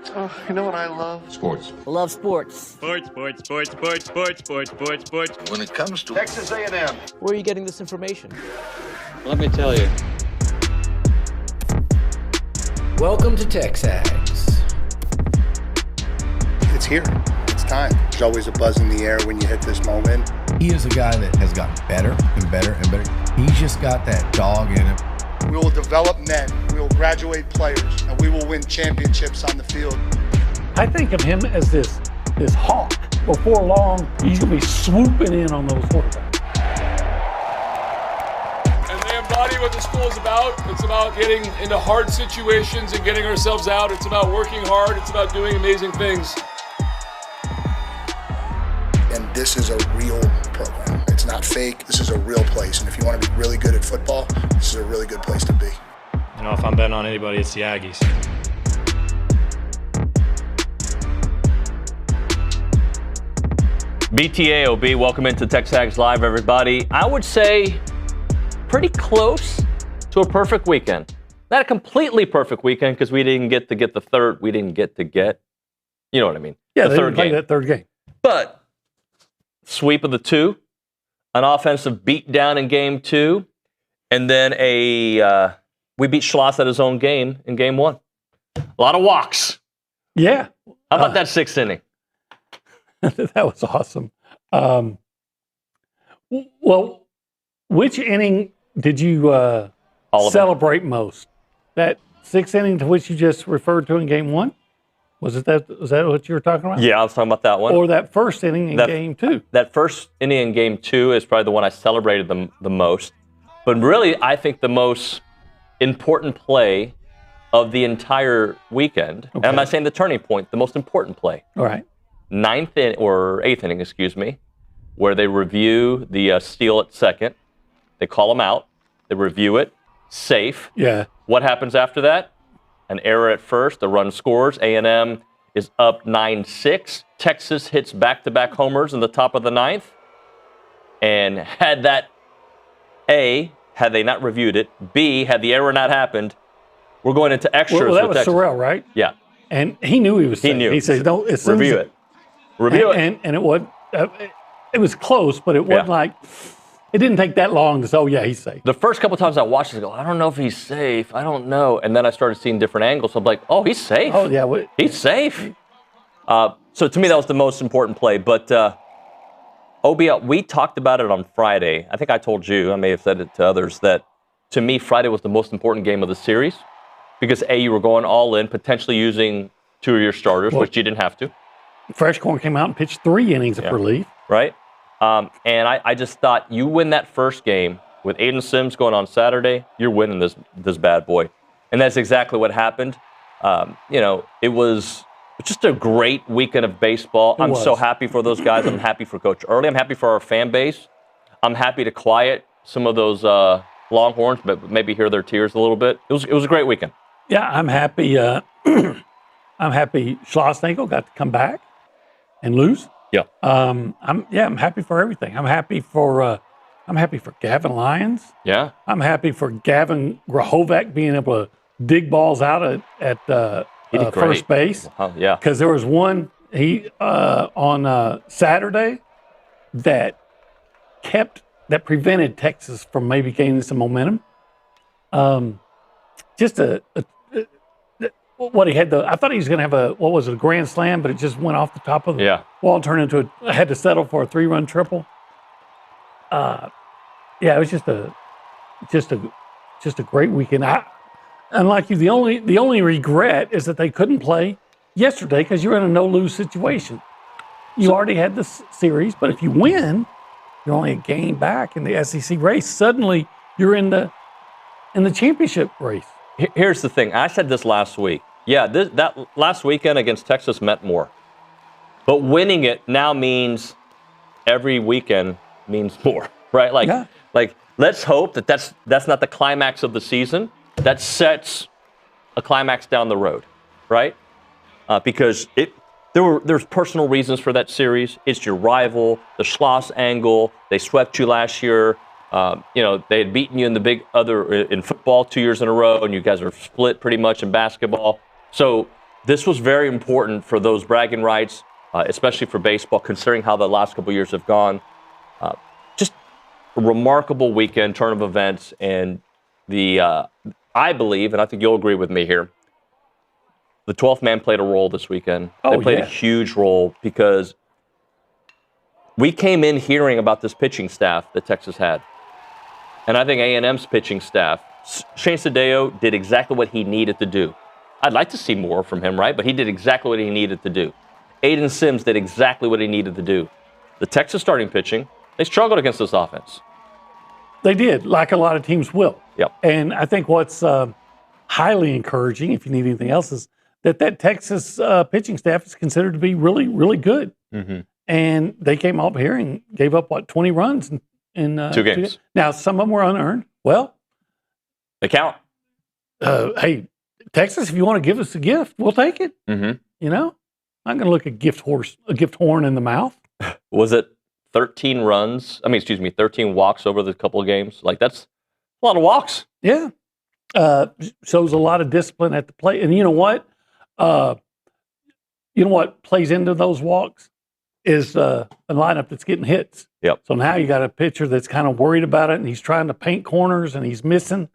Oh, you know what I love? Sports. Love sports. Sports. When it comes to Texas A&M. Where are you getting this information? Let me tell you. Welcome to TexAgs. It's here. It's time. There's always a buzz in the air when you hit this moment. He is a guy that has gotten better and better and better. He's just got that dog in him. We will develop men. We will graduate players, and we will win championships on the field. I think of him as this hawk. Before long, he's going to be swooping in on those quarterbacks. And they embody what the school is about. It's about getting into hard situations and getting ourselves out. It's about working hard. It's about doing amazing things. And this is a real program. It's not fake. This is a real place. And if you want to be really good at football, this is a really good place to be. You know, if I'm betting on anybody, it's the Aggies. BTAOB, welcome into TexAgs Live, everybody. I would say pretty close to a perfect weekend. Not a completely perfect weekend because we didn't get to get the third. We didn't get to get, you know what I mean? Yeah, the they third didn't play game. that third game. But sweep of the two, an offensive beatdown in game two, and then we beat Schloss at his own game in game one. A lot of walks. Yeah. How about that sixth inning? That was awesome. Well, which inning did you celebrate most? That sixth inning to which you just referred to in game one? Was that what you were talking about? Yeah, I was talking about that one. Or that first inning in game two? That first inning in game two is probably the one I celebrated the most. But really, I think the most important play of the entire weekend, and I'm not saying the turning point, the most important play. All right. Eighth inning, excuse me, where they review the steal at second. They call them out. They review it. Safe. Yeah. What happens after that? An error at first. The run scores. A&M is up 9-6. Texas hits back-to-back homers in the top of the ninth. And had they not reviewed it, B, had the error not happened, we're going into extras. Well, that with was Texas. Sorrell, right? Yeah. And he knew he was safe. He knew. He said, "No, as soon review as it. Review it." And it was, it was close, but it wasn't like, it didn't take that long to say, oh, yeah, he's safe. The first couple times I watched it, I go, I don't know if he's safe. I don't know. And then I started seeing different angles. So I'm like, oh, he's safe. Oh, yeah. He's safe. So to me, that was the most important play. But OB, we talked about it on Friday. I think I told you, I may have said it to others, that to me, Friday was the most important game of the series because, A, you were going all in, potentially using two of your starters, which you didn't have to. Freshcorn came out and pitched 3 innings of relief. Right. And I just thought you win that first game with Aiden Sims going on Saturday, you're winning this bad boy. And that's exactly what happened. It was just a great weekend of baseball. I'm so happy for those guys. I'm happy for Coach Earley. I'm happy for our fan base. I'm happy to quiet some of those Longhorns, but maybe hear their tears a little bit. It was a great weekend. Yeah, I'm happy. I'm happy Schlossnagle got to come back and lose. Yeah. I'm happy for everything. I'm happy for Gavin Lyons. Yeah. I'm happy for Gavin Grahovac being able to dig balls out at first base. Yeah. Because there was one on Saturday that prevented Texas from maybe gaining some momentum. What he had I thought he was going to have a grand slam, but it just went off the top of the wall and turned into had to settle for a 3-run triple. It was just a great weekend. Unlike you, the only regret is that they couldn't play yesterday because you're in a no-lose situation. You already had this series, but if you win, you're only a game back in the SEC race. Suddenly, you're in the championship race. Here's the thing. I said this last week. Yeah, that last weekend against Texas meant more. But winning it now means every weekend means more, right? Like let's hope that's not the climax of the season. That sets a climax down the road, right? Because there's personal reasons for that series. It's your rival, the Schloss angle. They swept you last year. They had beaten you in football 2 years in a row, and you guys are split pretty much in basketball. So this was very important for those bragging rights, especially for baseball, considering how the last couple of years have gone. Just a remarkable weekend, turn of events, and I believe, and I think you'll agree with me here, the 12th man played a role this weekend. They played a huge role because we came in hearing about this pitching staff that Texas had. And I think A&M's pitching staff, Shane Sadeo did exactly what he needed to do. I'd like to see more from him, right? But he did exactly what he needed to do. Aiden Sims did exactly what he needed to do. The Texas starting pitching, they struggled against this offense. They did, like a lot of teams will. Yep. And I think what's highly encouraging, if you need anything else, is that Texas pitching staff is considered to be really, really good. Mm-hmm. And they came up here and gave up, 20 runs in 2 games. Now, some of them were unearned. Well, they count. Hey, Texas, if you want to give us a gift, we'll take it. Mm-hmm. You know, I'm going to look a gift horn in the mouth. Was it 13 walks over the couple of games? Like, that's a lot of walks. Yeah. Shows a lot of discipline at the plate. And you know what? Plays into those walks is a lineup that's getting hits. Yep. So now you got a pitcher that's kind of worried about it, and he's trying to paint corners, and he's missing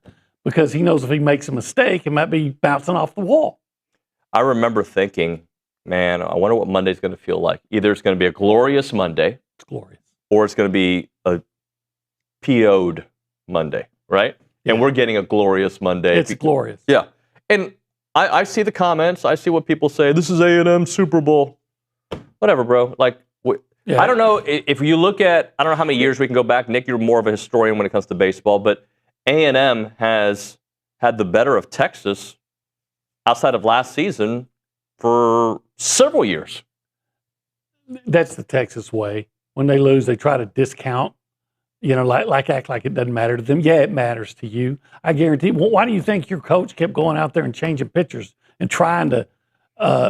because he knows if he makes a mistake, it might be bouncing off the wall. I remember thinking, man, I wonder what Monday's going to feel like. Either it's going to be a glorious Monday. It's glorious. Or it's going to be a PO'd Monday, right? Yeah. And we're getting a glorious Monday. It's glorious. Yeah. And I see the comments. I see what people say. This is A&M Super Bowl. Whatever, bro. Like, I don't know if you look at, I don't know how many years we can go back. Nick, you're more of a historian when it comes to baseball, but A&M has had the better of Texas outside of last season for several years. That's the Texas way. When they lose, they try to discount, like act like it doesn't matter to them. Yeah, it matters to you. I guarantee. Well, why do you think your coach kept going out there and changing pitchers and trying to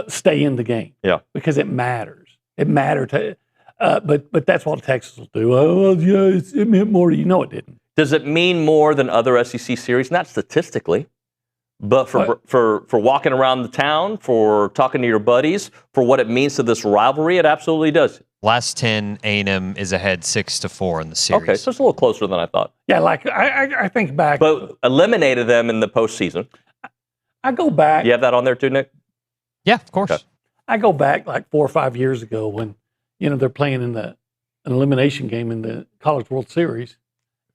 stay in the game? Yeah. Because it matters. It mattered to, but that's what Texas will do. Oh, yeah, it meant more to you. No, it didn't. Does it mean more than other SEC series? Not statistically, but for walking around the town, for talking to your buddies, for what it means to this rivalry, it absolutely does. Last 10, A&M is ahead 6-4 in the series. Okay, so it's a little closer than I thought. Yeah, like I think back. But eliminated them in the postseason. I go back. You have that on there too, Nick? Yeah, of course. Okay. I go back like 4 or 5 years ago when, they're playing in an elimination game in the College World Series,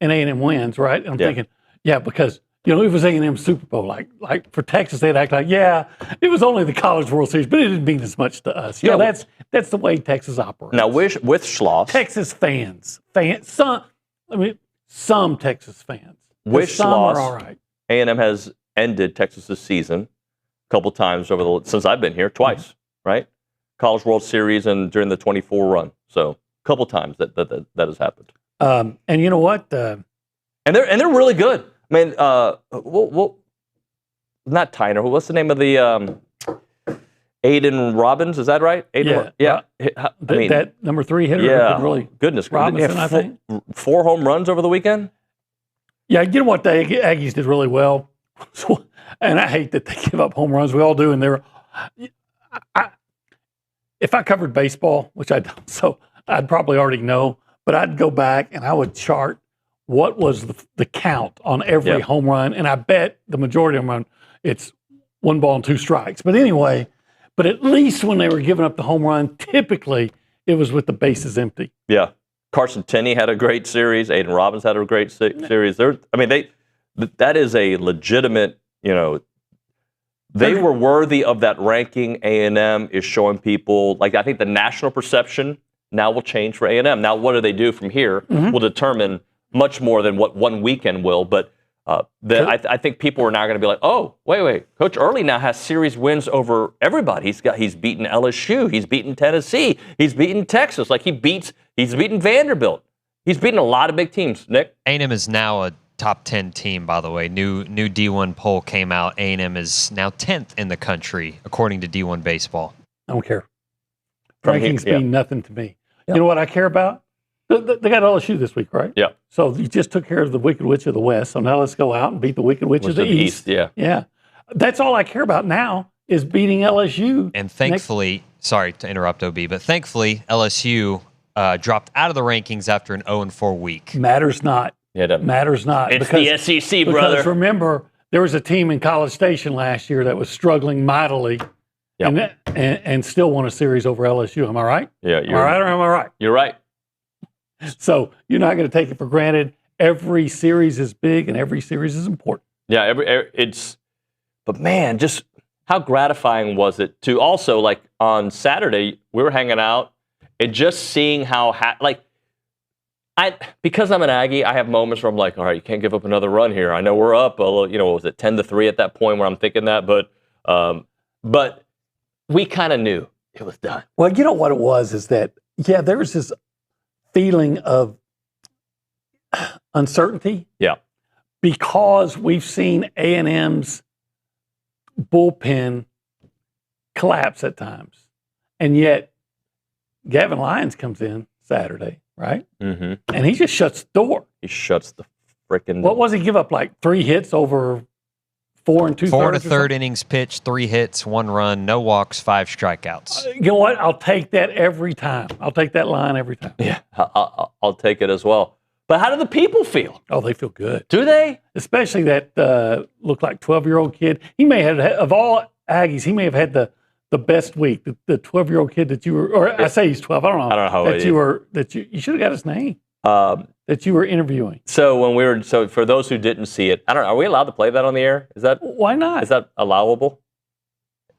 and A&M wins, right? And I'm thinking, because it was A&M Super Bowl. Like for Texas, they'd act like, it was only the College World Series, but it didn't mean as much to us. That's the way Texas operates. Now with Schloss, Texas some Texas fans. With some Schloss, are all right. A&M has ended Texas's season a couple times since I've been here, twice, right? College World Series and during the 24 run. So a couple times that has happened. And you know what? And they're really good. I mean, not Tyner. What's the name of the Aiden Robbins? Is that right? Yeah. That number 3 hitter. Yeah. Really goodness. Robinson, I think. 4 home runs over the weekend. Yeah. You know what? The Aggies did really well. And I hate that they give up home runs. We all do. And if I covered baseball, which I don't, so I'd probably already know, but I'd go back and I would chart what was the count on every home run. And I bet the majority of them, it's 1 ball and 2 strikes. But anyway, at least when they were giving up the home run, typically it was with the bases empty. Yeah. Carson Tenney had a great series. Aiden Robbins had a great series. That is a legitimate, they were worthy of that ranking. A&M is showing people, I think the national perception now will change for A&M. Now, what do they do from here will determine much more than what one weekend will. But I think people are now going to be like, oh, wait. Coach Earley now has series wins over everybody. He's beaten LSU. He's beaten Tennessee. He's beaten Texas. He's beaten Vanderbilt. He's beaten a lot of big teams, Nick. A&M is now a top 10 team, by the way. New D1 poll came out. A&M is now 10th in the country, according to D1 Baseball. I don't care. Rankings mean nothing to me. Yeah. You know what I care about? They got LSU this week, right? Yeah. So you just took care of the Wicked Witch of the West. So now let's go out and beat the Wicked Witch of the East. Yeah. Yeah. That's all I care about now is beating LSU. And thankfully, sorry to interrupt, OB, but thankfully LSU dropped out of the rankings after an 0-4 week. Matters not. Yeah, it doesn't. Matters not. It's the SEC, brother. Because remember, there was a team in College Station last year that was struggling mightily and still won a series over LSU. Am I right? Yeah, am I right or am I right? You're right. So you're not going to take it for granted. Every series is big and every series is important. Yeah, but man, just how gratifying was it to also, like, on Saturday, we were hanging out and just seeing how, because I'm an Aggie, I have moments where I'm like, all right, you can't give up another run here. I know we're up, what was it, 10-3 at that point where I'm thinking that, but we kind of knew it was done. Well, you know what it was is that, there was this feeling of uncertainty. Yeah. Because we've seen A&M's bullpen collapse at times. And yet, Gavin Lyons comes in Saturday, right? Mm-hmm. And he just shuts the door. He shuts the freaking door. What was he give up, like 3 hits over 4 2/3? 4 1/3 innings pitched, 3 hits, 1 run, no walks, 5 strikeouts. You know what? I'll take that every time. I'll take that line every time. Yeah, I'll take it as well. But how do the people feel? Oh, they feel good. Do they? Especially that looked like 12-year-old kid. He may have, of all Aggies, he may have had the best week. The 12-year-old kid that you were, or I say he's 12. I don't know. I don't know how you should have got his name. That you were interviewing. So for those who didn't see it, I don't know. Are we allowed to play that on the air? Why not? Is that allowable?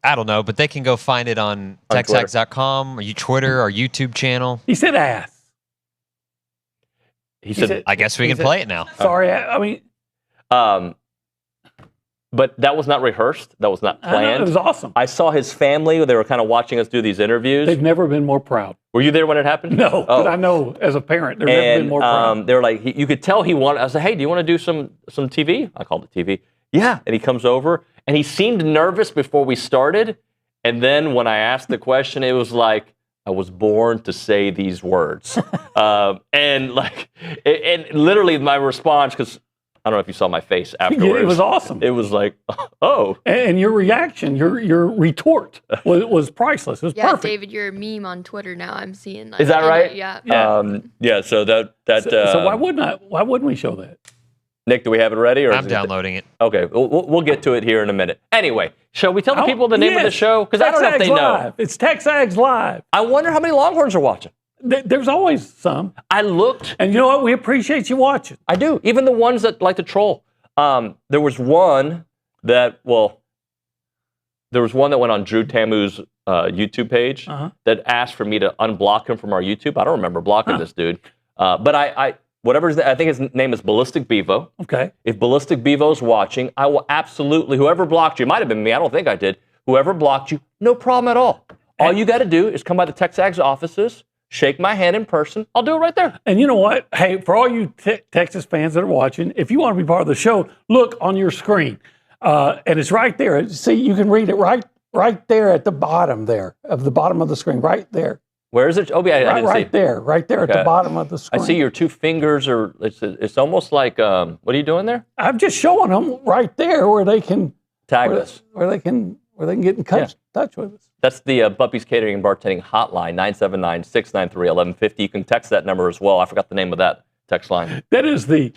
I don't know, but they can go find it on TexAgs.com, or Twitter, or YouTube channel. He said ass. He said, I guess we can play it now. Sorry, I mean. But that was not rehearsed. That was not planned. It was awesome. I saw his family. They were kind of watching us do these interviews. They've never been more proud. Were you there when it happened? No, but I know as a parent, they've never been more proud. They were like, you could tell he wanted. I said, hey, do you want to do some TV? I called it TV. Yeah. And he comes over, and he seemed nervous before we started. And then when I asked the question, it was like, I was born to say these words. And literally my response, because I don't know if you saw my face afterwards. Yeah, it was awesome. It was like, oh. And your reaction, your retort was priceless. It was perfect. David, you're a meme on Twitter now. I'm seeing that. Is that right? Yeah. So so why wouldn't we show that? Nick, do we have it ready? Or I'm downloading it. Okay, we'll get to it here in a minute. Anyway, shall we tell the people the name of the show? Because I don't know if they know. It's TexAgs Live. I wonder how many Longhorns are watching. There's always some. I looked. And you know what? We appreciate you watching. I do. Even the ones that like to troll. There was one that went on Drew Tamu's YouTube page that asked for me to unblock him from our YouTube. I don't remember blocking this dude. But I think his name is Ballistic Bevo. Okay. If Ballistic Bevo's watching, I will absolutely, whoever blocked you, it might have been me, I don't think I did, whoever blocked you, no problem at all. All you got to do is come by the TexAgs offices, shake my hand in person. I'll do it right there. And you know what? Hey, for all you Texas fans that are watching, if you want to be part of the show, look on your screen. And it's right there. See, you can read it right there at the bottom there, of the bottom of the screen, right there. Where is it? Oh, yeah, I didn't see it. Right there at the bottom of the screen. I see your 2 fingers, it's almost like, what are you doing there? I'm just showing them right there where they can tag us. Where they can get in touch with us. That's the Buppy's Catering and Bartending hotline, 979-693-1150. You can text that number as well. I forgot the name of that text line. That is the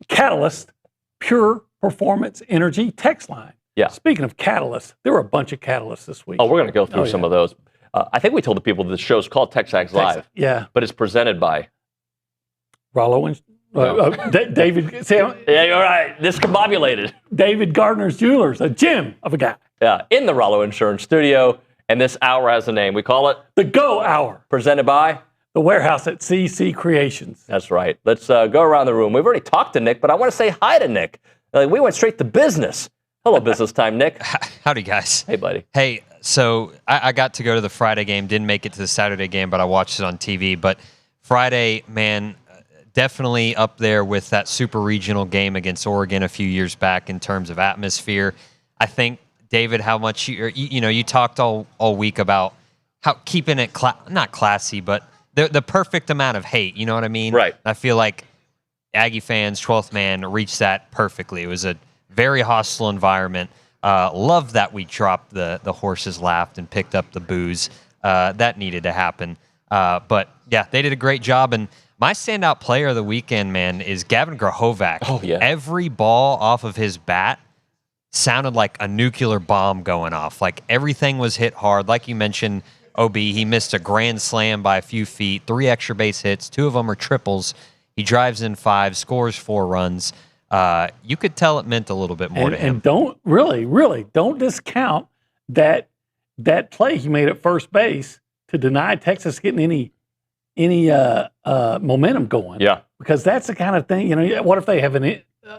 Catalyst Pure Performance Energy text line. Yeah. Speaking of catalysts, there were a bunch of catalysts this week. Oh, we're going to go through some of those. I think we told the people that the show's called TexAgs Live. Yeah. But it's presented by Rollo and David. Yeah, you're right. Discombobulated. David Gardner's Jewelers, a gem of a guy. Yeah, in the Rollo Insurance Studio. And this hour has a name. We call it the Go Hour. Presented by the Warehouse at CC Creations. That's right. Let's go around the room. We've already talked to Nick, but I want to say hi to Nick. We went straight to business. Hello, business time, Nick. Howdy, guys. Hey, buddy. Hey, so I got to go to the Friday game, didn't make it to the Saturday game, but I watched it on TV. But Friday, man, definitely up there with that super regional game against Oregon a few years back in terms of atmosphere. I think, David, how much you talked all week about how keeping it not classy, but the perfect amount of hate. You know what I mean? Right. I feel like Aggie fans, 12th man, reached that perfectly. It was a very hostile environment. Love that we dropped the horses laughed and picked up the booze. That needed to happen. But yeah, they did a great job. And my standout player of the weekend, man, is Gavin Grahovac. Oh, yeah. Every ball off of his bat sounded like a nuclear bomb going off. Like everything was hit hard. Like you mentioned, OB, he missed a grand slam by a few feet, 3 extra base hits, 2 of them are triples. He drives in 5, scores 4 runs. You could tell it meant a little bit more to him. And don't don't discount that play he made at first base to deny Texas getting any momentum going. Yeah. Because that's the kind of thing, what if they have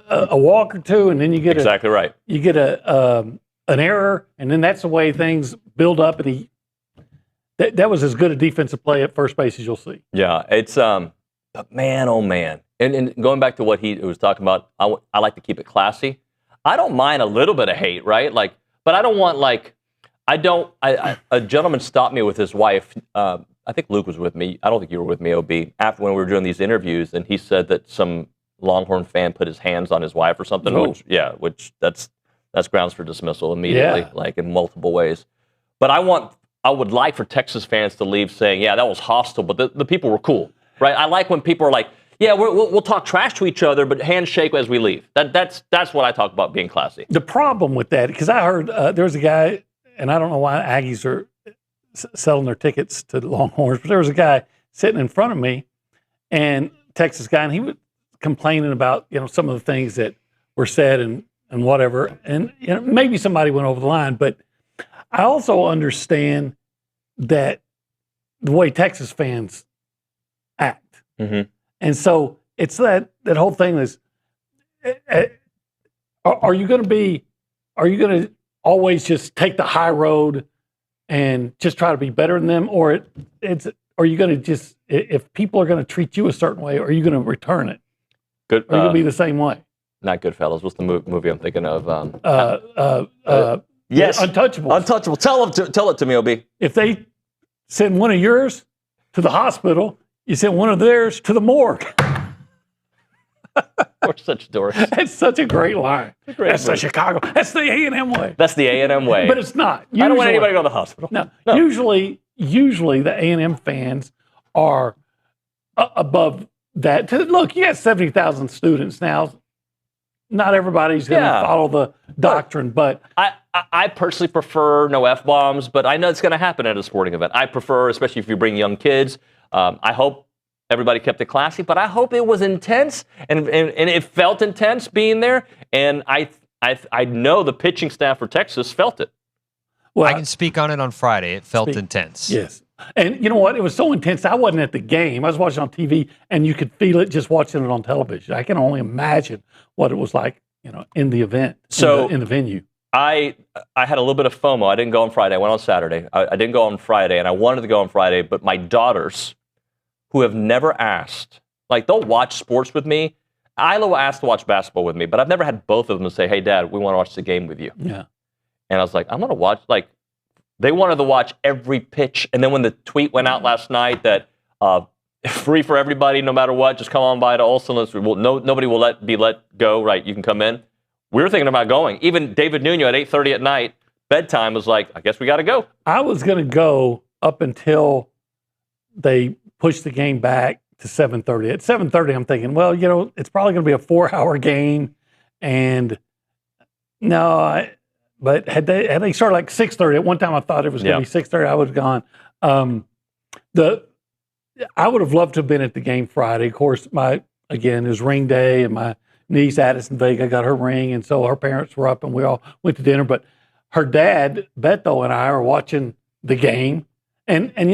a walk or two and then you get exactly right. You get an error, and then that's the way things build up, and that was as good a defensive play at first base as you'll see. Yeah, it's but man, oh man. And going back to what he was talking about, I like to keep it classy. I don't mind a little bit of hate, right? Like, but I don't want a gentleman stopped me with his wife. I think Luke was with me. I don't think you were with me, OB, after when we were doing these interviews, and he said that some Longhorn fan put his hands on his wife or something. Oh. Which that's grounds for dismissal immediately, like in multiple ways. But I would like for Texas fans to leave saying, yeah, that was hostile, but the people were cool, right? I like when people are like, yeah, we'll talk trash to each other, but handshake as we leave. That's what I talk about being classy. The problem with that, because I heard there was a guy, and I don't know why Aggies are selling their tickets to the Longhorns, but there was a guy sitting in front of me, and Texas guy, and he was complaining about some of the things that were said and whatever, and maybe somebody went over the line, but I also understand that the way Texas fans act. Mm-hmm. And so it's that whole thing is, are you going to always just take the high road and just try to be better than them? Or are you going to just, if people are going to treat you a certain way, are you going to return it? Good. Are you going to be the same way? Not Goodfellas. What's the movie I'm thinking of? Yes. Untouchable. Untouchable. Tell it to me, OB. If they send one of yours to the hospital, you send one of theirs to the morgue. We're such dorks. That's such a great line. That's the Chicago. That's the A&M way. That's the A&M way. But it's not. I don't want anybody to go to the hospital. No. Usually the A&M fans are above that. Look, you got 70,000 students now. Not everybody's going to follow the doctrine, but I personally prefer no F-bombs, but I know it's going to happen at a sporting event. I prefer, especially if you bring young kids. I hope everybody kept it classy, but I hope it was intense and it felt intense being there. And I know the pitching staff for Texas felt it. Well, I can speak on it on Friday. It felt intense. Yes. And you know what? It was so intense. I wasn't at the game. I was watching on TV, and you could feel it just watching it on television. I can only imagine what it was like, in the event, in the venue. I had a little bit of FOMO. I didn't go on Friday. I went on Saturday. I didn't go on Friday, and I wanted to go on Friday, but my daughters, who have never asked, they'll watch sports with me. Isla asked to watch basketball with me, but I've never had both of them say, hey, Dad, we want to watch the game with you. Yeah. And I was like, I'm going to watch, they wanted to watch every pitch. And then when the tweet went out last night that free for everybody, no matter what, just come on by to Olsen. Nobody will be let go, right? You can come in. We were thinking about going. Even David Nuño at 8:30 at night, bedtime, was like, I guess we got to go. I was going to go up until they pushed the game back to 7:30. At 7:30, I'm thinking, well, it's probably going to be a 4-hour game. And no, but had they started like 6:30, at one time I thought it was going to be 6:30, I would have gone. I would have loved to have been at the game Friday. Of course, it was ring day, and my niece Addison Vega got her ring, and so her parents were up, and we all went to dinner. But her dad, Beto, and I are watching the game, and he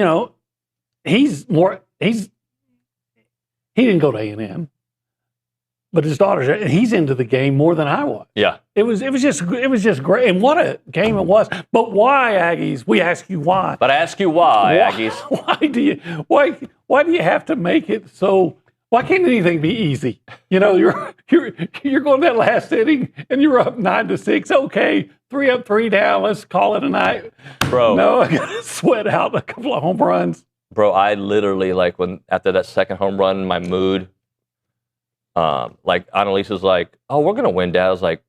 didn't go to A&M, but his daughter's, and he's into the game more than I was. Yeah, it was just great, and what a game it was. But why, Aggies? We ask you why. But I ask you why, Aggies? Why do you have to make it so? Why can't anything be easy? You're going that last inning and you're up 9-6. Okay, 3 up, 3 down. Let's call it a night, bro. No, I got to sweat out a couple of home runs. Bro, I literally, when after that second home run, my mood, Annalisa's like, oh, we're going to win, Dad. I was like,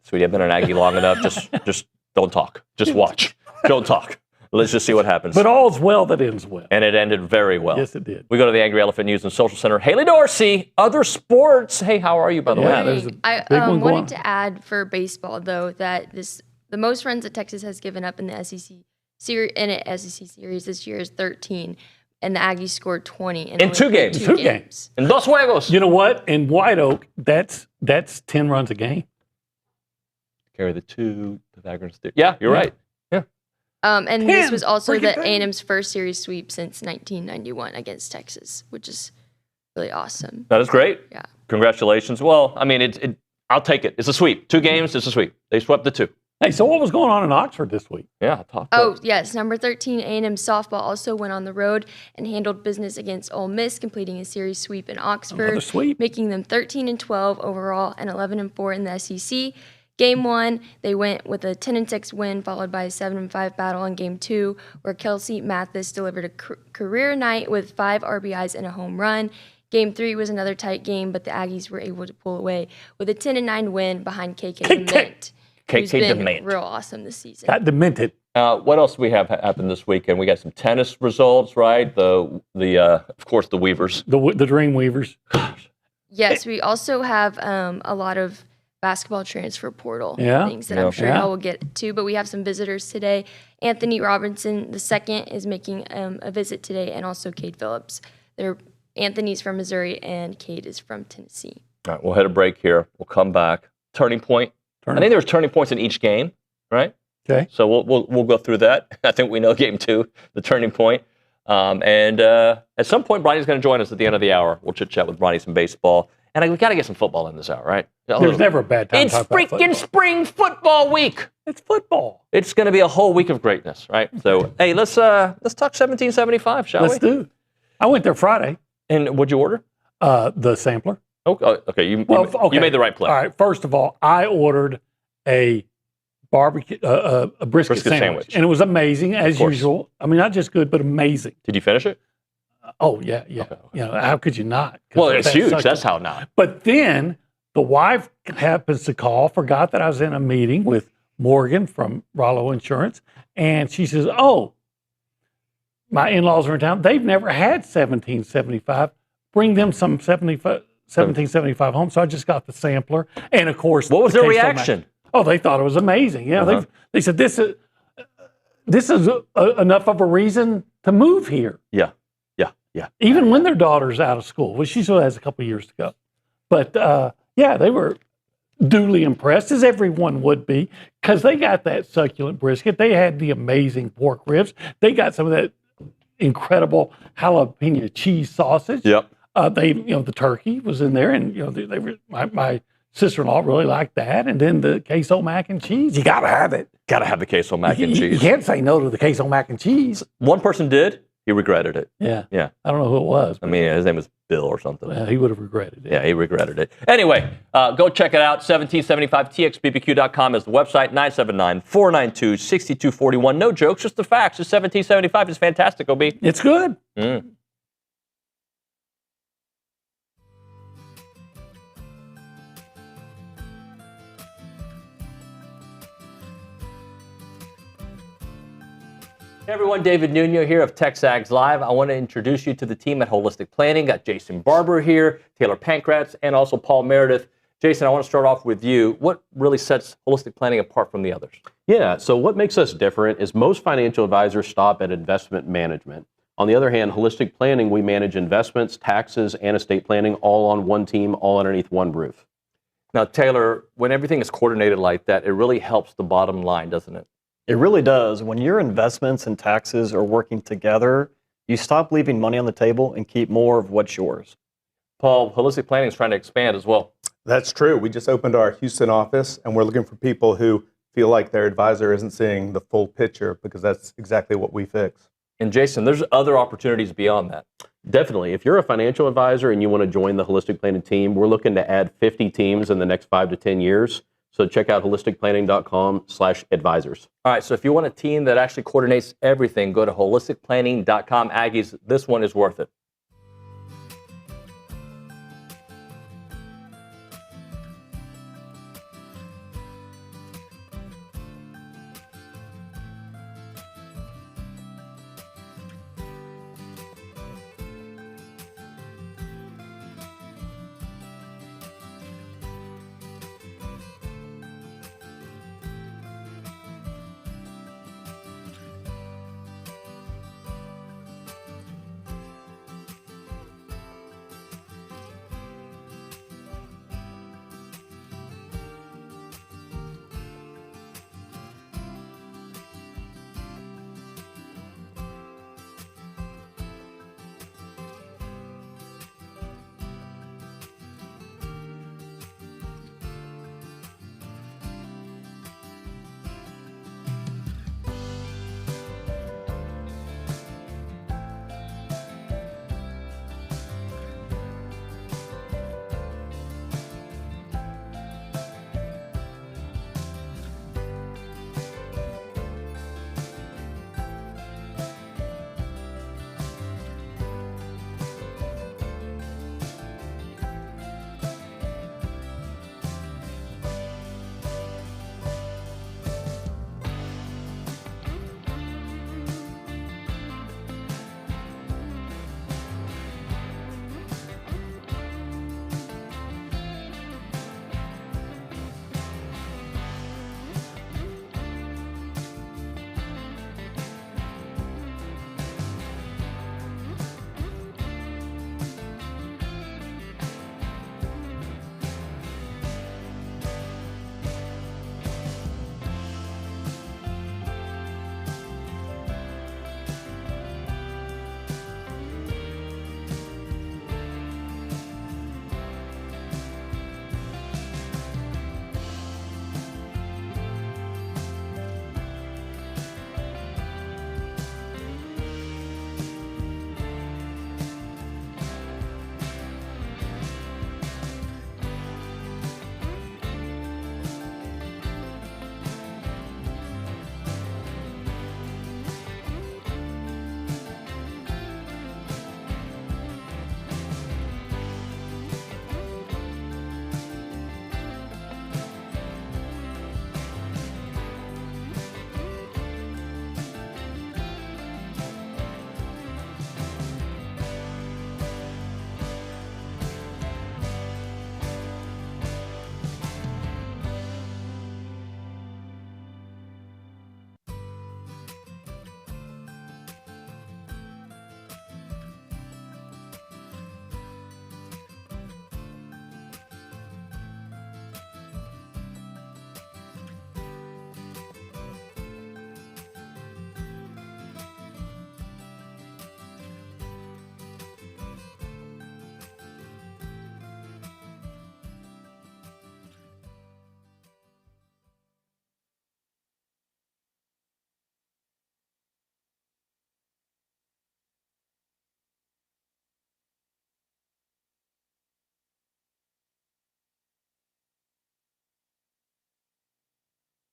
Sweetie, I've been an Aggie long enough. Just don't talk. Just watch. Don't talk. Let's just see what happens. But all's well that ends well. And it ended very well. Yes, it did. We go to the Angry Elephant News and Social Center. Haley Dorsey, other sports. Hey, how are you, by the way? There's a I big one going. wanted to add for baseball though that the most runs that Texas has given up in the SEC series this year is 13, and the Aggies scored 20 in 2 games. 2 games. In Dos Juegos. You know what? In White Oak, that's 10 runs a game. Carry the 2 Pythagoreans. Yeah, you're right. Yeah. And this was also the A&M's first series sweep since 1991 against Texas, which is really awesome. That is great. Yeah. Congratulations. Well, I mean, I'll take it. It's a sweep. 2 games, it's a sweep. They swept the 2. Hey, so what was going on in Oxford this week? Yeah. Yes. Number 13, A&M softball also went on the road and handled business against Ole Miss, completing a series sweep in Oxford, Another sweep. making them 13-12 overall and 11-4 in the SEC. Game 1, they went with a 10-6 win, followed by a 7-5 battle in Game 2, where Kelsey Mathis delivered a career night with 5 RBIs and a home run. Game 3 was another tight game, but the Aggies were able to pull away with a 10-9 win behind KK DeMint, who's been real awesome this season. Got demented. What else do we have happened this weekend? We got some tennis results, right? Of course, the Weavers. The Dream Weavers. Yes, we also have a lot of basketball transfer portal things that I'm sure y'all will get to, but we have some visitors today. Anthony Robinson II is making a visit today, and also Cade Phillips. Anthony's from Missouri, and Cade is from Tennessee. All right, we'll hit a break here. We'll come back. Turning point. I think there's turning points in each game, right? Okay. So we'll go through that. I think we know Game 2, the turning point. And at some point, Bronny's going to join us at the end of the hour. We'll chit-chat with Bronny some baseball. And we got to get some football in this hour, right? There's never a bad time to talk about football. It's freaking spring football week. It's football. It's going to be a whole week of greatness, right? So, hey, let's talk 1775, shall we? Let's do. I went there Friday. And what'd you order? The sampler. Okay. You made the right play. All right. First of all, I ordered a barbecue, a brisket sandwich, and it was amazing as usual. I mean, not just good, but amazing. Did you finish it? Oh yeah. Okay. You know, how could you not? Well, it's huge. That's how not. But then the wife happens to call, forgot that I was in a meeting with Morgan from Rollo Insurance, and she says, "Oh, my in-laws are in town. They've never had 1775. Bring them some 1775 home." So I just got the sampler, and of course, what was their reaction? Oh, they thought it was amazing. Yeah, they said this is enough of a reason to move here. Yeah. Even when their daughter's out of school, well, she still has a couple of years to go. But they were duly impressed, as everyone would be, because they got that succulent brisket. They had the amazing pork ribs. They got some of that incredible jalapeno cheese sausage. Yep. The turkey was in there, and they were my sister-in-law really liked that, and then the queso mac and cheese. You got to have it. Got to have the queso mac and cheese. You can't say no to the queso mac and cheese. One person did. He regretted it. Yeah. I don't know who it was. I mean, his name was Bill or something. He would have regretted it. Yeah, he regretted it. Anyway, go check it out. 1775txbbq.com is the website. 979-492-6241. No jokes, just the facts. It's 1775. It's fantastic, OB. It's good. Hey everyone, David Nuño here of TexAgs Live. I want to introduce you to the team at Holistic Planning. Got Jason Barber here, Taylor Pankratz, and also Paul Meredith. Jason, I want to start off with you. What really sets Holistic Planning apart from the others? Yeah, so what makes us different is most financial advisors stop at investment management. On the other hand, Holistic Planning, we manage investments, taxes, and estate planning all on one team, all underneath one roof. Now, Taylor, when everything is coordinated like that, it really helps the bottom line, doesn't it? It really does. When your investments and taxes are working together, you stop leaving money on the table and keep more of what's yours. Paul, Holistic Planning is trying to expand as well. That's true. We just opened our Houston office, and we're looking for people who feel like their advisor isn't seeing the full picture, because that's exactly what we fix. And Jason, there's other opportunities beyond that. Definitely. If you're a financial advisor and you want to join the Holistic Planning team, we're looking to add 50 teams in the next 5 to 10 years. So check out holisticplanning.com/advisors. All right, so if you want a team that actually coordinates everything, go to holisticplanning.com. Aggies, this one is worth it.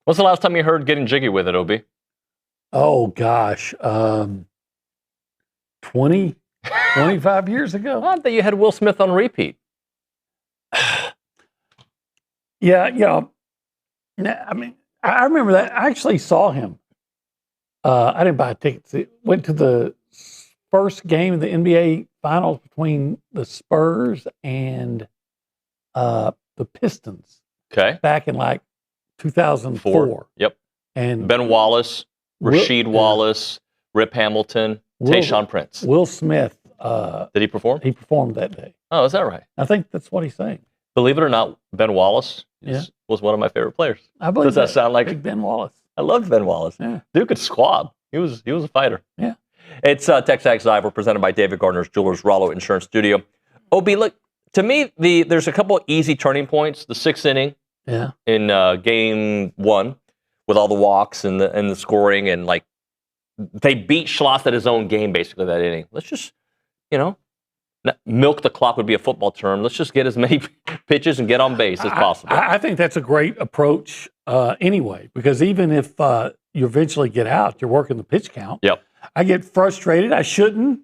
When's the last time you heard getting jiggy with it, OB? Oh, gosh. 25 years ago. I thought you had Will Smith on repeat. Yeah, I mean, I remember that. I actually saw him. I didn't buy tickets. Went to the first game of the NBA Finals between the Spurs and the Pistons. Okay. Back in like 2004. Yep. And Ben Wallace, Rasheed Wallace, Rip Hamilton, Tayshaun Prince. Will Smith. Did he perform? He performed that day. Oh, is that right? I think that's what he's saying. Believe it or not, Ben Wallace was one of my favorite players. I believe Does that sound like Big Ben Wallace? I loved Ben Wallace. Yeah. Dude could squab. He was a fighter. Yeah. It's TexAgs Live. We're presented by David Gardner's Jewelers Rollo Insurance Studio. OB, look, to me, there's a couple easy turning points. The 6th inning in game 1 with all the walks and the scoring, and like they beat Schloss at his own game basically that inning. Let's just, milk the clock would be a football term. Let's just get as many pitches and get on base as possible. I think that's a great approach anyway, because even if you eventually get out, you're working the pitch count. Yep. I get frustrated. I shouldn't.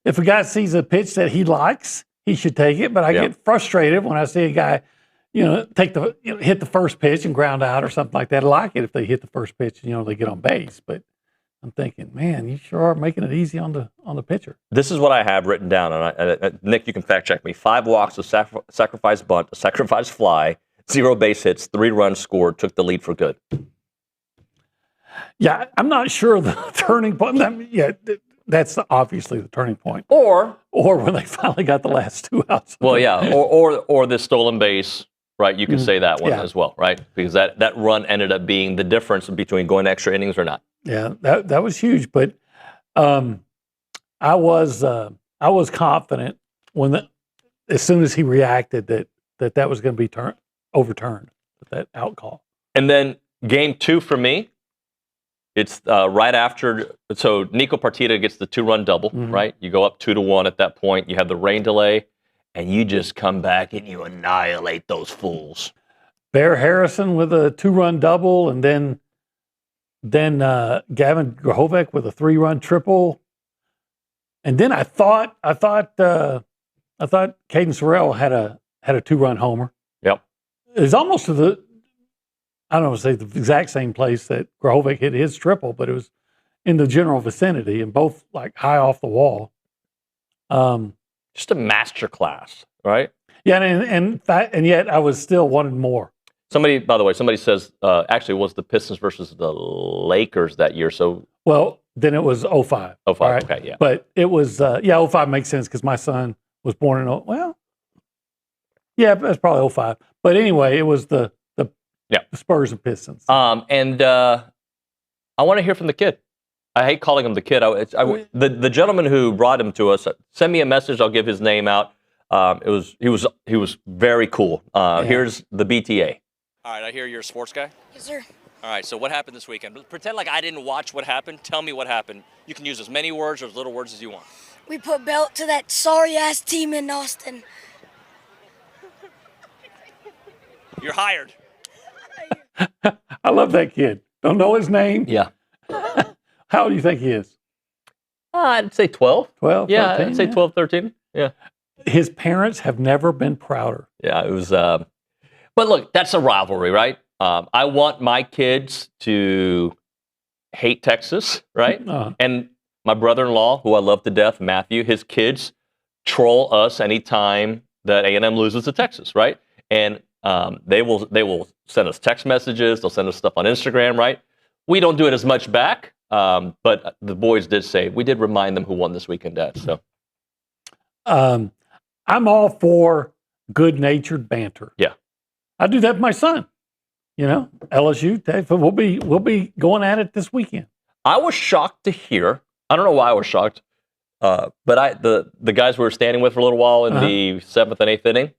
If a guy sees a pitch that he likes, he should take it. But I get frustrated when I see a guy, hit the first pitch and ground out or something like that. I like it if they hit the first pitch and they get on base. But I'm thinking, man, you sure are making it easy on the pitcher. This is what I have written down, and Nick, you can fact check me. 5 walks, a sacrifice bunt, a sacrifice fly, 0 base hits, 3 runs scored, took the lead for good. Yeah, I'm not sure the turning point. That's obviously the turning point. Or when they finally got the last 2 outs. Well, yeah, or the stolen base, right? You could say that one as well, right? Because that run ended up being the difference between going extra innings or not. Yeah, that was huge. But I was confident as soon as he reacted that was going to be overturned with that out call. And then game 2 for me, it's right after. So Nico Partita gets the 2-run double, right? You go up 2-1 at that point. You have the rain delay, and you just come back and you annihilate those fools. Bear Harrison with a 2-run double, and then Gavin Grahovec with a 3-run triple, and then I thought Caden Sorrell had a 2-run homer. Yep, it was almost to the exact same place that Grahovec hit his triple, but it was in the general vicinity and both like high off the wall. Just a master class, right? Yeah, and yet I was still wanting more. By the way, somebody says actually it was the Pistons versus the Lakers that year. So then it was 05. 05, right? okay, yeah. But it was 05 makes sense because my son was born in that's probably 05. But anyway, it was the Spurs and Pistons. And I want to hear from the kid. I hate calling him the kid. The gentleman who brought him to us, send me a message. I'll give his name out. He was very cool. Here's the BTA. All right, I hear you're a sports guy? Yes, sir. All right, so what happened this weekend? Pretend like I didn't watch what happened. Tell me what happened. You can use as many words or as little words as you want. We put belt to that sorry-ass team in Austin. You're hired. I love that kid. Don't know his name. Yeah. How old do you think he is? I'd say 12. 12, yeah, 13, I'd say 12, 13. Yeah. His parents have never been prouder. Yeah, it was. But look, that's a rivalry, right? I want my kids to hate Texas, right? And my brother-in-law, who I love to death, Matthew, his kids troll us anytime that A&M loses to Texas, right? And they will send us text messages. They'll send us stuff on Instagram, right? We don't do it as much back, but the boys did say we did remind them who won this weekend, Dad. So I'm all for good-natured banter. Yeah, I do that with my son. LSU. We'll be going at it this weekend. I was shocked to hear. I don't know why I was shocked, but the guys we were standing with for a little while in the 7th and 8th inning,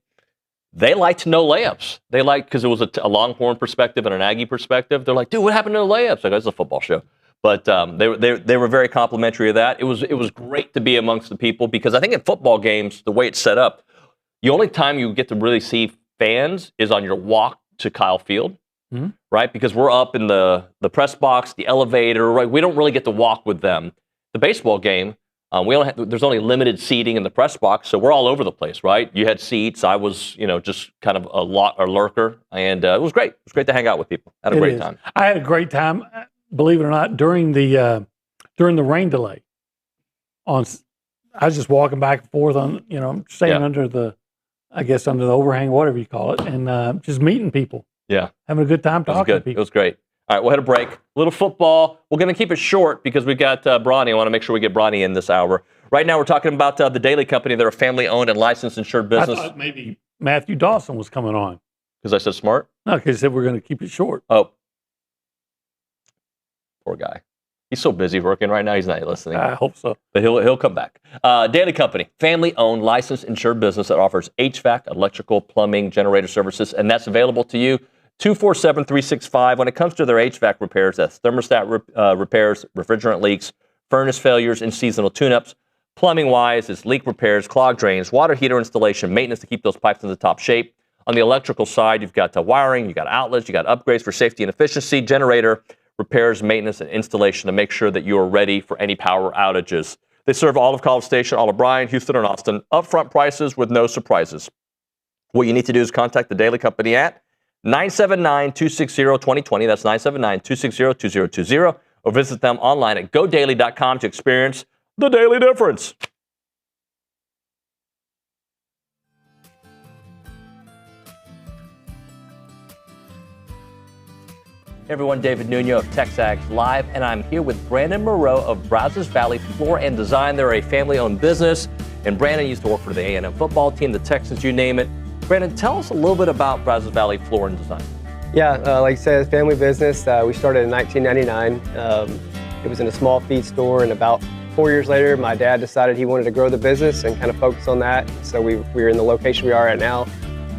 they liked no layups. They liked, because it was a Longhorn perspective and an Aggie perspective. They're like, dude, what happened to the layups? Like, it's a football show. But they were very complimentary of that. It was great to be amongst the people, because I think in football games, the way it's set up, the only time you get to really see fans is on your walk to Kyle Field. right? Because we're up in the press box, the elevator, right? We don't really get to walk with them. The baseball game, there's only limited seating in the press box, so we're all over the place, right? You had seats. I was, just kind of a lurker, and it was great. It was great to hang out with people. Had a great time. I had a great time, believe it or not, during the rain delay. I was just walking back and forth on, staying under the overhang, whatever you call it, and just meeting people. Yeah. Having a good time talking to people. It was great. All right, we'll hit a break. A little football. We're going to keep it short because we've got Braunie. I want to make sure we get Braunie in this hour. Right now, we're talking about the Daily Company. They're a family-owned and licensed insured business. I thought maybe Matthew Dawson was coming on. Because I said smart? No, because he said we're going to keep it short. Oh. Poor guy. He's so busy working right now, he's not listening. I hope so. But he'll come back. Daily Company, family-owned, licensed, insured business that offers HVAC, electrical, plumbing, generator services, and that's available to you 247-365. When it comes to their HVAC repairs, that's thermostat repairs, refrigerant leaks, furnace failures, and seasonal tune-ups. Plumbing-wise, it's leak repairs, clogged drains, water heater installation, maintenance to keep those pipes in the top shape. On the electrical side, you've got wiring, you've got outlets, you've got upgrades for safety and efficiency, generator repairs, maintenance, and installation to make sure that you are ready for any power outages. They serve all of College Station, all of Bryan, Houston, and Austin. Upfront prices with no surprises. What you need to do is contact the Daily Company at 979-260-2020. That's 979-260-2020. Or visit them online at godaily.com to experience the daily difference. Hey everyone, David Nuño of TexAgs Live, and I'm here with Brandon Moreau of Brazos Valley Floor and Design. They're a family-owned business, and Brandon used to work for the A&M football team, the Texans, you name it. Brandon, tell us a little bit about Brazos Valley Floor and Design. Yeah, like I said, family business. We started in 1999. It was in a small feed store, and about 4 years later, my dad decided he wanted to grow the business and kind of focus on that. So we're in the location we are at now,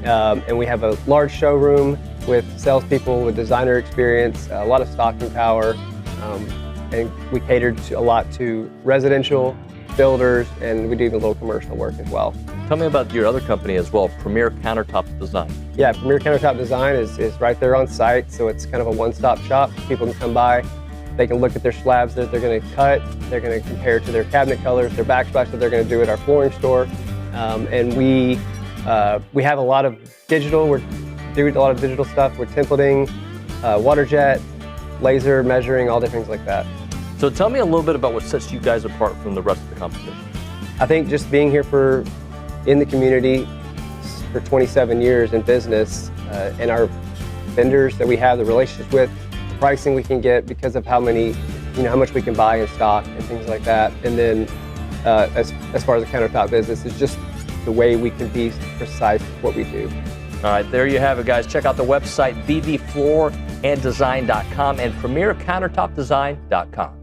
and we have a large showroom with salespeople with designer experience, a lot of stocking power, and we catered a lot to residential builders, and we do a little commercial work as well. Tell me about your other company as well, Premier Countertop Design. Yeah, Premier Countertop Design is right there on site, so it's kind of a one-stop shop. People can come by, they can look at their slabs that they're going to cut, they're going to compare it to their cabinet colors, their backsplash that they're going to do at our flooring store, and we have a lot of digital. We're doing a lot of digital stuff. We're templating, water jet, laser measuring, all different things like that. So tell me a little bit about what sets you guys apart from the rest of the competition. I think just being here in the community for 27 years in business, and our vendors that we have, the relationships with, the pricing we can get because of how much we can buy in stock and things like that. And then as far as the countertop business, it's just the way we can be precise with what we do. All right, there you have it, guys. Check out the website, bvfloorandddesign.com and premiercountertopdesign.com.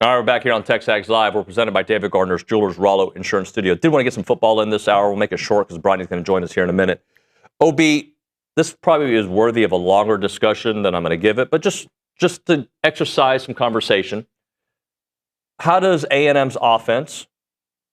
All right, we're back here on TexAgs Live. We're presented by David Gardner's Jewelers Rollo Insurance Studio. Did want to get some football in this hour. We'll make it short because Brian's going to join us here in a minute. OB, this probably is worthy of a longer discussion than I'm going to give it, but just to exercise some conversation. How does A&M's offense,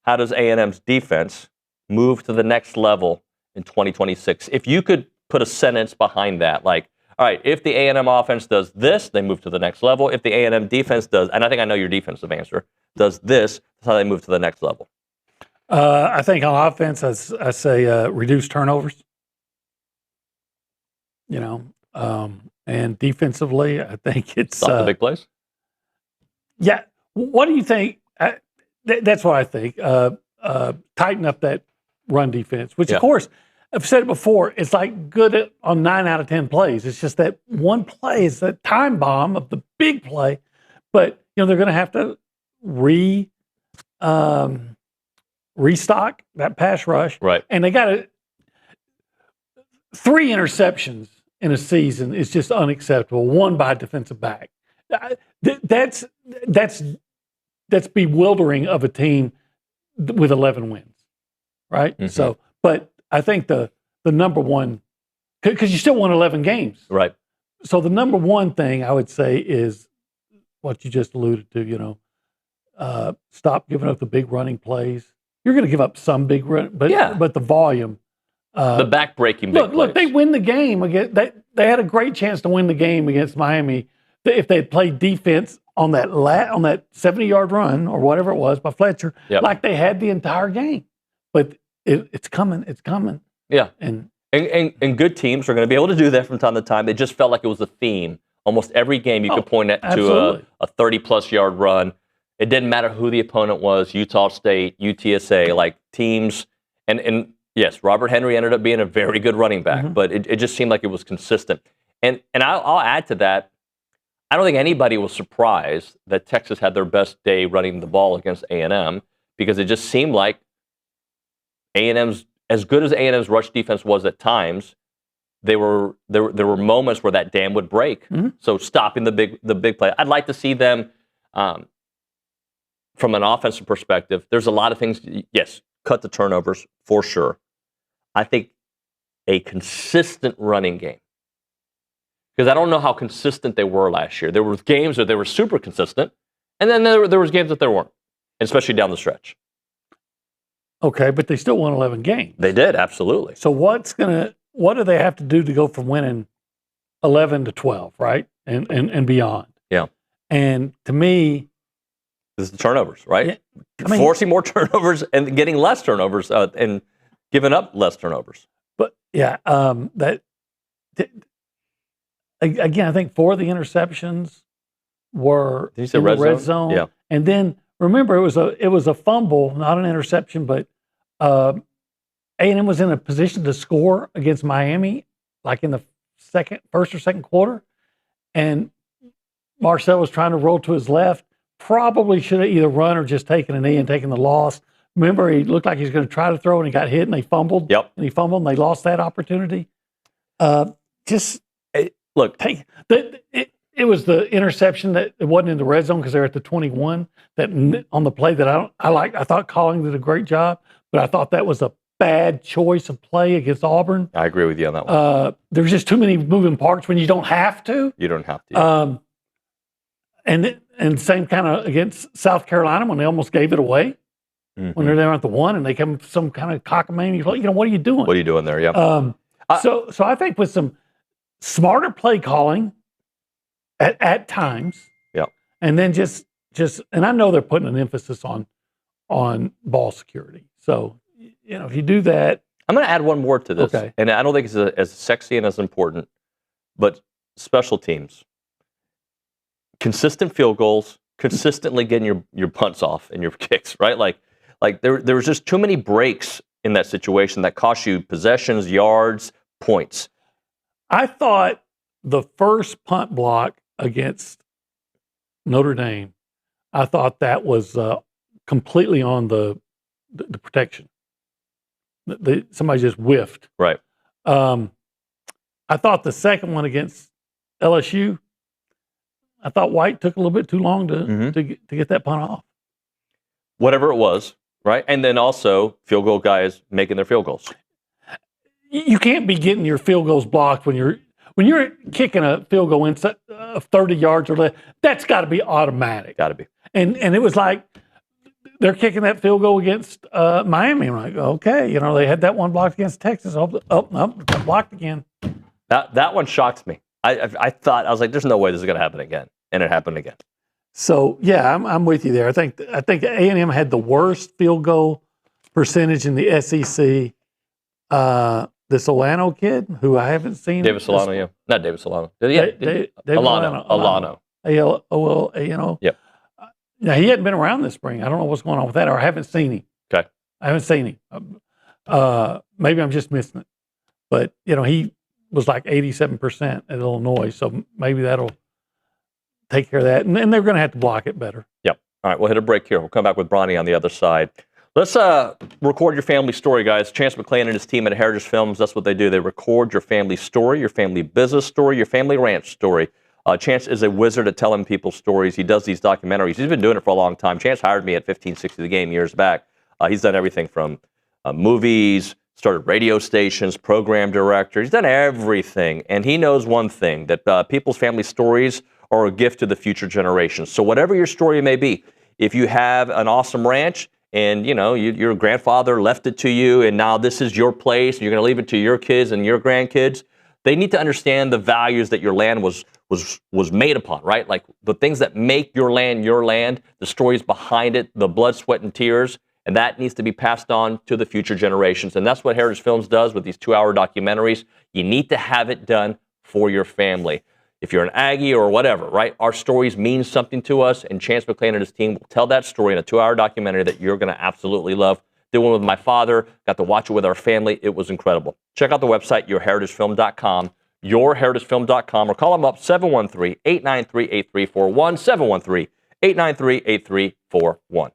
how does A&M's defense move to the next level in 2026? If you could put a sentence behind that, like, all right, if the A&M offense does this, they move to the next level. If the A&M defense does, and I think I know your defensive answer, does this, that's how they move to the next level. I think on offense, I say reduce turnovers. And defensively, I think it's stop the big plays. Yeah. What do you think? That's what I think. Tighten up that run defense, which of course, I've said it before, it's like good on 9 out of 10 plays. It's just that one play is that time bomb of the big play. But, they're going to have to restock that pass rush. Right. And they got 3 interceptions in a season is just unacceptable. 1 by a defensive back. That's bewildering of a team with 11 wins, right? Mm-hmm. So, but I think the number one, because you still won 11 games, right? So the number one thing I would say is what you just alluded to. Stop giving up the big running plays. You're going to give up some big run, but the volume. The back-breaking big plays. Look, they win the game against. They had a great chance to win the game against Miami if they had played defense on that 70-yard run or whatever it was by Fletcher, like they had the entire game. But it's coming. It's coming. Yeah, and good teams are going to be able to do that from time to time. They just felt like it was a theme. Almost every game you could point to a 30-plus yard run. It didn't matter who the opponent was, Utah State, UTSA, like teams. And yes, Robert Henry ended up being a very good running back, but it just seemed like it was consistent. And I'll add to that, I don't think anybody was surprised that Texas had their best day running the ball against A&M because it just seemed like A&M's, as good as A&M's rush defense was at times, there were moments where that dam would break. So stopping the big play. I'd like to see them, from an offensive perspective, there's a lot of things. Yes, cut the turnovers for sure. I think a consistent running game. Because I don't know how consistent they were last year. There were games where they were super consistent, and then there was games that they weren't, especially down the stretch. Okay, but they still won 11 games. They did, absolutely. So what do they have to do to go from winning 11 to 12, right? And beyond. Yeah. And to me, this is the turnovers, right? Yeah, forcing more turnovers and getting less turnovers and giving up less turnovers. But yeah, again, I think 4 of the interceptions were in the red zone. Yeah. And then remember, it was a fumble, not an interception, but A&M was in a position to score against Miami, like in the first or second quarter, and Marcel was trying to roll to his left. Probably should have either run or just taken a knee and taken the loss. Remember, he looked like he was going to try to throw, and he got hit, and they fumbled. Yep. And he fumbled, and they lost that opportunity. Look, it was the interception that it wasn't in the red zone because they're at the 21. That on the play that I thought Colin did a great job, but I thought that was a bad choice of play against Auburn. I agree with you on that one. There's just too many moving parts when you don't have to. You don't have to. And same kind of against South Carolina when they almost gave it away. When they're there at the 1 and they come some kind of cockamamie. What are you doing? What are you doing there? Yeah. So I think with some smarter play calling at times. Yeah. And then just and I know they're putting an emphasis on ball security. So if you do that, I'm going to add one more to this. Okay. And I don't think it's as sexy and as important, but special teams. Consistent field goals, consistently getting your punts off and your kicks, right? Like there was just too many breaks in that situation that cost you possessions, yards, points. I thought the first punt block against Notre Dame, I thought that was completely on the protection. Somebody just whiffed. Right. I thought the second one against LSU, I thought White took a little bit too long Mm-hmm. to get that punt off. Whatever it was, right? And then also field goal guys making their field goals. You can't be getting your field goals blocked when you're kicking a field goal inside 30 yards or less. That's got to be automatic. Got to be. And it was like they're kicking that field goal against Miami. I'm like, okay, they had that one blocked against Texas. Oh, no, blocked again. That one shocked me. I thought, I was like, there's no way this is going to happen again, and it happened again. So yeah, I'm with you there. I think A&M had the worst field goal percentage in the SEC. The Solano kid, who I haven't seen. David Solano, yeah. Not David Solano. Yeah, David Alano. Alano. Yep. Now, he hadn't been around this spring. I don't know what's going on with that, or I haven't seen him. Okay. I haven't seen him. Maybe I'm just missing it. But, he was like 87% at Illinois, so maybe that'll take care of that. And they're going to have to block it better. Yep. All right, we'll hit a break here. We'll come back with Bronny on the other side. Let's record your family story, guys. Chance McClain and his team at Heritage Films, that's what they do. They record your family story, your family business story, your family ranch story. Chance is a wizard at telling people stories. He does these documentaries. He's been doing it for a long time. Chance hired me at 1560 The Game years back. He's done everything from movies, started radio stations, program director. He's done everything. And he knows one thing, that people's family stories are a gift to the future generations. So whatever your story may be, if you have an awesome ranch, and your grandfather left it to you, and now this is your place, and you're going to leave it to your kids and your grandkids. They need to understand the values that your land was made upon, right? Like the things that make your land, the stories behind it, the blood, sweat, and tears, and that needs to be passed on to the future generations. And that's what Heritage Films does with these 2-hour documentaries. You need to have it done for your family. If you're an Aggie or whatever, right? Our stories mean something to us, and Chance McClain and his team will tell that story in a 2-hour documentary that you're going to absolutely love. Did one with my father, got to watch it with our family. It was incredible. Check out the website, yourheritagefilm.com, yourheritagefilm.com, or call them up, 713-893-8341, 713-893-8341.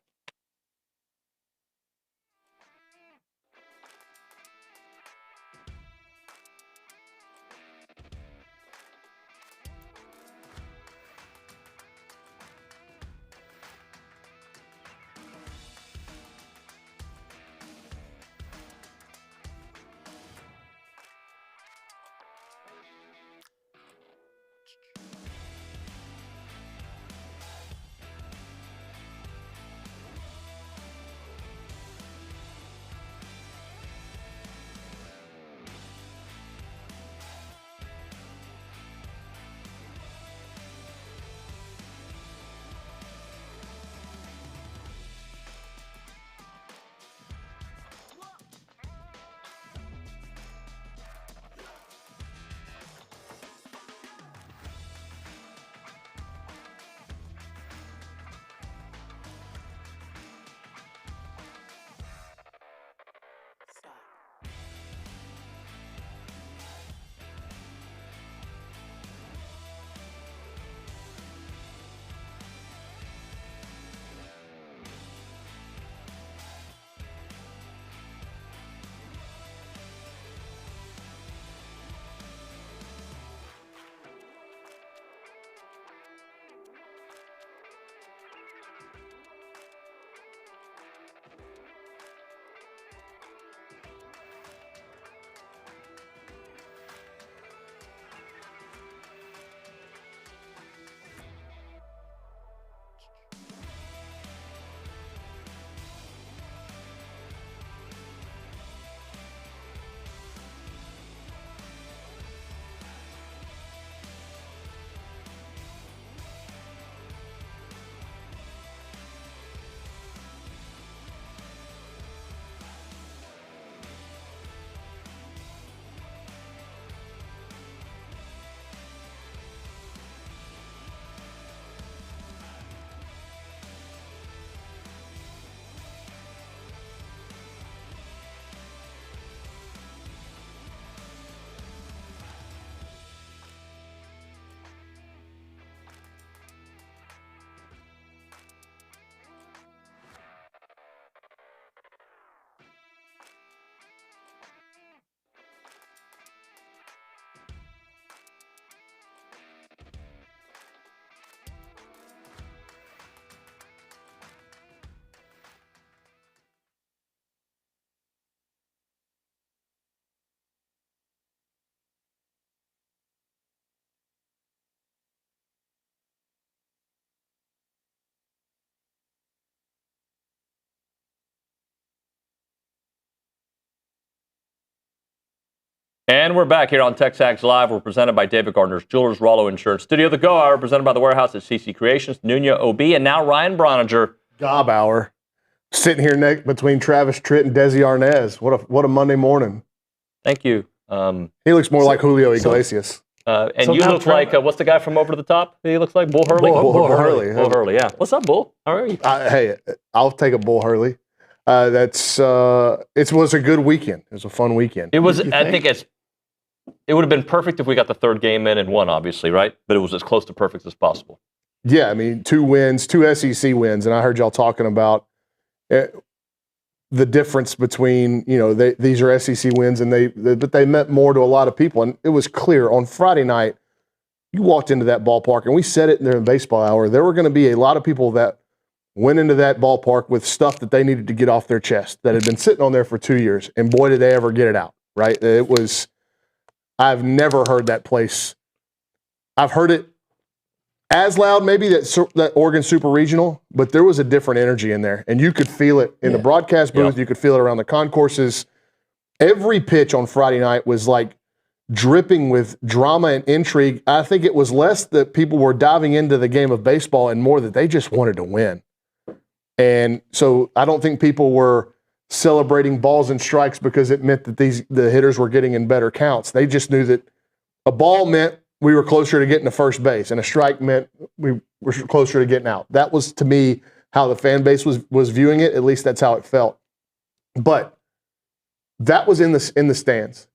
And we're back here on TexAgs Live. We're presented by David Gardner's Jewelers, Rollo Insurance Studio. The Go Hour presented by the Warehouse at CC Creations, Nuño OB, and now Ryan Brauninger. Gob Hour. Sitting here between Travis Tritt and Desi Arnaz. What a Monday morning. Thank you. He looks more like Julio Iglesias. And you look like, what's the guy from over to the top? He looks like Bull Hurley? Bull Hurley. Bull Hurley, yeah. What's up, Bull? How are you? Hey, I'll take a Bull Hurley. It was a good weekend. It was a fun weekend. It was. I think it would have been perfect if we got the third game in and won, obviously, right? But it was as close to perfect as possible. Yeah, I mean, 2 wins, 2 SEC wins, and I heard y'all talking about the difference between, these are SEC wins, and but they meant more to a lot of people. And it was clear on Friday night, you walked into that ballpark, and we said it there in baseball hour, there were going to be a lot of people that went into that ballpark with stuff that they needed to get off their chest that had been sitting on there for 2 years, and boy, did they ever get it out, right? I've never heard that place. I've heard it as loud, maybe that Oregon Super Regional, but there was a different energy in there, and you could feel it in the broadcast booth. Yeah. You could feel it around the concourses. Every pitch on Friday night was like dripping with drama and intrigue. I think it was less that people were diving into the game of baseball and more that they just wanted to win. And so I don't think people were celebrating balls and strikes because it meant that the hitters were getting in better counts. They just knew that a ball meant we were closer to getting to first base, and a strike meant we were closer to getting out. That was, to me, how the fan base was viewing it. At least that's how it felt. But that was in the stands.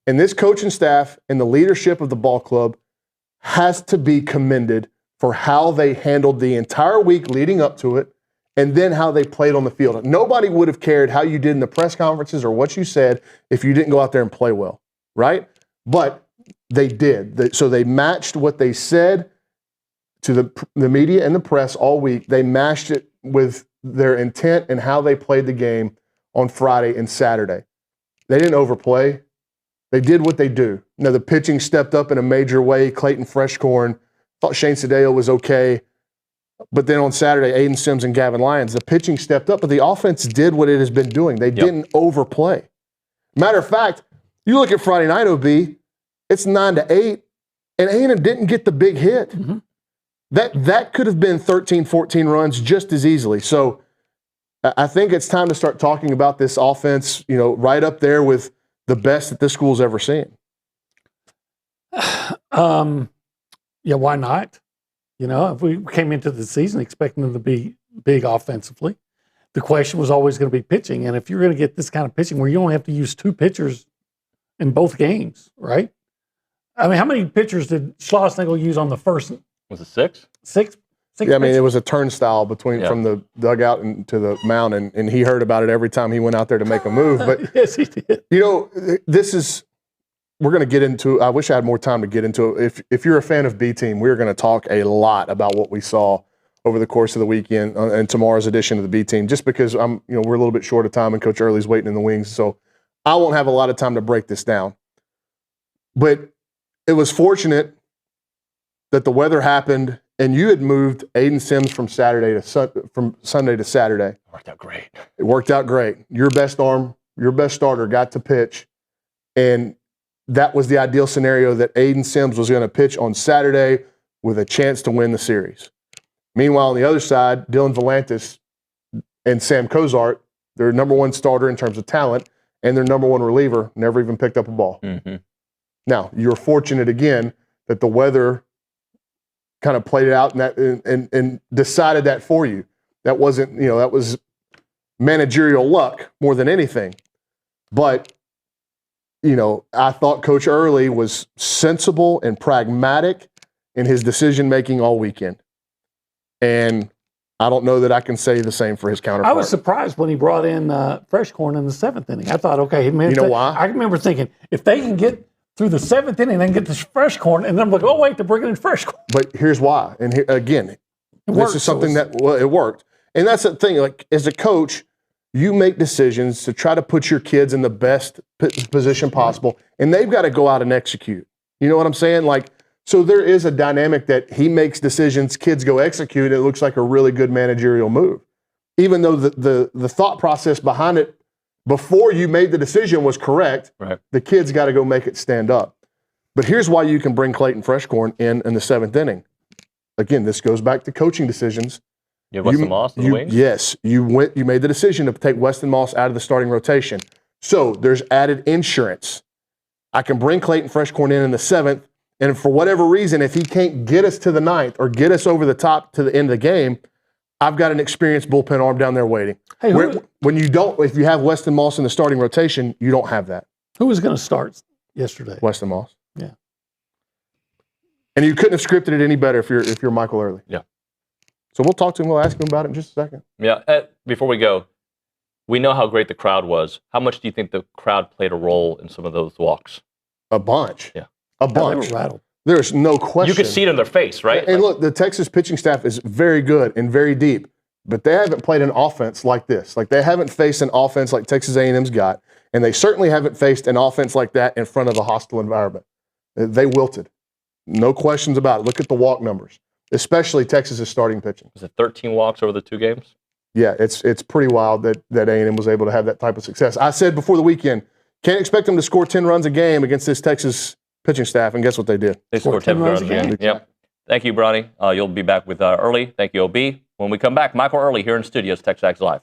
And this coaching staff and the leadership of the ball club has to be commended for how they handled the entire week leading up to it, and then how they played on the field. Nobody would have cared how you did in the press conferences or what you said if you didn't go out there and play well, right? But they did. So they matched what they said to the media and the press all week. They matched it with their intent and how they played the game on Friday and Saturday. They didn't overplay. They did what they do. Now, the pitching stepped up in a major way. Clayton Freshcorn, thought Shane Sadeo was okay. But then on Saturday, Aiden Sims and Gavin Lyons, the pitching stepped up, but the offense did what it has been doing. They didn't overplay. Matter of fact, you look at Friday night, OB, it's 9-8, and A&M didn't get the big hit. Mm-hmm. That could have been 13, 14 runs just as easily. So I think it's time to start talking about this offense, right up there with the best that this school's ever seen. Yeah, why not? If we came into the season expecting them to be big offensively, the question was always going to be pitching. And if you're going to get this kind of pitching where you only have to use 2 pitchers in both games, right? I mean, how many pitchers did Schlossnagle use on the first? Was it 6? 6? Yeah, I mean, it was a turnstile from the dugout and to the mound, and he heard about it every time he went out there to make a move. But yes, he did. We're going to get into, I wish I had more time to get into it. If you're a fan of B-Team, we're going to talk a lot about what we saw over the course of the weekend and tomorrow's edition of the B-Team, just because we're a little bit short of time and Coach Earley's waiting in the wings. So I won't have a lot of time to break this down. But it was fortunate that the weather happened and you had moved Aiden Sims from Sunday to Saturday. It worked out great. It worked out great. Your best arm, your best starter got to pitch. And that was the ideal scenario, that Aiden Sims was going to pitch on Saturday with a chance to win the series. Meanwhile, on the other side, Dylan Volantis and Sam Cozart, their number 1 starter in terms of talent and their number 1 reliever, never even picked up a ball. Mm-hmm. Now, you're fortunate again that the weather kind of played it out and decided that for you. That wasn't, that was managerial luck more than anything. But I thought Coach Earley was sensible and pragmatic in his decision-making all weekend. And I don't know that I can say the same for his counterpart. I was surprised when he brought in Freshcorn in the 7th inning. I thought, okay, man. You know why? I remember thinking, if they can get through the 7th inning, then get this Freshcorn, and then I'm like, oh, wait, they're bringing in Freshcorn. But here's why. And here, again, this is something it worked. And that's the thing. Like, as a coach, you make decisions to try to put your kids in the best position possible, and they've got to go out and execute. You know what I'm saying? Like, so there is a dynamic that he makes decisions, kids go execute, it looks like a really good managerial move. Even though the thought process behind before you made the decision was correct. Right. The kid's got to go make it stand up. But here's why you can bring Clayton Freshcorn in the 7th inning. Again, this goes back to coaching decisions. You have Weston Moss in the wings? Yes. You made the decision to take Weston Moss out of the starting rotation. So there's added insurance. I can bring Clayton Freshcorn in the 7th, and for whatever reason, if he can't get us to the 9th or get us over the top to the end of the game, I've got an experienced bullpen arm down there waiting. Hey, if you have Weston Moss in the starting rotation, you don't have that. Who was going to start yesterday? Weston Moss. Yeah. And you couldn't have scripted it any better if you're Michael Earley. Yeah. So we'll talk to him. We'll ask him about it in just a second. Yeah. Before we go, we know how great the crowd was. How much do you think the crowd played a role in some of those walks? A bunch. Yeah. A bunch. They were rattled. There's no question. You could see it in their face, right? And look, the Texas pitching staff is very good and very deep, but they haven't played an offense like this. Like, they haven't faced an offense like Texas A&M's got, and they certainly haven't faced an offense like that in front of a hostile environment. They wilted. No questions about it. Look at the walk numbers, especially Texas's starting pitching. Was it 13 walks over the 2 games? Yeah, it's pretty wild that A&M was able to have that type of success. I said before the weekend, can't expect them to score 10 runs a game against this Texas pitching staff, and guess what they did? They scored 10 runs a game. Yep. Thank you, Bronny. You'll be back with Early. Thank you, OB. When we come back, Michael Earley here in studios, TexAgs Live.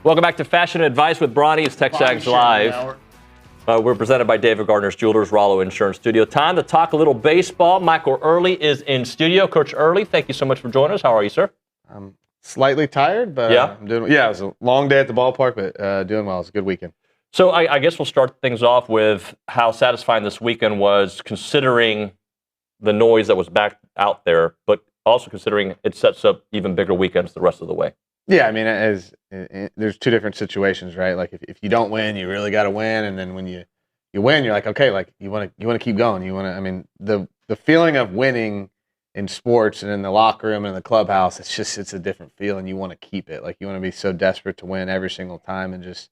Welcome back to Fashion Advice with Bronny. It's TexAgs Live. We're presented by David Gardner's Jewelers, Rollo Insurance Studio. Time to talk a little baseball. Michael Earley is in studio. Coach Earley, thank you so much for joining us. How are you, sir? I'm slightly tired, but I'm doing. Yeah, it was a long day at the ballpark, but doing well. It was a good weekend. So I guess we'll start things off with how satisfying this weekend was, considering the noise that was back out there, but also considering it sets up even bigger weekends the rest of the way. Yeah, I mean, there's two different situations, right? Like if you don't win, you really got to win, and then when you win, you're like, okay, like you want to keep going. You want to. I mean, the feeling of winning in sports and in the locker room and in the clubhouse, it's a different feeling. You want to keep it. Like you want to be so desperate to win every single time, and just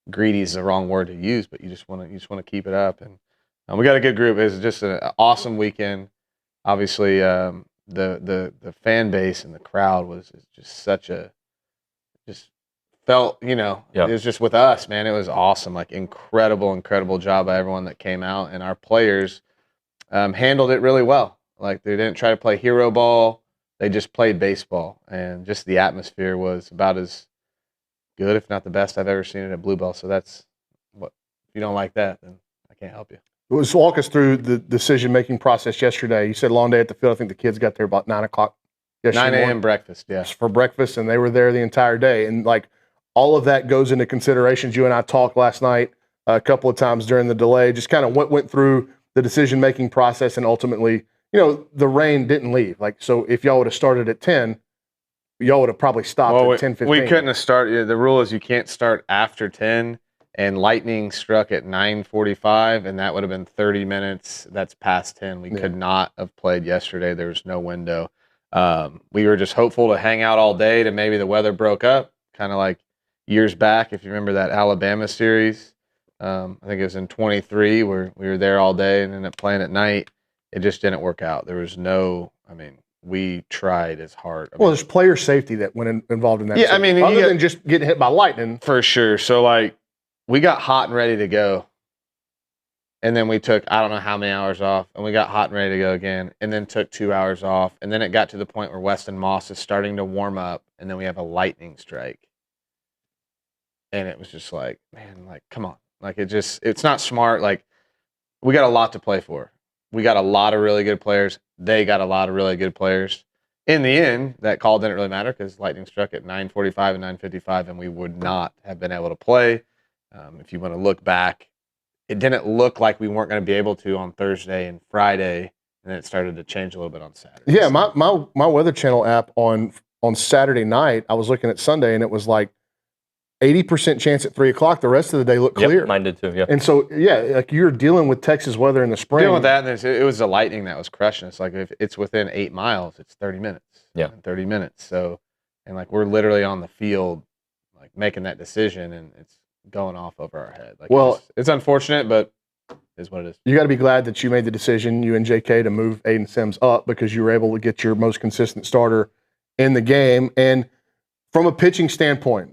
greedy is the wrong word to use, but you just want to keep it up. And we got a good group. It was just an awesome weekend. Obviously, the fan base and the crowd was just just felt, it was just with us, man. It was awesome. Like incredible job by everyone that came out, and our players handled it really well. Like they didn't try to play hero ball. They just played baseball, and just the atmosphere was about as good, if not the best I've ever seen it at Blue Bell. So that's what, if you don't like that, then I can't help you. Let's walk us through the decision-making process yesterday. You said long day at the field. I think the kids got there about 9 o'clock. 9 a.m. breakfast, yeah. For breakfast, and they were there the entire day. And, like, all of that goes into considerations. You and I talked last night a couple of times during the delay, just kind of went through the decision-making process, and ultimately, the rain didn't leave. Like, so if y'all would have started at 10, y'all would have probably stopped at 10:15. We couldn't have started. The rule is you can't start after 10, and lightning struck at 9:45, and that would have been 30 minutes. That's past 10. We could not have played yesterday. There was no window. We were just hopeful to hang out all day, to maybe the weather broke up, kind of like years back, if you remember that Alabama series. I think it was in 23 where we were there all day and ended up playing at night. It just didn't work out. There was we tried as hard. There's player safety that went involved in that. Yeah, other than just getting hit by lightning. For sure. So, like, we got hot and ready to go. And then we took, I don't know how many hours off, and we got hot and ready to go again, and then took 2 hours off. And then it got to the point where Weston Moss is starting to warm up, and then we have a lightning strike. And it was just like, man, like, come on. Like, it's not smart. Like, we got a lot to play for. We got a lot of really good players. They got a lot of really good players. In the end, that call didn't really matter because lightning struck at 9:45 and 9:55, and we would not have been able to play. If you want to look back, it didn't look like we weren't going to be able to on Thursday and Friday, and then it started to change a little bit on Saturday. Yeah, my Weather Channel app on Saturday night, I was looking at Sunday, and it was like 80% chance at 3 o'clock. The rest of the day looked clear. Yep, mine did too, yeah. And so, like you're dealing with Texas weather in the spring. Dealing with that, and it was the lightning that was crushing us. Like, if it's within 8 miles, it's 30 minutes. Yeah. 30 minutes. So, and like we're literally on the field, like making that decision, and it's going off over our head. Like, it's unfortunate, but it is what it is. You got to be glad that you made the decision, you and JK, to move Aiden Sims up, because you were able to get your most consistent starter in the game. And from a pitching standpoint,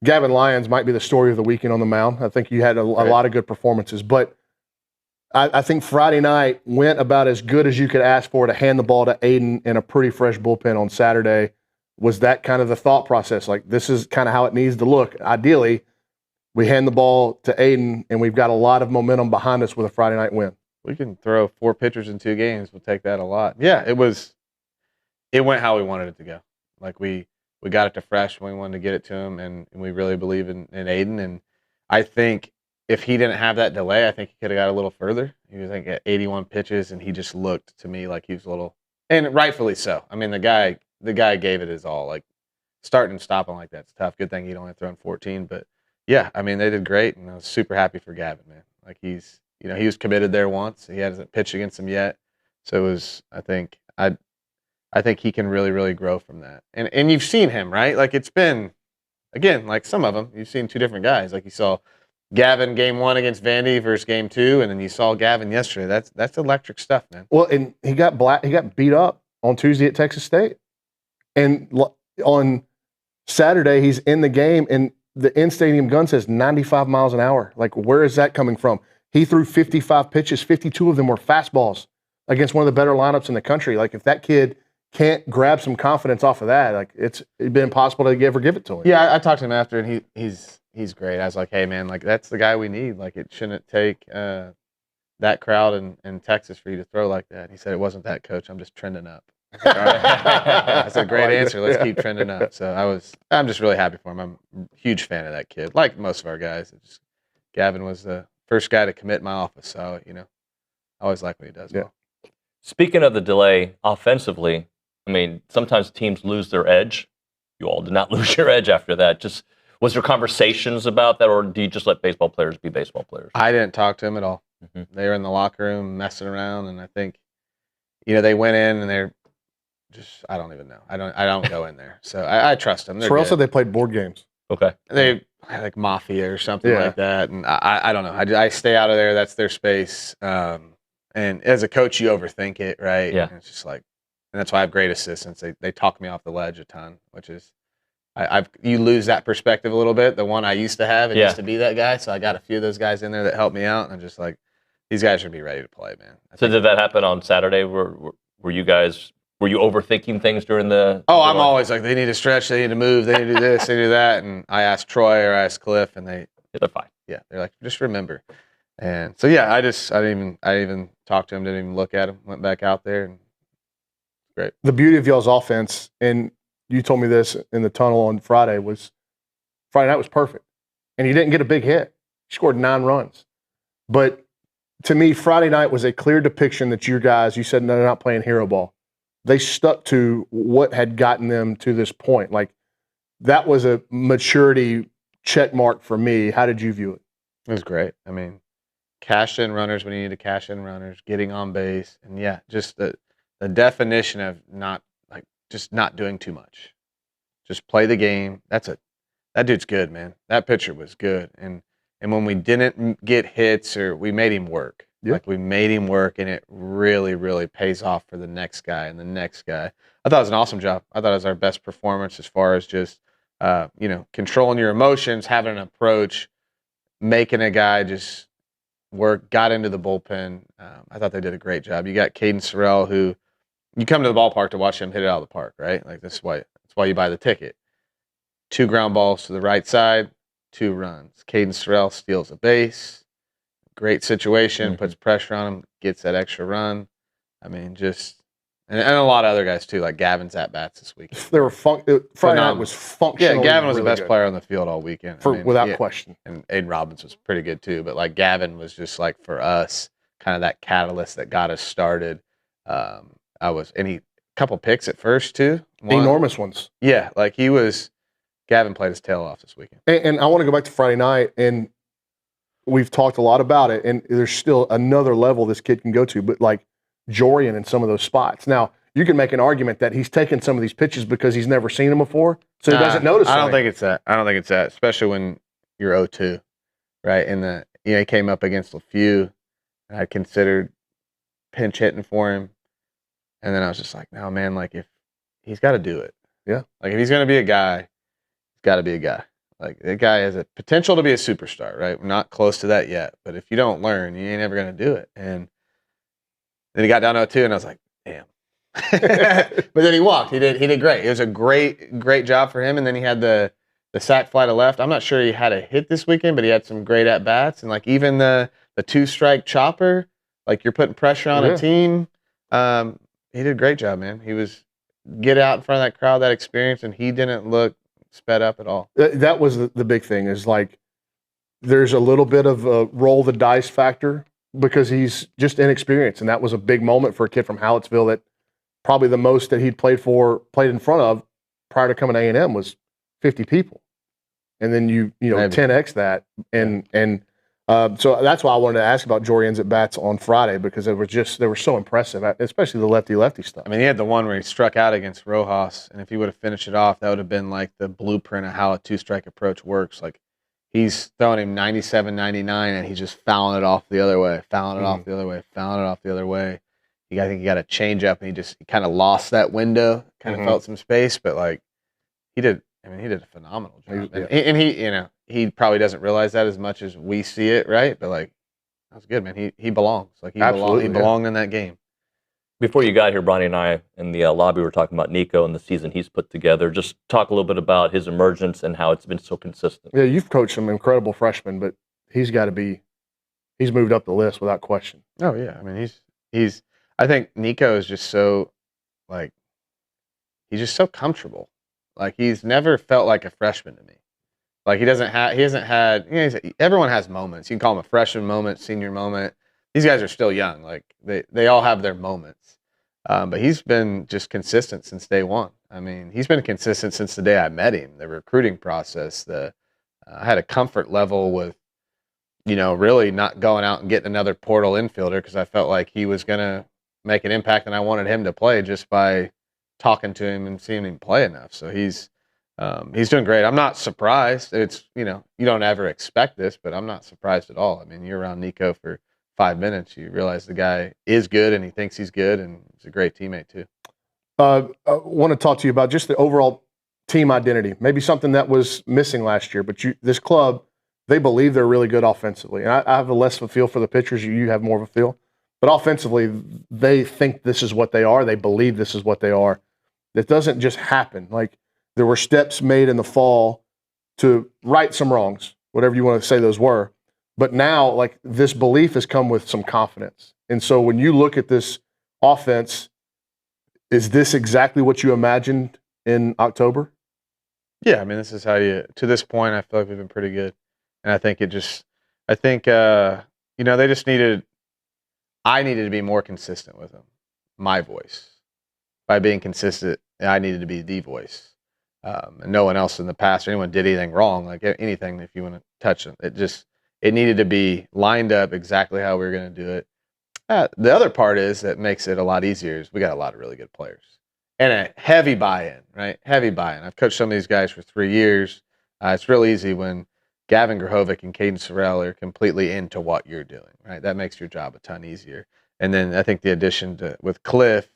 Gavin Lyons might be the story of the weekend on the mound. I think you had a lot of good performances, but I think Friday night went about as good as you could ask for to hand the ball to Aiden in a pretty fresh bullpen on Saturday. Was that kind of the thought process? Like, this is kind of how it needs to look. Ideally, we hand the ball to Aiden, and we've got a lot of momentum behind us with a Friday night win. We can throw 4 pitchers in 2 games. We'll take that a lot. Yeah, it went how we wanted it to go. Like, we got it to fresh when we wanted to get it to him, and we really believe in Aiden. And I think if he didn't have that delay, I think he could have got a little further. He was like at 81 pitches, and he just looked to me like he was a little, and rightfully so. I mean, the guy gave it his all. Like, starting and stopping like that's tough. Good thing he'd only thrown 14, but yeah, I mean, they did great, and I was super happy for Gavin, man. Like, he was committed there once. He hasn't pitched against him yet, so it was. I think he can really, really grow from that. And you've seen him, right? Like, it's been, again, like some of them, you've seen 2 different guys. Like, you saw Gavin game 1 against Vandy versus game 2, and then you saw Gavin yesterday. That's electric stuff, man. Well, and he got beat up on Tuesday at Texas State. And on Saturday, he's in the game, and the in-stadium gun says 95 miles an hour. Like, where is that coming from? He threw 55 pitches. 52 of them were fastballs against one of the better lineups in the country. Like, if that kid can't grab some confidence off of that, like it'd been impossible to ever give it to him. Yeah, I talked to him after, and he's great. I was like, hey man, like that's the guy we need. Like it shouldn't take that crowd in Texas for you to throw like that. He said it wasn't that, coach. I'm just trending up. I was like, all right. That's a great answer. Let's keep trending up. So I'm just really happy for him. I'm a huge fan of that kid. Like most of our guys, Gavin was the first guy to commit in my office. So I always like when he does well. Speaking of the delay offensively, I mean, sometimes teams lose their edge. You all did not lose your edge after that. Just was there conversations about that, or do you just let baseball players be baseball players? I didn't talk to him at all. Mm-hmm. They were in the locker room messing around, and I think, they went in and they're just, I don't even know. I don't go in there. So I trust them. Terrell said they played board games. Okay. They like Mafia or something like that, and I don't know. I stay out of there. That's their space. And as a coach, you overthink it, right? Yeah. And it's just like, and that's why I have great assistants. They talk me off the ledge a ton, which is, you lose that perspective a little bit. The one I used to have, used to be that guy. So I got a few of those guys in there that helped me out, and I'm just like, these guys should be ready to play, man. So did that happen on Saturday? Were you overthinking things during the? Oh, I'm always like, they need to stretch, they need to move, they need to do this, they need to do that. And I asked Troy or I asked Cliff, and they're fine. Yeah, they're like, just remember. And so I didn't even talk to him, didn't even look at him, went back out there, and great. The beauty of y'all's offense, and you told me this in the tunnel on Friday night was perfect. And he didn't get a big hit. He scored 9 runs. But to me, Friday night was a clear depiction that your guys, you said they're not playing hero ball. They stuck to what had gotten them to this point. Like, that was a maturity check mark for me. How did you view it? It was great. I mean, cash in runners when you need to cash in runners, getting on base, and just the definition of not doing too much. Just play the game. That dude's good, man. That pitcher was good. And when we didn't get hits, or we made him work. Yeah. Like, we made him work, and it really, really pays off for the next guy and the next guy. I thought it was an awesome job. I thought it was our best performance as far as just controlling your emotions, having an approach, making a guy just work, got into the bullpen. I thought they did a great job. You got Caden Sorrell, who you come to the ballpark to watch him hit it out of the park, right? Like, that's why you buy the ticket. 2 ground balls to the right side, 2 runs. Caden Sorrell steals a base. Great situation, puts pressure on him, gets that extra run. I mean, and a lot of other guys too, like Gavin's at bats this weekend. They were Friday night was functional. Yeah, Gavin was really the best good. player on the field all weekend, without question. And Aiden Robbins was pretty good too, but like Gavin was just like, for us, kind of that catalyst that got us started. And he couple picks at first too. Enormous ones. Yeah, like Gavin played his tail off this weekend. And I want to go back to Friday night, and we've talked a lot about it, and there's still another level this kid can go to, but like Jorian in some of those spots. Now, you can make an argument that he's taken some of these pitches because he's never seen them before, so he doesn't notice them. I don't think it's that, especially when you're 0-2, right? And he came up against a few, and I considered pinch hitting for him, and then I was just like, no, man, like, if he's got to do it. Yeah. Like, if he's going to be a guy, he's got to be a guy. Like, that guy has a potential to be a superstar, right? We're not close to that yet, but if you don't learn, you ain't ever going to do it. And then he got down 0-2, and I was like, damn. But then he walked. He did great. It was a great job for him. And then he had the sac fly to left. I'm not sure he had a hit this weekend, but he had some great at bats. And like, even the 2-strike chopper, like, you're putting pressure on a team. He did a great job, man. He was get out in front of that crowd, that experience, and he didn't look sped up at all. That was the big thing, is like, there's a little bit of a roll the dice factor because he's just inexperienced. And that was a big moment for a kid from Hallettsville that probably the most that he'd played in front of prior to coming to A&M was 50 people. And then you 10x that. And so that's why I wanted to ask about Jorian's at bats on Friday, because they were so impressive, especially the lefty stuff. I mean, he had the one where he struck out against Rojas, and if he would have finished it off, that would have been like the blueprint of how a 2-strike approach works. Like, he's throwing him 97, 99, and he's just fouling it off the other way, fouling it off the other way, fouling it off the other way. I think he got a change up, and he kind of lost that window, kind of felt some space, but like, he did a phenomenal job. And he probably doesn't realize that as much as we see it, right? But like, that was good, man. He belongs. Like, he belonged in that game. Before you got here, Bronny and I in the lobby were talking about Nico and the season he's put together. Just talk a little bit about his emergence and how it's been so consistent. Yeah, you've coached some incredible freshmen, but he's moved up the list without question. Oh yeah, I mean he's. I think Nico is just so he's just so comfortable. Like he's never felt like a freshman to me. Like he hasn't had. Everyone has moments. You can call them a freshman moment, senior moment. These guys are still young. Like they all have their moments. But he's been just consistent since day one. I mean, he's been consistent since the day I met him. The recruiting process. I had a comfort level with, really not going out and getting another portal infielder because I felt like he was going to make an impact and I wanted him to play just by talking to him and seeing him play enough. So he's doing great. I'm not surprised. It's, you don't ever expect this, but I'm not surprised at all. I mean, you're around Nico for 5 minutes, you realize the guy is good and he thinks he's good and he's a great teammate too. I want to talk to you about just the overall team identity, maybe something that was missing last year, but this club, they believe they're really good offensively. And I have a less of a feel for the pitchers. You have more of a feel. But offensively, they think this is what they are. They believe this is what they are. It doesn't just happen. Like there were steps made in the fall to right some wrongs, whatever you want to say those were. But now, like, this belief has come with some confidence. And so when you look at this offense, is this exactly what you imagined in October? Yeah, I mean, this is how to this point, I feel like we've been pretty good. And I think they just I needed to be more consistent with them. My voice. By being consistent, I needed to be the voice. And no one else in the past or anyone did anything wrong. Like anything, if you want to touch them, it needed to be lined up exactly how we were going to do it. The other part is that makes it a lot easier is we got a lot of really good players and a heavy buy-in, right? Heavy buy-in. I've coached some of these guys for 3 years. It's real easy when Gavin Grahovic and Caden Sorrell are completely into what you're doing, right? That makes your job a ton easier. And then I think the addition with Cliff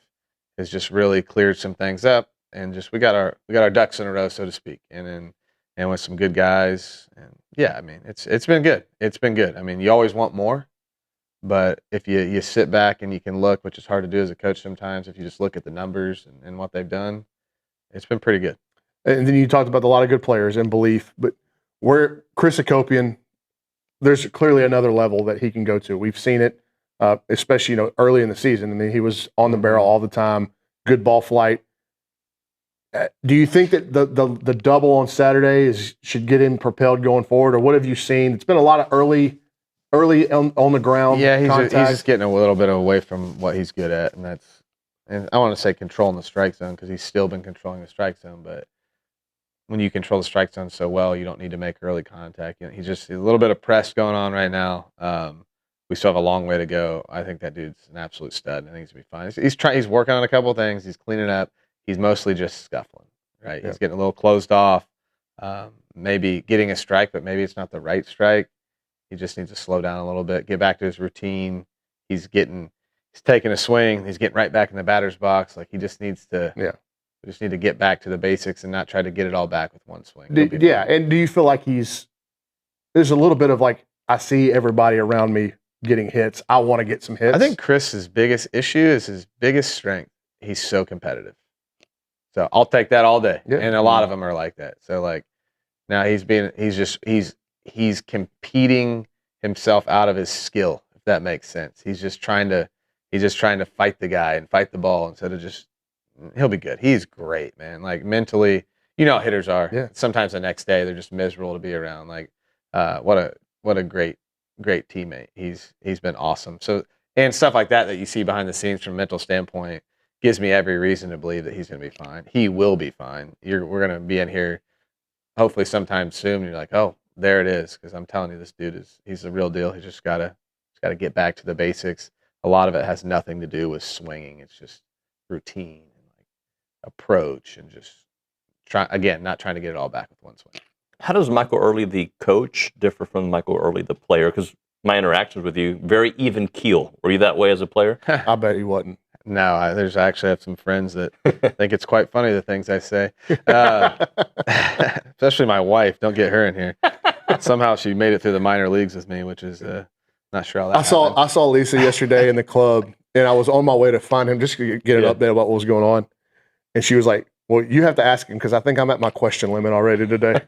has just really cleared some things up and just we got our ducks in a row, so to speak. And with some good guys. And yeah, I mean, it's been good. It's been good. I mean, you always want more, but if you sit back and you can look, which is hard to do as a coach sometimes, if you just look at the numbers and what they've done, it's been pretty good. And then you talked about a lot of good players and belief, but where Chris Akopian, there's clearly another level that he can go to. We've seen it, especially early in the season. I mean, he was on the barrel all the time, good ball flight. Do you think that the double on Saturday should get him propelled going forward, or what have you seen? It's been a lot of early on the ground. Yeah, he's just getting a little bit away from what he's good at, and I want to say controlling the strike zone because he's still been controlling the strike zone. But when you control the strike zone so well, you don't need to make early contact. He's just a little bit of press going on right now. We still have a long way to go. I think that dude's an absolute stud. I think he's gonna be fine. He's working on a couple of things. He's cleaning up. He's mostly just scuffling, right? Yep. He's getting a little closed off, maybe getting a strike, but maybe it's not the right strike. He just needs to slow down a little bit, get back to his routine. He's taking a swing. He's getting right back in the batter's box. Like he just needs to, we just need to get back to the basics and not try to get it all back with one swing. And do you feel like there's a little bit of like, I see everybody around me getting hits. I want to get some hits. I think Chris's biggest issue is his biggest strength. He's so competitive. So I'll take that all day. Yeah. And a lot of them are like that. So like now he's competing himself out of his skill, if that makes sense. He's just trying to fight the guy and fight the ball instead of he'll be good. He's great, man. Like mentally, how hitters are. Yeah. Sometimes the next day they're just miserable to be around. Like what a great teammate. He's been awesome. So and stuff like that you see behind the scenes from a mental standpoint gives me every reason to believe that he's going to be fine. He will be fine. We're going to be in here hopefully sometime soon. And you're like, oh, there it is. Because I'm telling you, this dude he's the real deal. He's just got to get back to the basics. A lot of it has nothing to do with swinging. It's just routine and like approach and just not trying to get it all back with one swing. How does Michael Earley, the coach, differ from Michael Earley, the player? Because my interactions with you, very even keel. Were you that way as a player? I bet he wasn't. No, I actually have some friends that think it's quite funny the things I say. Especially my wife. Don't get her in here. Somehow she made it through the minor leagues with me, which is not sure how that happened. I saw Lisa yesterday in the club, and I was on my way to find him just to get an update about what was going on. And she was like, well, you have to ask him because I think I'm at my question limit already today.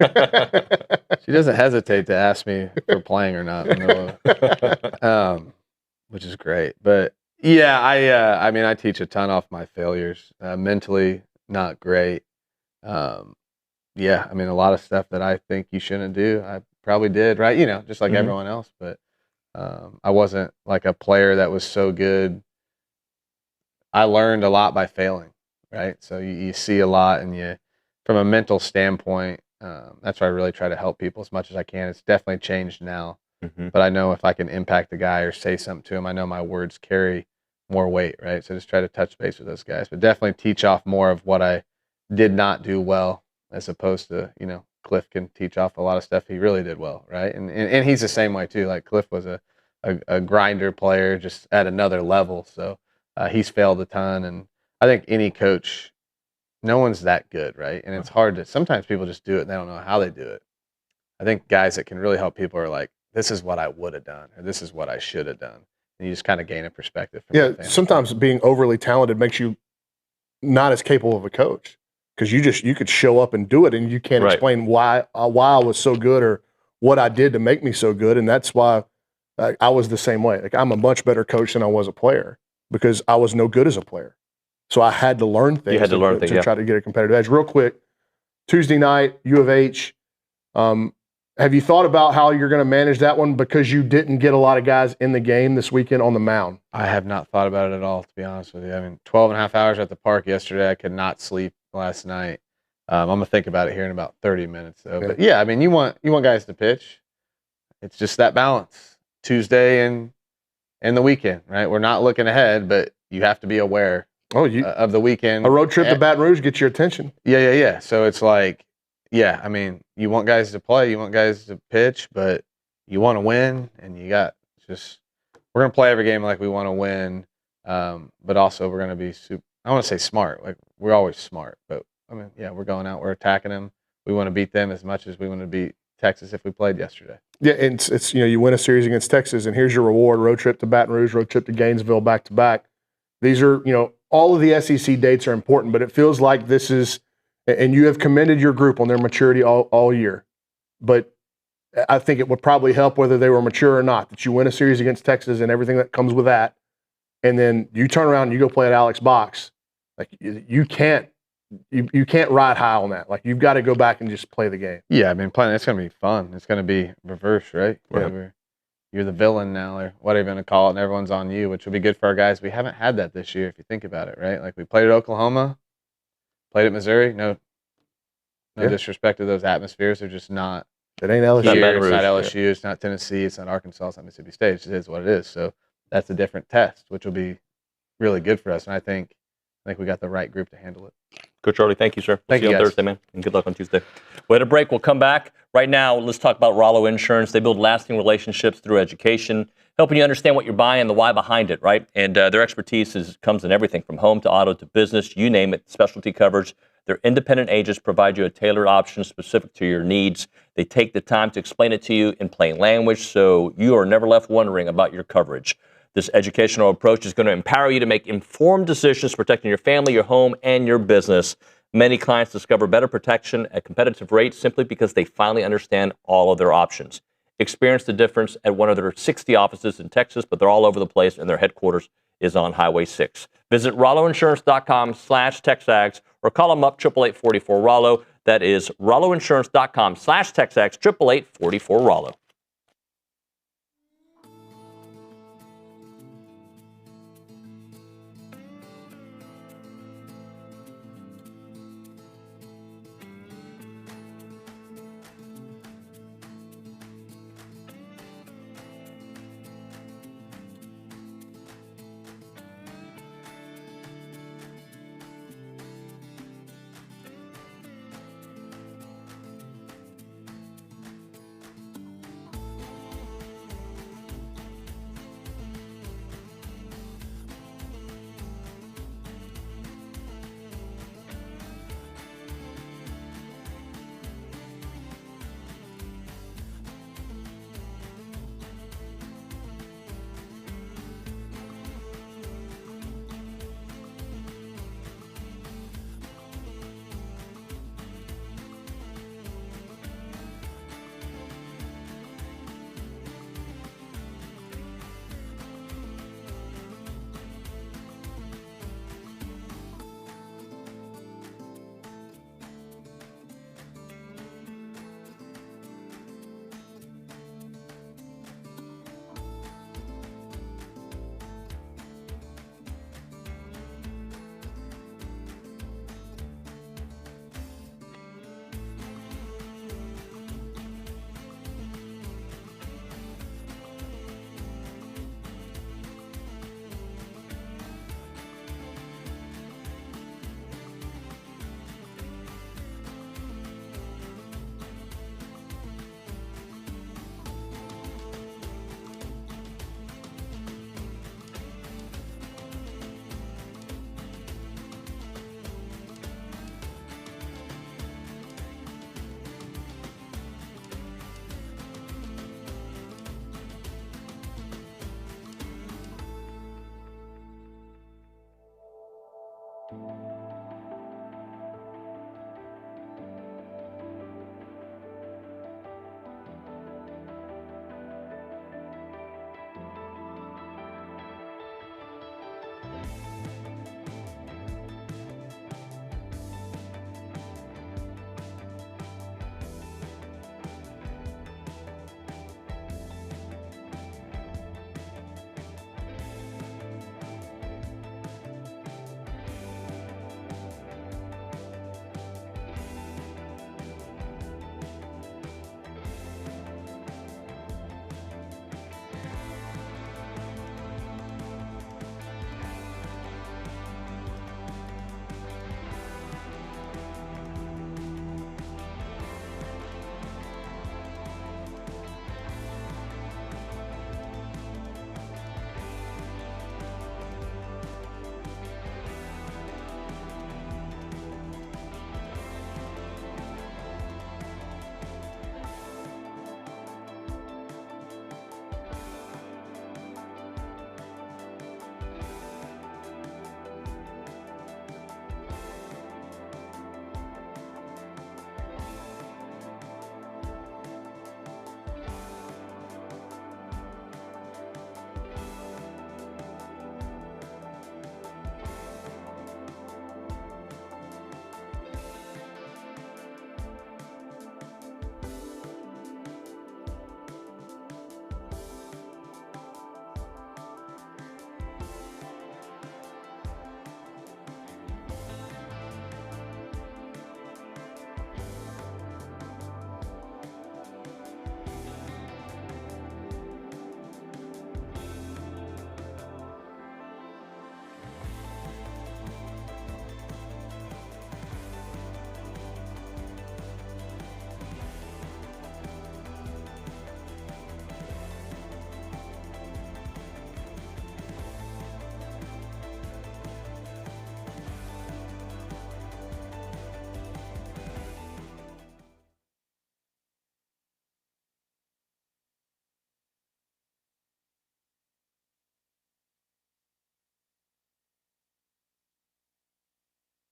She doesn't hesitate to ask me if we're playing or not, which is great. But yeah, I mean, I teach a ton off my failures. Mentally, not great. Yeah, I mean, a lot of stuff that I think you shouldn't do, I probably did, right? You know, just like everyone else. But I wasn't like a player that was so good. I learned a lot by failing, right? So you see a lot, and from a mental standpoint, that's why I really try to help people as much as I can. It's definitely changed now, but I know if I can impact a guy or say something to him, I know my words carry more weight, right? So just try to touch base with those guys, but definitely teach off more of what I did not do well, as opposed to, Cliff can teach off a lot of stuff he really did well, right? And he's the same way too. Like Cliff was a grinder player just at another level. So he's failed a ton. And I think any coach, no one's that good, right? And it's hard to, sometimes people just do it and they don't know how they do it. I think guys that can really help people are like, this is what I would have done, or this is what I should have done. And you just kind of gain a perspective. From sometimes being overly talented makes you not as capable of a coach, because you could show up and do it, and you can't explain why I was so good or what I did to make me so good. And that's why I was the same way. Like, I'm a much better coach than I was a player because I was no good as a player. So I had to learn things. You had to learn things, to try to get a competitive edge. Real quick, Tuesday night, U of H. Have you thought about how you're going to manage that one, because you didn't get a lot of guys in the game this weekend on the mound? I have not thought about it at all, to be honest with you. I mean, 12 and a half hours at the park yesterday. I could not sleep last night. I'm going to think about it here in about 30 minutes, though. Okay. But yeah, I mean, you want guys to pitch. It's just that balance, Tuesday and the weekend, right? We're not looking ahead, but you have to be aware of the weekend. A road trip to Baton Rouge gets your attention. Yeah. So it's like, yeah, I mean, you want guys to play, you want guys to pitch, but you want to win, and we're going to play every game like we want to win, but also we're going to be I want to say smart. Like, we're always smart, but I mean, yeah, we're going out, we're attacking them. We want to beat them as much as we want to beat Texas if we played yesterday. Yeah, and it's you win a series against Texas, and here's your reward: road trip to Baton Rouge, road trip to Gainesville, back to back. These are, all of the SEC dates are important, but it feels like this is, and you have commended your group on their maturity all year. But I think it would probably help whether they were mature or not, that you win a series against Texas and everything that comes with that, and then you turn around and you go play at Alex Box. Like, you can't ride high on that. Like, you've got to go back and just play the game. Yeah, I mean, it's going to be fun. It's going to be reverse, right? Yeah, you're the villain now, or whatever you're going to call it, and everyone's on you, which will be good for our guys. We haven't had that this year, if you think about it, right? Like, we played at Oklahoma, played at Missouri. No disrespect to those atmospheres. They're just not. It ain't LSU. It's not LSU. It's not Tennessee. It's not Arkansas. It's not Mississippi State. It just is what it is. So that's a different test, which will be really good for us. And I think we got the right group to handle it. Coach Earley, thank you, sir. Thank See you on guys. Thursday, man. And good luck on Tuesday. We'll hit a break. We'll come back. Right now, let's talk about Rollo Insurance. They build lasting relationships through education, helping you understand what you're buying and the why behind it, right? And their expertise comes in everything from home to auto to business, you name it, specialty coverage. Their independent agents provide you a tailored option specific to your needs. They take the time to explain it to you in plain language, so you are never left wondering about your coverage. This educational approach is going to empower you to make informed decisions protecting your family, your home, and your business. Many clients discover better protection at competitive rates simply because they finally understand all of their options. Experience the difference at one of their 60 offices in Texas, but they're all over the place, and their headquarters is on Highway 6. Visit RolloInsurance.com/TexAgs or call them up 888-44-ROLLO. That is RolloInsurance.com/TexAgs, 888-44-ROLLO.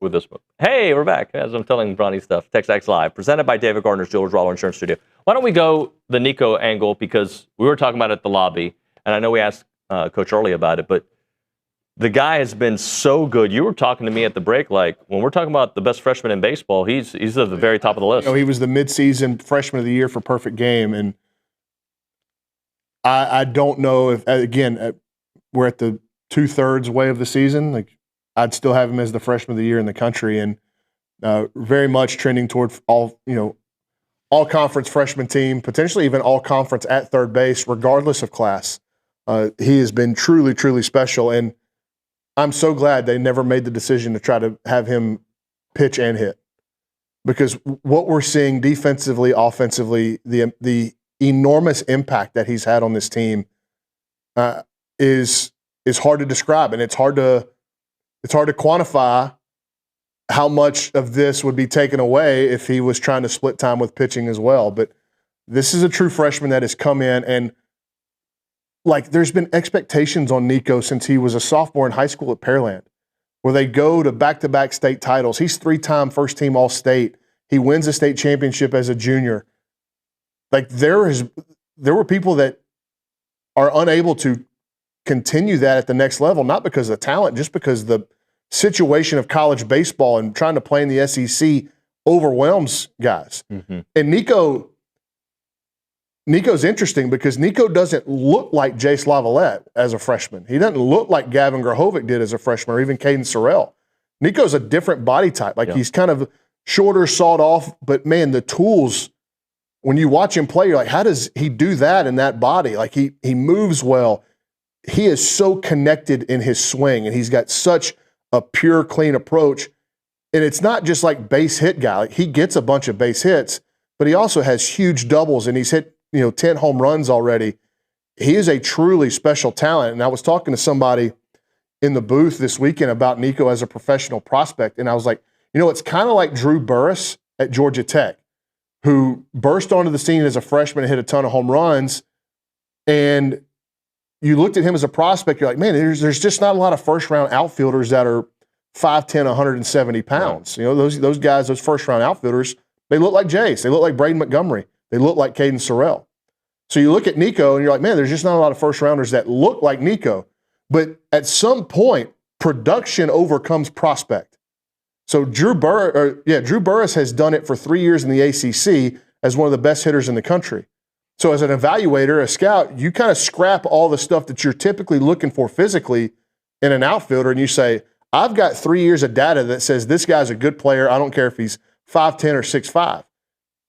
with this one. Hey, we're back. As I'm telling Bronny stuff, TexAgs Live, presented by David Gardner's Jewelers Roller Insurance Studio. Why don't we go the Nico angle, because we were talking about it at the lobby, and I know we asked Coach Earley about it, but the guy has been so good. You were talking to me at the break, like, when we're talking about the best freshman in baseball, he's at the very top of the list. He was the midseason freshman of the year for perfect game, and I don't know if, again, we're at the 2/3 way of the season. Like, I'd still have him as the freshman of the year in the country, and very much trending toward all conference freshman team, potentially even all conference at third base, regardless of class. He has been truly, truly special, and I'm so glad they never made the decision to try to have him pitch and hit, because what we're seeing defensively, offensively, the enormous impact that he's had on this team is hard to describe, and it's hard to quantify how much of this would be taken away if he was trying to split time with pitching as well. But this is a true freshman that has come in, and like, there's been expectations on Nico since he was a sophomore in high school at Pearland, where they go to back-to-back state titles. He's 3-time first-team All-State. He wins a state championship as a junior. Like, there were people that are unable to continue that at the next level, not because of the talent, just because the situation of college baseball and trying to play in the SEC overwhelms guys. Mm-hmm. And Nico's interesting because Nico doesn't look like Jace Lavalette as a freshman. He doesn't look like Gavin Grahovic did as a freshman, or even Caden Sorrell. Nico's a different body type. Like, he's kind of shorter, sawed off, but man, the tools, when you watch him play, you're like, how does he do that in that body? Like, he moves well. He is so connected in his swing, and he's got such a pure, clean approach. And it's not just like base hit guy. Like, he gets a bunch of base hits, but he also has huge doubles, and he's hit 10 home runs already. He is a truly special talent. And I was talking to somebody in the booth this weekend about Nico as a professional prospect, and I was like, it's kind of like Drew Burris at Georgia Tech, who burst onto the scene as a freshman and hit a ton of home runs. And you looked at him as a prospect, you're like, man, there's just not a lot of first-round outfielders that are 5'10", 170 pounds. Right. Those guys, those first-round outfielders, they look like Jace. They look like Braden Montgomery. They look like Caden Sorrell. So you look at Nico and you're like, man, there's just not a lot of first-rounders that look like Nico. But at some point, production overcomes prospect. So Drew Burris has done it for 3 years in the ACC as one of the best hitters in the country. So as an evaluator, a scout, you kind of scrap all the stuff that you're typically looking for physically in an outfielder, and you say, I've got 3 years of data that says this guy's a good player. I don't care if he's 5'10" or 6'5".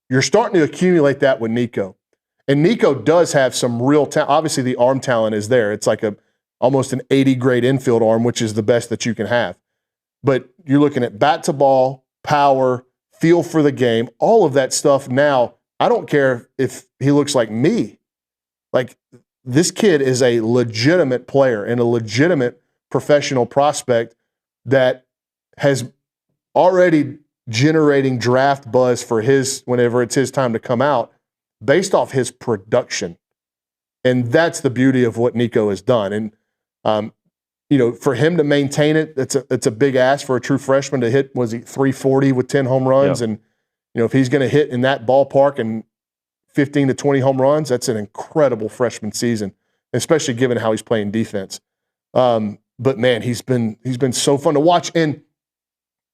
You're starting to accumulate that with Nico. And Nico does have some real talent. Obviously, the arm talent is there. It's like almost an 80-grade infield arm, which is the best that you can have. But you're looking at bat to ball, power, feel for the game, all of that stuff now. I don't care if he looks like me. Like, this kid is a legitimate player and a legitimate professional prospect that has already generating draft buzz for whenever it's his time to come out, based off his production. And that's the beauty of what Nico has done. And, for him to maintain it, it's a big ask for a true freshman to hit, 340 with 10 home runs. Yep. And, if he's going to hit in that ballpark and 15 to 20 home runs, that's an incredible freshman season, especially given how he's playing defense. But man, he's been so fun to watch. And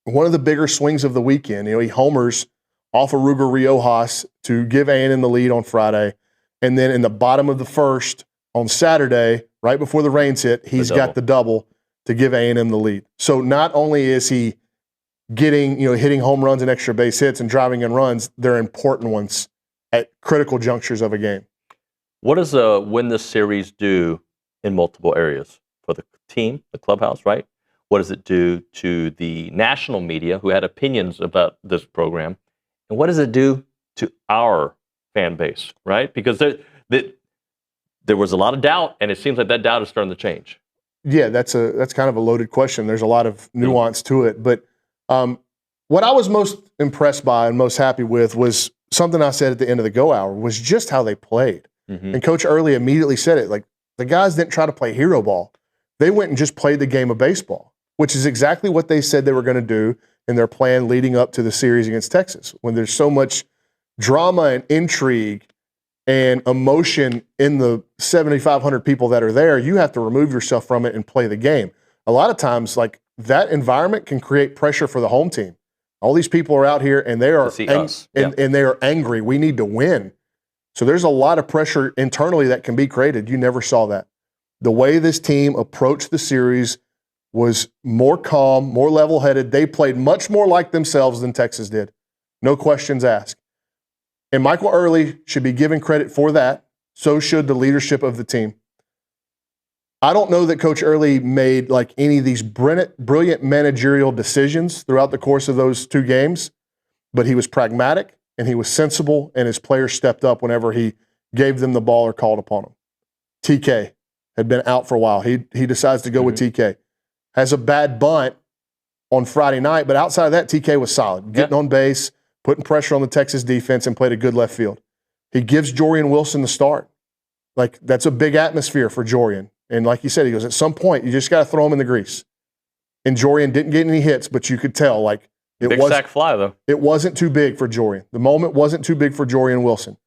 one of the bigger swings of the weekend, he homers off of Ruger Riojas to give A&M the lead on Friday. And then in the bottom of the first on Saturday, right before the rains hit, he's got the double to give A&M the lead. So not only is he getting, hitting home runs and extra base hits and driving in runs, they're important ones at critical junctures of a game. What does a win this series do in multiple areas for the team, the clubhouse, right? What does it do to the national media who had opinions about this program? And what does it do to our fan base, right? Because there was a lot of doubt, and it seems like that doubt is starting to change. Yeah, that's kind of a loaded question. There's a lot of nuance to it. But what I was most impressed by and most happy with was something I said at the end of the go hour, was just how they played. Mm-hmm. And Coach Earley immediately said it, like, the guys didn't try to play hero ball. They went and just played the game of baseball, which is exactly what they said they were going to do. in their plan leading up to the series against Texas. When there's so much drama and intrigue and emotion in the 7,500 people that are there, you have to remove yourself from it and play the game. A lot of times, like, that environment can create pressure for the home team. All these people are out here and they are and they are angry. We need to win. So there's a lot of pressure internally that can be created. You never saw that. The way this team approached the series was more calm, more level-headed. They played much more like themselves than Texas did. No questions asked. And Michael Earley should be given credit for that. So should the leadership of the team. I don't know that Coach Earley made like any of these brilliant managerial decisions throughout the course of those two games, but he was pragmatic and he was sensible, and his players stepped up whenever he gave them the ball or called upon them. TK had been out for a while. He decides to go with TK. Has a bad bunt on Friday night, but outside of that, TK was solid, getting on base, putting pressure on the Texas defense, and played a good left field. He gives Jorian Wilson the start. Like, that's a big atmosphere for Jorian. And like you said, he goes, at some point, you just got to throw him in the grease. And Jorian didn't get any hits, but you could tell, like, big sack fly, though. It wasn't too big for Jorian. The moment wasn't too big for Jorian Wilson.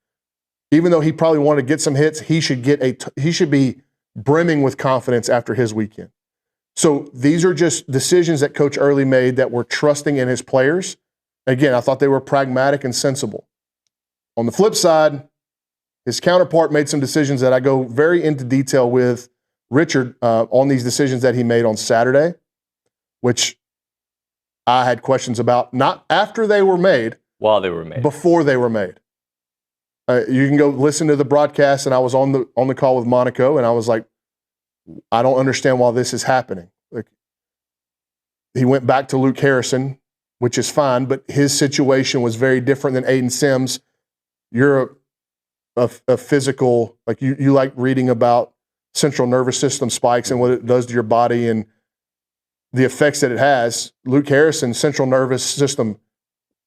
Even though he probably wanted to get some hits, he should be brimming with confidence after his weekend. So these are just decisions that Coach Earley made that were trusting in his players. Again, I thought they were pragmatic and sensible. On the flip side, his counterpart made some decisions that I go very into detail with Richard on these decisions that he made on Saturday, which I had questions about, not after they were made. While they were made. Before they were made. You can go listen to the broadcast, and I was on the call with Monaco, and I was like, I don't understand why this is happening. Like, he went back to Luke Harrison, which is fine, but his situation was very different than Aiden Sims. You're a physical, like you like reading about central nervous system spikes and what it does to your body and the effects that it has. Luke Harrison's central nervous system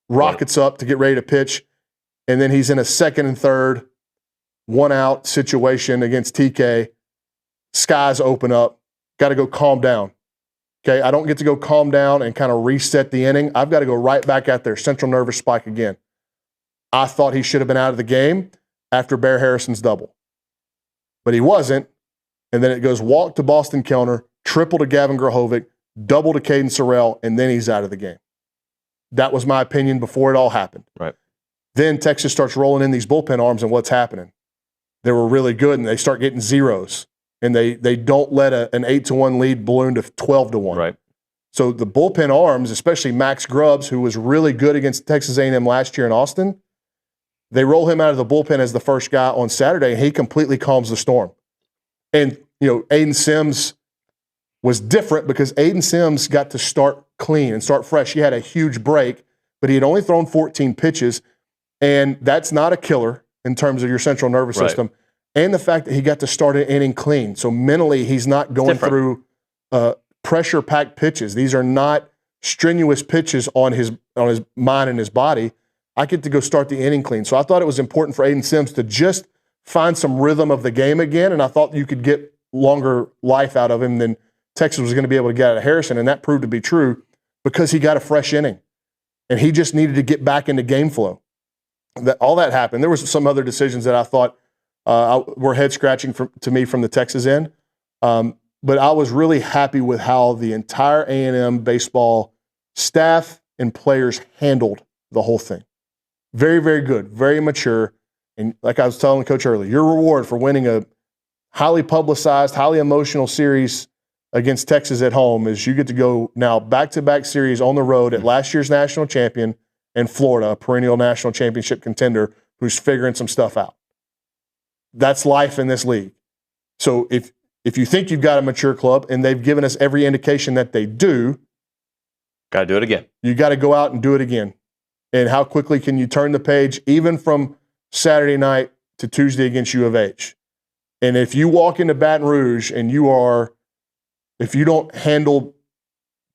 rockets up to get ready to pitch, and then he's in a second and third, one out situation against TK. Skies open up. Got to go calm down. Okay, I don't get to go calm down and kind of reset the inning. I've got to go right back at their central nervous spike again. I thought he should have been out of the game after Bear Harrison's double, but he wasn't. And then it goes walk to Boston Kellner, triple to Gavin Grahovic, double to Caden Sorrell, and then he's out of the game. That was my opinion before it all happened. Right. Then Texas starts rolling in these bullpen arms, and what's happening? They were really good, and they start getting zeros. And they don't let an 8-1 lead balloon to 12-1. Right. So the bullpen arms, especially Max Grubbs, who was really good against Texas A&M last year in Austin, they roll him out of the bullpen as the first guy on Saturday, and he completely calms the storm. And, Aiden Sims was different because Aiden Sims got to start clean and start fresh. He had a huge break, but he had only thrown 14 pitches, and that's not a killer in terms of your central nervous system. And the fact that he got to start an inning clean. So mentally, he's not going through pressure-packed pitches. These are not strenuous pitches on his mind and his body. I get to go start the inning clean. So I thought it was important for Aiden Sims to just find some rhythm of the game again, and I thought you could get longer life out of him than Texas was going to be able to get out of Harrison, and that proved to be true because he got a fresh inning, and he just needed to get back into game flow. All that happened. There was some other decisions that I thought were head-scratching to me from the Texas end, but I was really happy with how the entire A&M baseball staff and players handled the whole thing. Very, very good, very mature. And like I was telling Coach earlier, your reward for winning a highly publicized, highly emotional series against Texas at home is you get to go now back-to-back series on the road at last year's national champion and Florida, a perennial national championship contender who's figuring some stuff out. That's life in this league. So if you think you've got a mature club, and they've given us every indication that they do, got to do it again. You got to go out and do it again. And how quickly can you turn the page, even from Saturday night to Tuesday against U of H? And if you walk into Baton Rouge and if you don't handle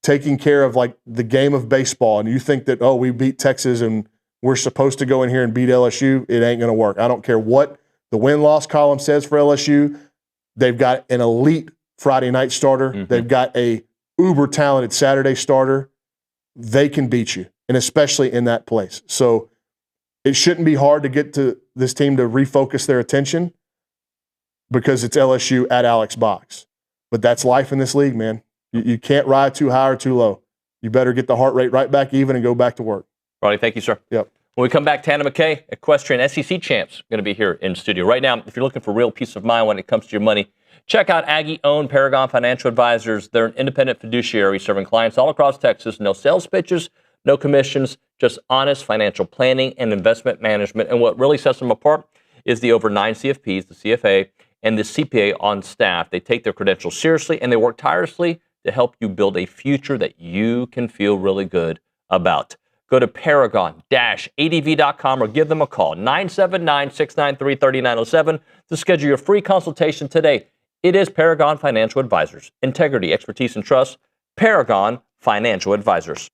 taking care of like the game of baseball, and you think that, oh, we beat Texas and we're supposed to go in here and beat LSU, it ain't going to work. I don't care what the win-loss column says for LSU. They've got an elite Friday night starter. Mm-hmm. They've got a uber-talented Saturday starter. they can beat you, and especially in that place. So it shouldn't be hard to get to this team to refocus their attention because it's LSU at Alex Box. But that's life in this league, man. You can't ride too high or too low. You better get the heart rate right back even and go back to work. Ronnie, thank you, sir. Yep. When we come back, Tana McKay, equestrian SEC champs, going to be here in studio. Right now, if you're looking for real peace of mind when it comes to your money, check out Aggie-owned Paragon Financial Advisors. They're an independent fiduciary serving clients all across Texas. No sales pitches, no commissions, just honest financial planning and investment management. And what really sets them apart is the over 9 CFPs, the CFA, and the CPA on staff. They take their credentials seriously, and they work tirelessly to help you build a future that you can feel really good about. Go to paragon-adv.com or give them a call, 979-693-3907, to schedule your free consultation today. It is Paragon Financial Advisors. Integrity, expertise, and trust. Paragon Financial Advisors.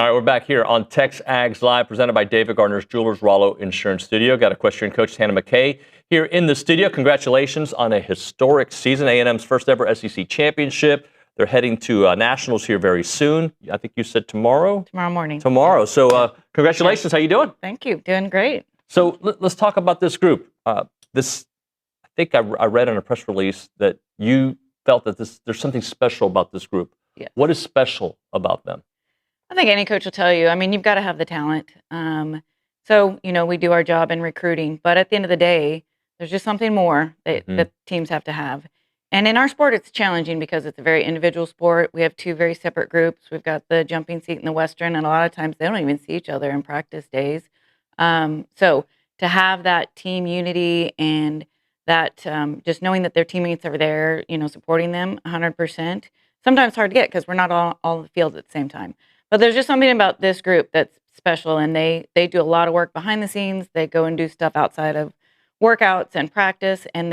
All right, we're back here on TexAgs Live, presented by David Gardner's Jewelers Rollo Insurance Studio. Got equestrian coach Tana McKay here in the studio. Congratulations on a historic season, A&M's first ever SEC championship. They're heading to nationals here very soon. I think you said tomorrow? Tomorrow morning. Tomorrow. So congratulations. How you doing? Thank you. Doing great. So let's talk about this group. I think I read in a press release that you felt that there's something special about this group. Yes. What is special about them? I think any coach will tell you. I mean, you've got to have the talent. So, we do our job in recruiting, but at the end of the day, there's just something more that teams have to have. And in our sport, it's challenging because it's a very individual sport. We have two very separate groups. We've got the jumping seat and the Western, and a lot of times they don't even see each other in practice days. So to have that team unity and that just knowing that their teammates are there, supporting them 100%, sometimes hard to get because we're not all on the field at the same time. But there's just something about this group that's special, and they do a lot of work behind the scenes. They go and do stuff outside of workouts and practice, and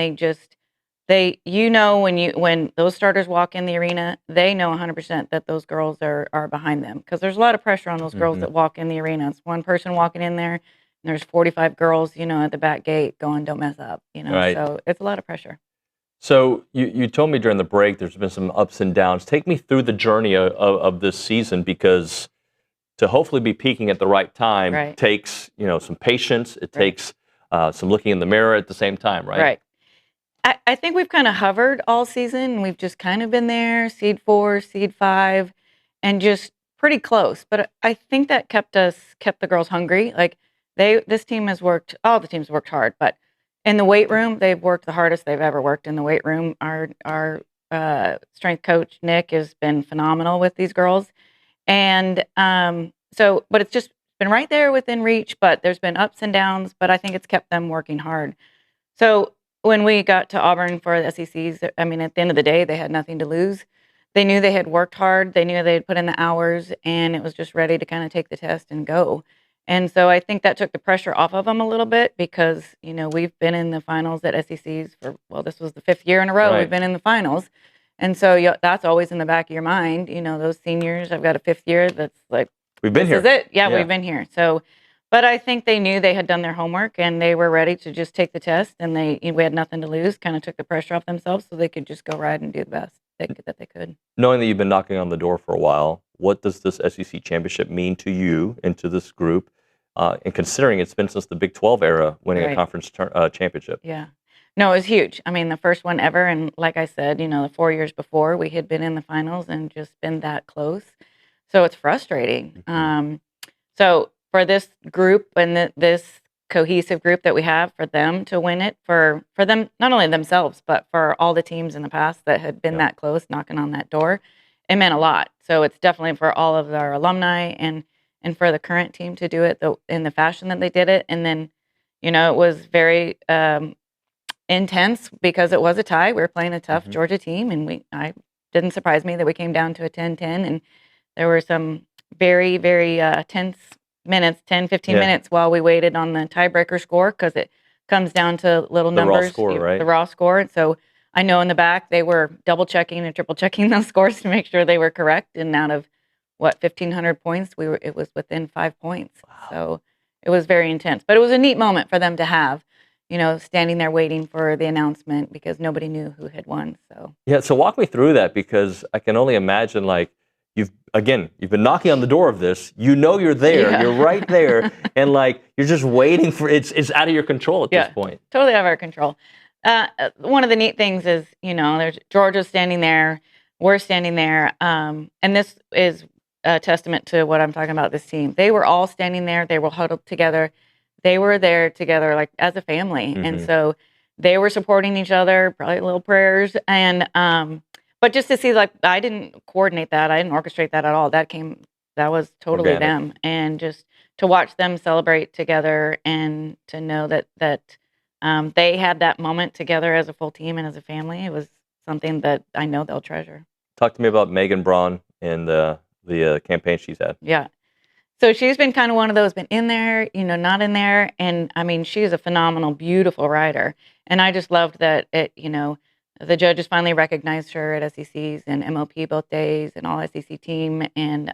when those starters walk in the arena, they know 100% that those girls are behind them, because there's a lot of pressure on those girls that walk in the arena. It's one person walking in there, and there's 45 girls, at the back gate going, "Don't mess up," Right. So it's a lot of pressure. So you told me during the break there's been some ups and downs. Take me through the journey of this season, because to hopefully be peaking at the right time takes some patience. It takes some looking in the mirror at the same time, right? Right. I think we've kind of hovered all season. We've just kind of been there, seed 4, seed 5, and just pretty close. But I think that kept the girls hungry. Like this team has worked. All the teams worked hard, but in the weight room, they've worked the hardest they've ever worked in the weight room. Our strength coach, Nick, has been phenomenal with these girls. And but it's just been right there within reach, but there's been ups and downs, but I think it's kept them working hard. So when we got to Auburn for the SECs, I mean, at the end of the day, they had nothing to lose. They knew they had worked hard. They knew they had put in the hours, and it was just ready to kind of take the test and go. And so I think that took the pressure off of them a little bit, because, we've been in the finals at SECs this was the 5th year in a row we've been in the finals. And so that's always in the back of your mind. Those seniors, I've got a 5th year that's like, we've been here. This is it. Yeah, we've been here. So, but I think they knew they had done their homework, and they were ready to just take the test, and we had nothing to lose, kind of took the pressure off themselves so they could just go ride and do the best that they could. Knowing that you've been knocking on the door for a while, what does this SEC championship mean to you and to this group? And considering it's been since the Big 12 era, winning a conference championship. Yeah. No, it was huge. I mean, the first one ever. And like I said, the 4 years before, we had been in the finals and just been that close. So it's frustrating. So for this group and this cohesive group that we have, for them to win it, for them, not only themselves, but for all the teams in the past that had been that close, knocking on that door, it meant a lot. So it's definitely for all of our alumni and for the current team to do it in the fashion that they did it. And then, it was very intense because it was a tie. We were playing a tough Georgia team, and I didn't surprise me that we came down to a 10-10, and there were some very, very tense minutes, 10, 15 minutes while we waited on the tiebreaker score, because it comes down to little numbers. The raw score, right? The raw score. And so I know in the back they were double checking and triple checking those scores to make sure they were correct. And out of 1,500 points, it was within 5 points. Wow. So it was very intense, but it was a neat moment for them to have, standing there waiting for the announcement, because nobody knew who had won. So yeah, so walk me through that, because I can only imagine, like, you've been knocking on the door of this. You're there, you're right there, and like you're just waiting for it's out of your control at this point. Totally out of our control. One of the neat things is, there's Georgia standing there, we're standing there, and this is a testament to what I'm talking about, this team. They were all standing there. They were huddled together. They were there together, like, as a family. And so they were supporting each other, probably little prayers. And, but just to see, like, I didn't coordinate that. I didn't orchestrate that at all. That was totally organic. them. And just to watch them celebrate together, and to know that they had that moment together as a full team and as a family, it was something that I know they'll treasure. Talk to me about Megan Braun and the campaign she's had. Yeah. So she's been kind of one of those, been in there, not in there. And I mean, she is a phenomenal, beautiful rider. And I just loved that the judges finally recognized her at SECs and MLP both days, and all SEC team. And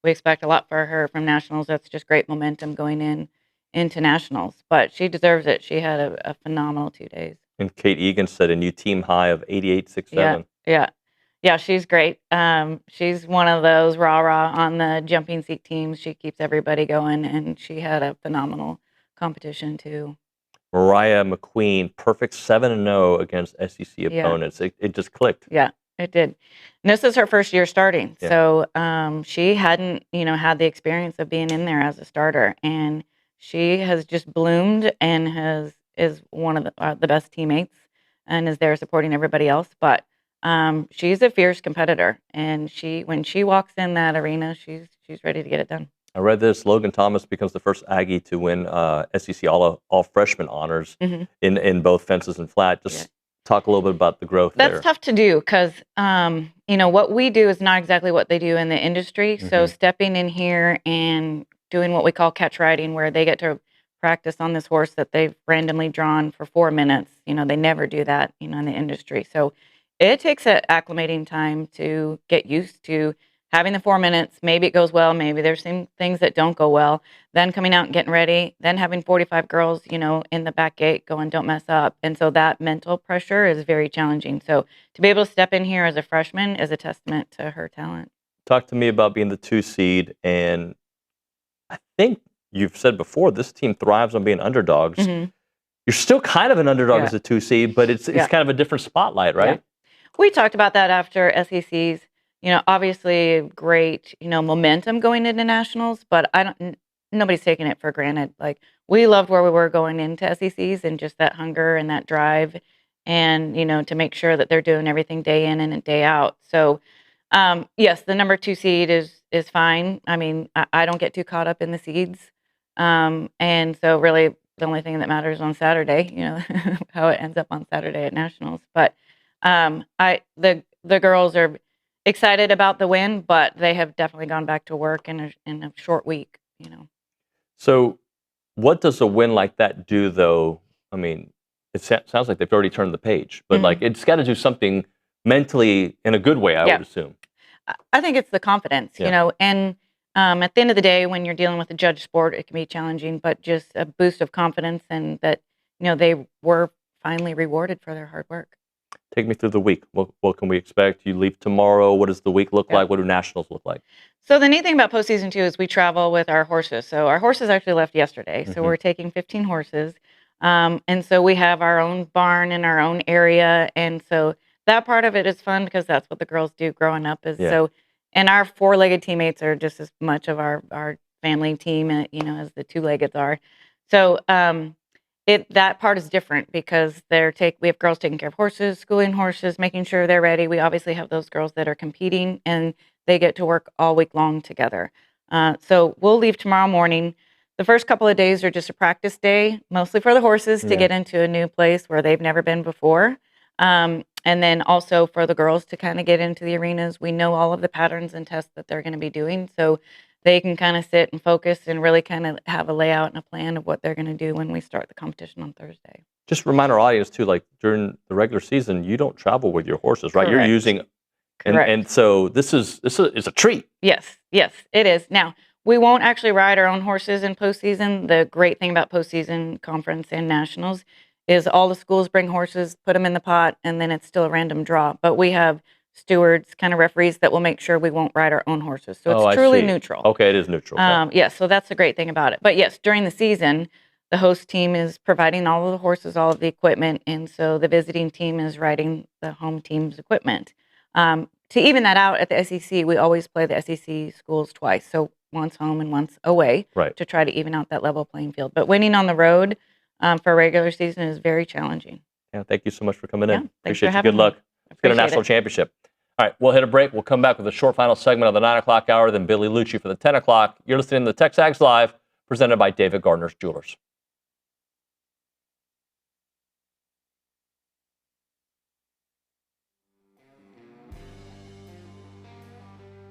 we expect a lot for her from nationals. That's just great momentum going into nationals. But she deserves it. She had a phenomenal 2 days. And Kate Egan set a new team high of 88.67. Yeah, she's great. She's one of those rah-rah on the jumping seat teams. She keeps everybody going, and she had a phenomenal competition too. Mariah McQueen, perfect 7-0 against SEC opponents. It just clicked. Yeah, it did. And this is her first year starting, so she hadn't, had the experience of being in there as a starter, and she has just bloomed and is one of the best teammates, and is there supporting everybody else. But she's a fierce competitor, and when she walks in that arena, she's ready to get it done. I read this. Logan Thomas becomes the first Aggie to win SEC all freshman honors in both fences and flat. Just talk a little bit about the growth there. That's tough to do because, what we do is not exactly what they do in the industry. So stepping in here and doing what we call catch riding, where they get to practice on this horse that they've randomly drawn for 4 minutes. They never do that, in the industry. So it takes an acclimating time to get used to having the 4 minutes. Maybe it goes well. Maybe there's some things that don't go well. Then coming out and getting ready. Then having 45 girls, in the back gate going, don't mess up. And so that mental pressure is very challenging. So to be able to step in here as a freshman is a testament to her talent. Talk to me about being the 2 seed. And I think you've said before, this team thrives on being underdogs. You're still kind of an underdog as a 2 seed, but it's kind of a different spotlight, right? We talked about that after SECs. Obviously great, momentum going into nationals, but nobody's taking it for granted. Like, we loved where we were going into SECs and just that hunger and that drive and, to make sure that they're doing everything day in and day out. So, yes, the number 2 seed is fine. I mean, I don't get too caught up in the seeds. And so really the only thing that matters on Saturday, how it ends up on Saturday at nationals. But, the girls are excited about the win, but they have definitely gone back to work in a short week, So what does a win like that do, though? I mean, it sounds like they've already turned the page, but it's got to do something mentally in a good way, I would assume. I think it's the confidence, and at the end of the day, when you're dealing with a judge sport, it can be challenging, but just a boost of confidence and that, they were finally rewarded for their hard work. Take me through the week. What can we expect? You leave tomorrow. What does the week look like? What do nationals look like? So the neat thing about postseason too is we travel with our horses. So our horses actually left yesterday. So we're taking 15 horses. And so we have our own barn in our own area. And so that part of it is fun because that's what the girls do growing up. So, and our 4-legged teammates are just as much of our family team, as the 2-leggeds are. So, that part is different because we have girls taking care of horses, schooling horses, making sure they're ready. We obviously have those girls that are competing, and they get to work all week long together. So we'll leave tomorrow morning. The first couple of days are just a practice day, mostly for the horses to get into a new place where they've never been before. And then also for the girls to kind of get into the arenas. We know all of the patterns and tests that they're going to be doing. So they can kind of sit and focus and really kind of have a layout and a plan of what they're going to do when we start the competition on Thursday. Just remind our audience too, like during the regular season, you don't travel with your horses, right? Correct. You're using, and so this is a treat. Yes, it is. Now, we won't actually ride our own horses in postseason. The great thing about postseason conference and nationals is all the schools bring horses, put them in the pot, and then it's still a random draw. But we have stewards, kind of referees that will make sure we won't ride our own horses. So it's truly neutral. Okay, it is neutral. Yes, so that's the great thing about it. But yes, during the season, the host team is providing all of the horses, all of the equipment, and so the visiting team is riding the home team's equipment. To even that out at the SEC, we always play the SEC schools twice, so once home and once away, to try to even out that level playing field. But winning on the road for a regular season is very challenging. Yeah, thank you so much for coming in. Appreciate you. Good luck. Let's get a national championship. All right, we'll hit a break. We'll come back with a short final segment of the 9 o'clock hour, then Billy Liucci for the 10 o'clock. You're listening to the TexAgs Live, presented by David Gardner's Jewelers.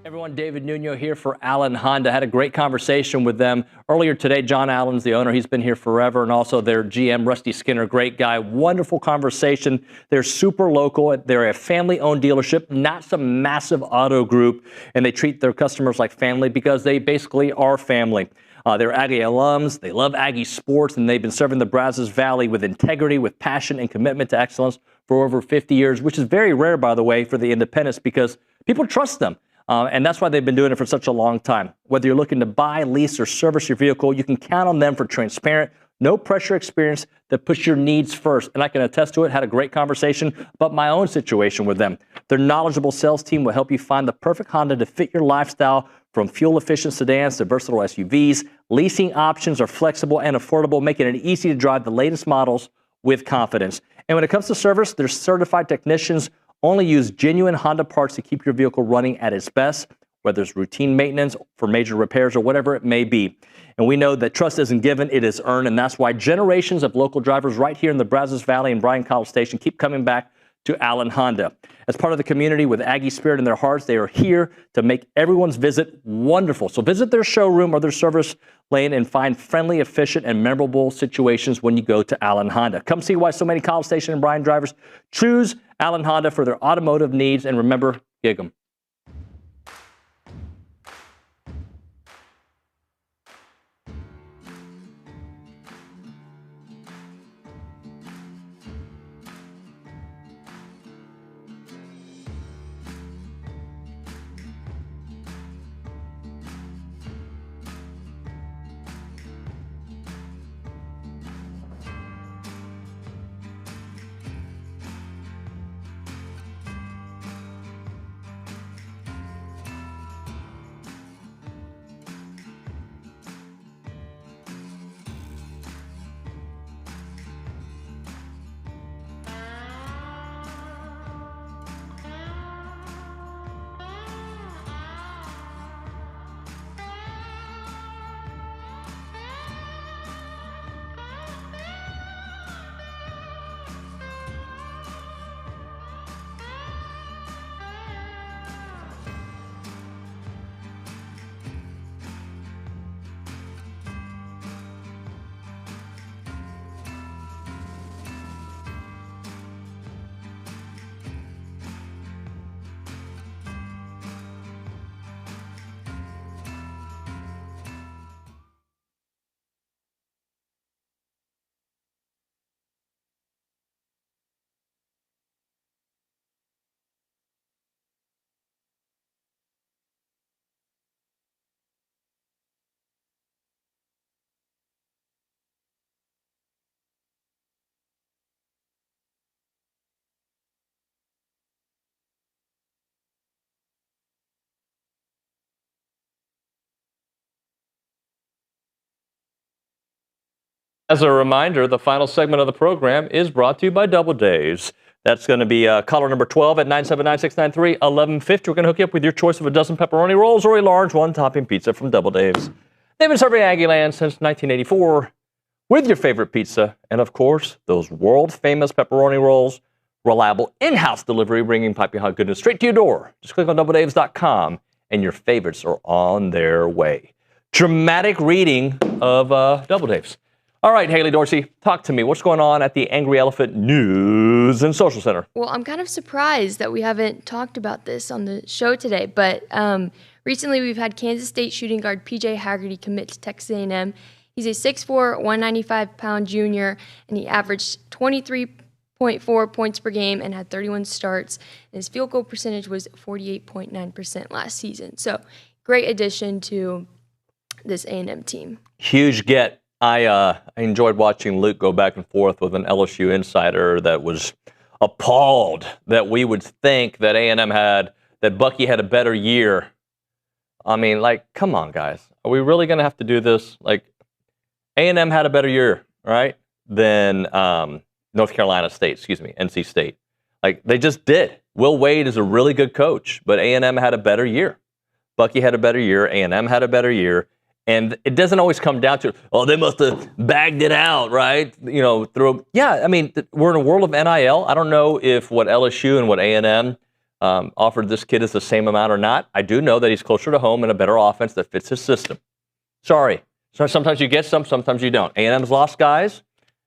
Everyone, David Nuño here for Allen Honda. Had a great conversation with them earlier today. John Allen's the owner. He's been here forever, and also their GM, Rusty Skinner, great guy. Wonderful conversation. They're super local. They're a family-owned dealership, not some massive auto group, and they treat their customers like family because they basically are family. They're Aggie alums. They love Aggie sports, and they've been serving the Brazos Valley with integrity, with passion, and commitment to excellence for over 50 years, which is very rare, by the way, for the independents because people trust them. And that's why they've been doing it for such a long time. Whether you're looking to buy, lease, or service your vehicle, you can count on them for transparent, no pressure experience that puts your needs first. And I can attest to it. Had a great conversation about my own situation with them. Their knowledgeable sales team will help you find the perfect Honda to fit your lifestyle, from fuel-efficient sedans to versatile SUVs. Leasing options are flexible and affordable, making it easy to drive the latest models with confidence. And when it comes to service, their certified technicians only use genuine Honda parts to keep your vehicle running at its best, whether it's routine maintenance for major repairs or whatever it may be. And we know that trust isn't given, it is earned, and that's why generations of local drivers right here in the Brazos Valley and Bryan College Station keep coming back to Allen Honda. As part of the community with Aggie spirit in their hearts, they are here to make everyone's visit wonderful. So visit their showroom or their service lane and find friendly, efficient, and memorable situations when you go to Allen Honda. Come see why so many College Station and Bryan drivers choose Allen Honda for their automotive needs, and remember, gig 'em. As a reminder, the final segment of the program is brought to you by Double Days. That's going to be caller number 12 at 979-693-1150. We're going to hook you up with your choice of a dozen pepperoni rolls or a large one-topping pizza from Double Days. They've been serving Aggieland since 1984 with your favorite pizza and, of course, those world-famous pepperoni rolls. Reliable in-house delivery, bringing piping hot goodness straight to your door. Just click on doubledaves.com and your favorites are on their way. Dramatic reading of Double Daves. All right, Haley Dorsey, talk to me. What's going on at the Angry Elephant News and Social Center? Well, I'm kind of surprised that we haven't talked about this on the show today, but recently we've had Kansas State shooting guard P.J. Haggerty commit to Texas A&M. He's a 6'4", 195-pound junior, and he averaged 23.4 points per game and had 31 starts. And his field goal percentage was 48.9% last season. So great addition to this A&M team. Huge get. I enjoyed watching Luke go back and forth with an LSU insider that was appalled that we would think that A&M that Bucky had a better year. I mean, like, come on, guys. Are we really going to have to do this? Like, A&M had a better year, right, than North Carolina State, NC State. Like, they just did. Will Wade is a really good coach, but A&M had a better year. Bucky had a better year. A&M had a better year. And it doesn't always come down to, oh, they must have bagged it out, right? You know, we're in a world of NIL. I don't know if what LSU and what A&M offered this kid is the same amount or not. I do know that he's closer to home and a better offense that fits his system. Sorry. So sometimes you get some, sometimes you don't. A&M's lost guys,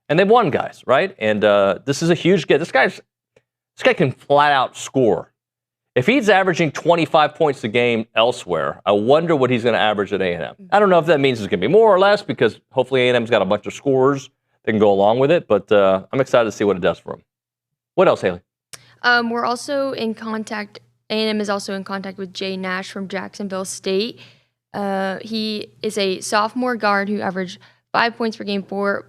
and they've won guys, right? And this is a huge get. This guy can flat out score. If he's averaging 25 points a game elsewhere, I wonder what he's going to average at A&M. I don't know if that means it's going to be more or less, because hopefully A&M's got a bunch of scores that can go along with it, but I'm excited to see what it does for him. What else, Haley? We're also in contact. A&M is also in contact with Jay Nash from Jacksonville State. He is a sophomore guard who averaged 5 points per game, 4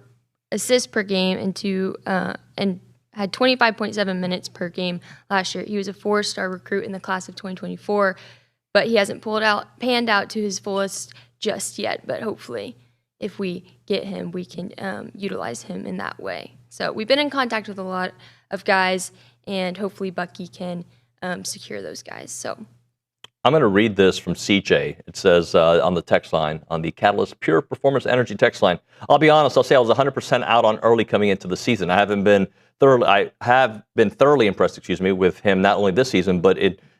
assists per game, and had 25.7 minutes per game last year. He was a 4-star recruit in the class of 2024, but he hasn't panned out to his fullest just yet. But hopefully, if we get him, we can utilize him in that way. So we've been in contact with a lot of guys, and hopefully Bucky can secure those guys. So I'm going to read this from CJ. It says on the text line, on the Catalyst Pure Performance Energy text line. I'll be honest, I'll say I was 100% out on Early coming into the season. I have been thoroughly impressed, with him not only this season, but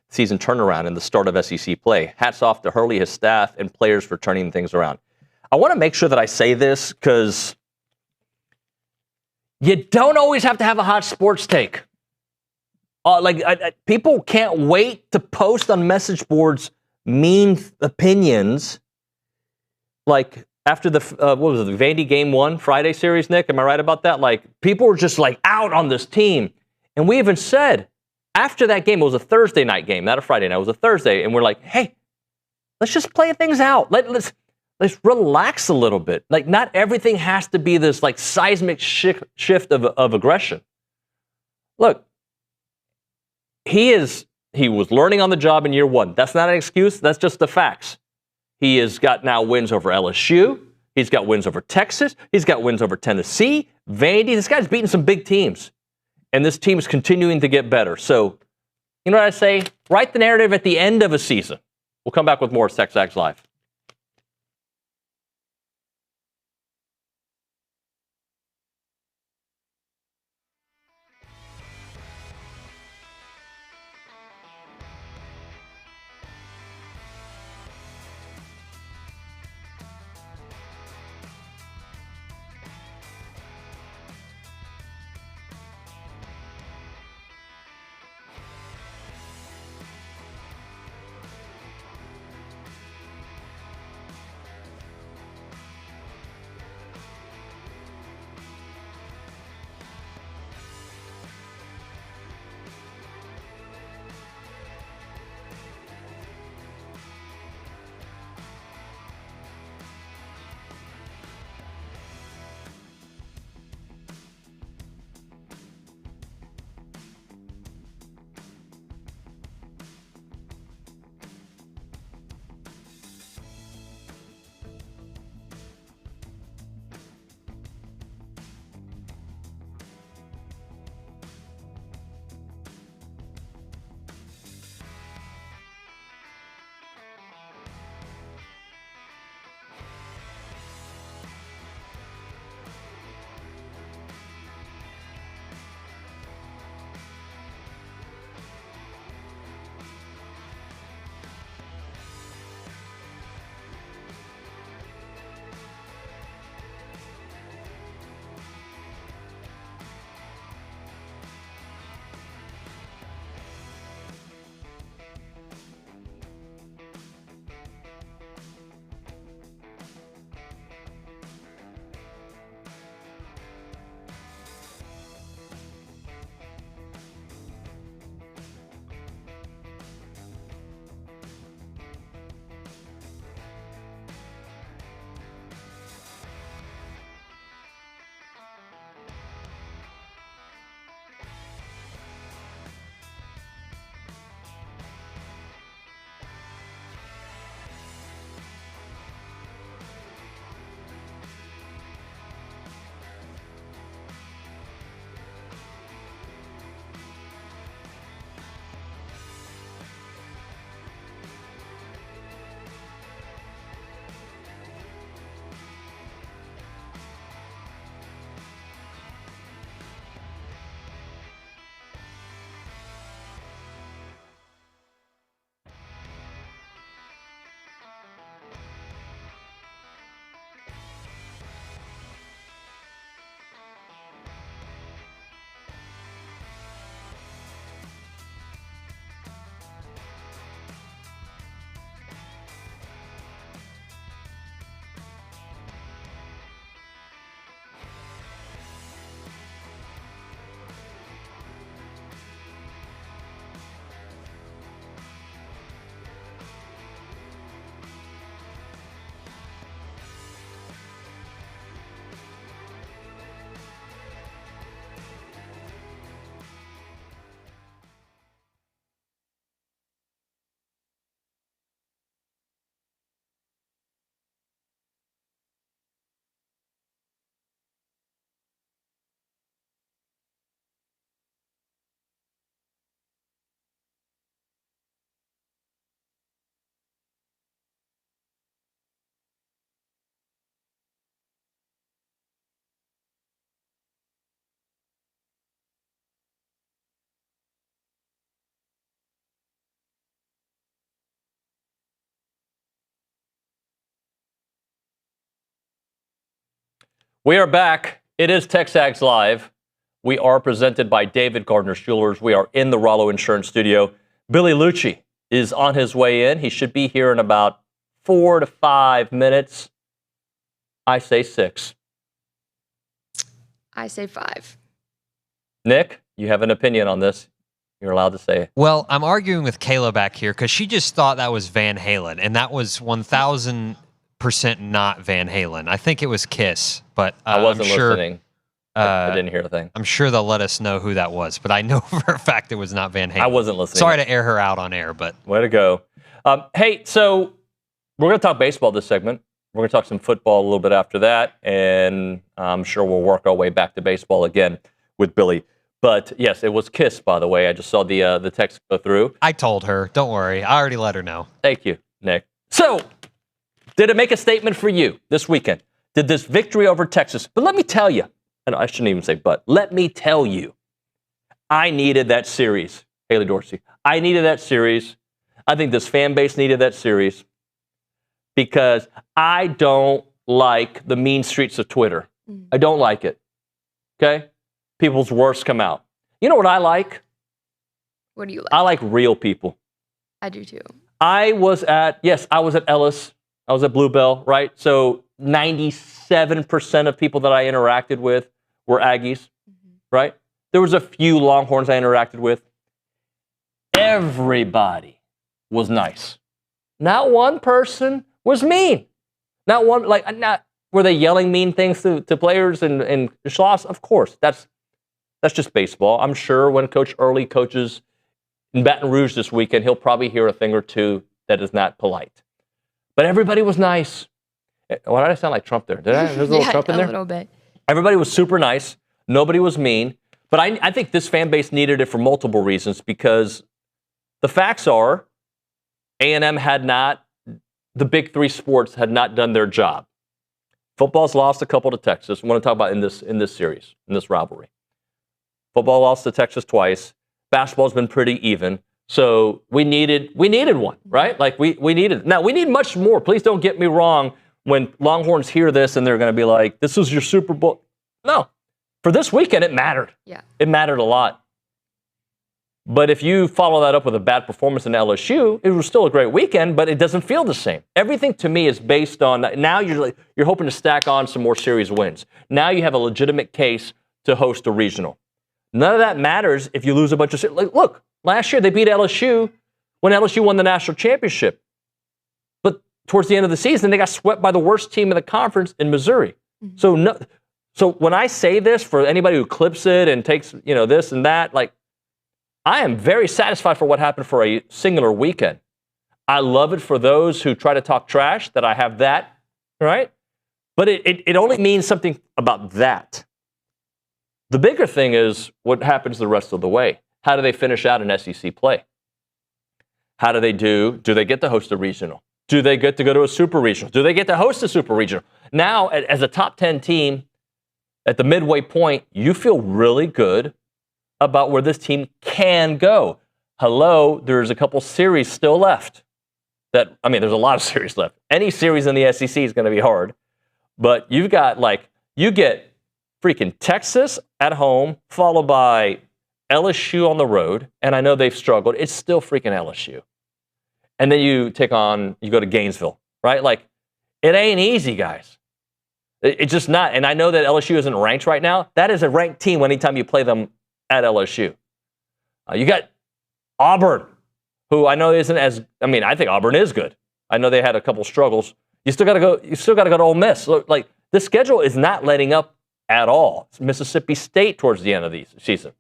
season turnaround and the start of SEC play. Hats off to Hurley, his staff, and players for turning things around. I want to make sure that I say this because you don't always have to have a hot sports take. People can't wait to post on message boards mean opinions. Like after the Vandy Game 1 Friday series, Nick, am I right about that? Like, people were just out on this team. And we even said after that game, it was a Thursday night game, not a Friday night, it was a Thursday. And we're like, hey, let's just play things out. Let's relax a little bit. Not everything has to be this seismic shift of aggression. Look, he was learning on the job in year 1. That's not an excuse. That's just the facts. He has got now wins over LSU. He's got wins over Texas. He's got wins over Tennessee, Vandy. This guy's beating some big teams. And this team is continuing to get better. So, you know what I say? Write the narrative at the end of a season. We'll come back with more TexAgs Live. We are back. It is TexAgs Live. We are presented by David Gardner Jewelers. We are in the Rollo Insurance Studio. Billy Liucci is on his way in. He should be here in about 4 to 5 minutes. I say 6. I say 5. Nick, you have an opinion on this. You're allowed to say it. Well, I'm arguing with Kayla back here because she just thought that was Van Halen, and that was 1,000% not Van Halen. I think it was Kiss, but I wasn't I'm sure, listening. I didn't hear a thing. I'm sure they'll let us know who that was, but I know for a fact it was not Van Halen. I wasn't listening. Sorry to air her out on air, but way to go. Hey, so we're going to talk baseball this segment. We're going to talk some football a little bit after that, and I'm sure we'll work our way back to baseball again with Billy. But yes, it was Kiss, by the way. I just saw the text go through. I told her. Don't worry. I already let her know. Thank you, Nick. So, did it make a statement for you this weekend? Did this victory over Texas? But let me tell you, and I shouldn't even say but, let me tell you, I needed that series, Haley Dorsey. I needed that series. I think this fan base needed that series because I don't like the mean streets of Twitter. I don't like it. Okay? People's worst come out. You know what I like? What do you like? I like real people. I do too. I was at Ellis. I was at Bluebell, right? So 97% of people that I interacted with were Aggies, right? There was a few Longhorns I interacted with. Everybody was nice. Not one person was mean. Not one, were they yelling mean things to players and Schloss? Of course, that's just baseball. I'm sure when Coach Earley coaches in Baton Rouge this weekend, he'll probably hear a thing or two that is not polite. But everybody was nice. Why did I sound like Trump there? Did I? There's a little Trump in there? A little bit. Everybody was super nice. Nobody was mean. But I think this fan base needed it for multiple reasons because the facts are A&M had not, the big three sports had not done their job. Football's lost a couple to Texas. I want to talk about in this series, in this rivalry. Football lost to Texas twice. Basketball's been pretty even. So we needed one, right? Like we needed. Now we need much more. Please don't get me wrong when Longhorns hear this and they're going to be like, this is your Super Bowl. No. For this weekend, it mattered. Yeah. It mattered a lot. But if you follow that up with a bad performance in LSU, it was still a great weekend, but it doesn't feel the same. Everything to me is based on, now you're hoping to stack on some more series wins. Now you have a legitimate case to host a regional. None of that matters if you lose a bunch of series. Like, look, last year they beat LSU when LSU won the national championship. But towards the end of the season, they got swept by the worst team in the conference in Missouri. Mm-hmm. So when I say this, for anybody who clips it and takes, this and that, like, I am very satisfied for what happened for a singular weekend. I love it for those who try to talk trash, that I have that, right? But it only means something about that. The bigger thing is what happens the rest of the way. How do they finish out an SEC play? How do they do? Do they get to host a regional? Do they get to go to a super regional? Do they get to host a super regional? Now, as a top 10 team, at the midway point, you feel really good about where this team can go. Hello, there's a couple series still left. There's a lot of series left. Any series in the SEC is going to be hard. But you've got, you get freaking Texas at home, followed by LSU on the road. And I know they've struggled. It's still freaking LSU. And then you go to Gainesville, right? Like, it ain't easy, guys. It's just not. And I know that LSU isn't ranked right now. That is a ranked team anytime you play them at LSU. You got Auburn, who I know isn't as, I think Auburn is good. I know they had a couple struggles. You still got to go to Ole Miss. Like, the schedule is not letting up at all. It's Mississippi State towards the end of the season.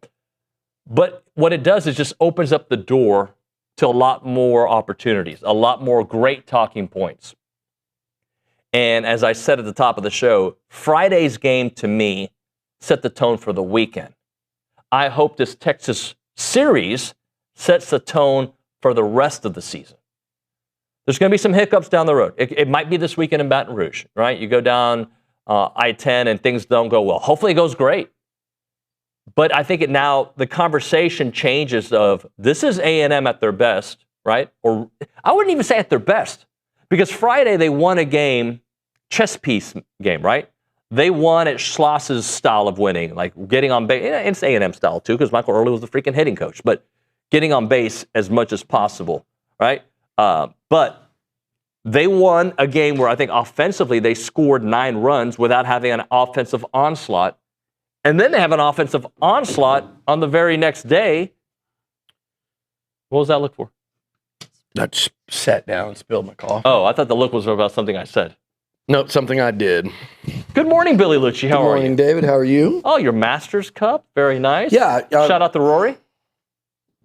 But what it does is just opens up the door to a lot more opportunities, a lot more great talking points. And as I said at the top of the show, Friday's game to me set the tone for the weekend. I hope this Texas series sets the tone for the rest of the season. There's going to be some hiccups down the road. It might be this weekend in Baton Rouge, right? You go down I-10 and things don't go well. Hopefully it goes great. But I think now the conversation changes of this is A&M at their best, right? Or I wouldn't even say at their best, because Friday they won a game, chess piece game, right? they won at Schloss's style of winning, like getting on base. It's A&M style too, because Michael Earley was the freaking hitting coach, but getting on base as much as possible, right? But they won a game where I think offensively they scored 9 runs without having an offensive onslaught. And then they have an offensive onslaught on the very next day. What was that look for? I just sat down and spilled my coffee. Oh, I thought the look was about something I said. Nope, something I did. Good morning, Billy Liucci. How are you? Good morning, David. How are you? Oh, your Masters Cup. Very nice. Yeah. Shout out to Rory.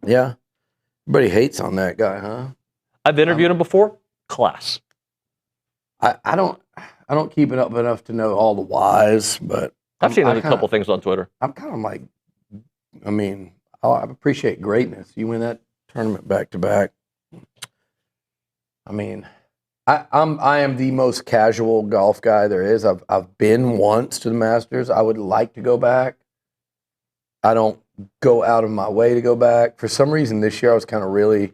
Yeah. Everybody hates on that guy, huh? I've interviewed him before. Class. I don't keep it up enough to know all the whys, but I've seen a couple things on Twitter. I'm kind of like, I mean, I appreciate greatness. You win that tournament back to back. I mean, I am the most casual golf guy there is. I've been once to the Masters. I would like to go back. I don't go out of my way to go back. For some reason this year I was kind of really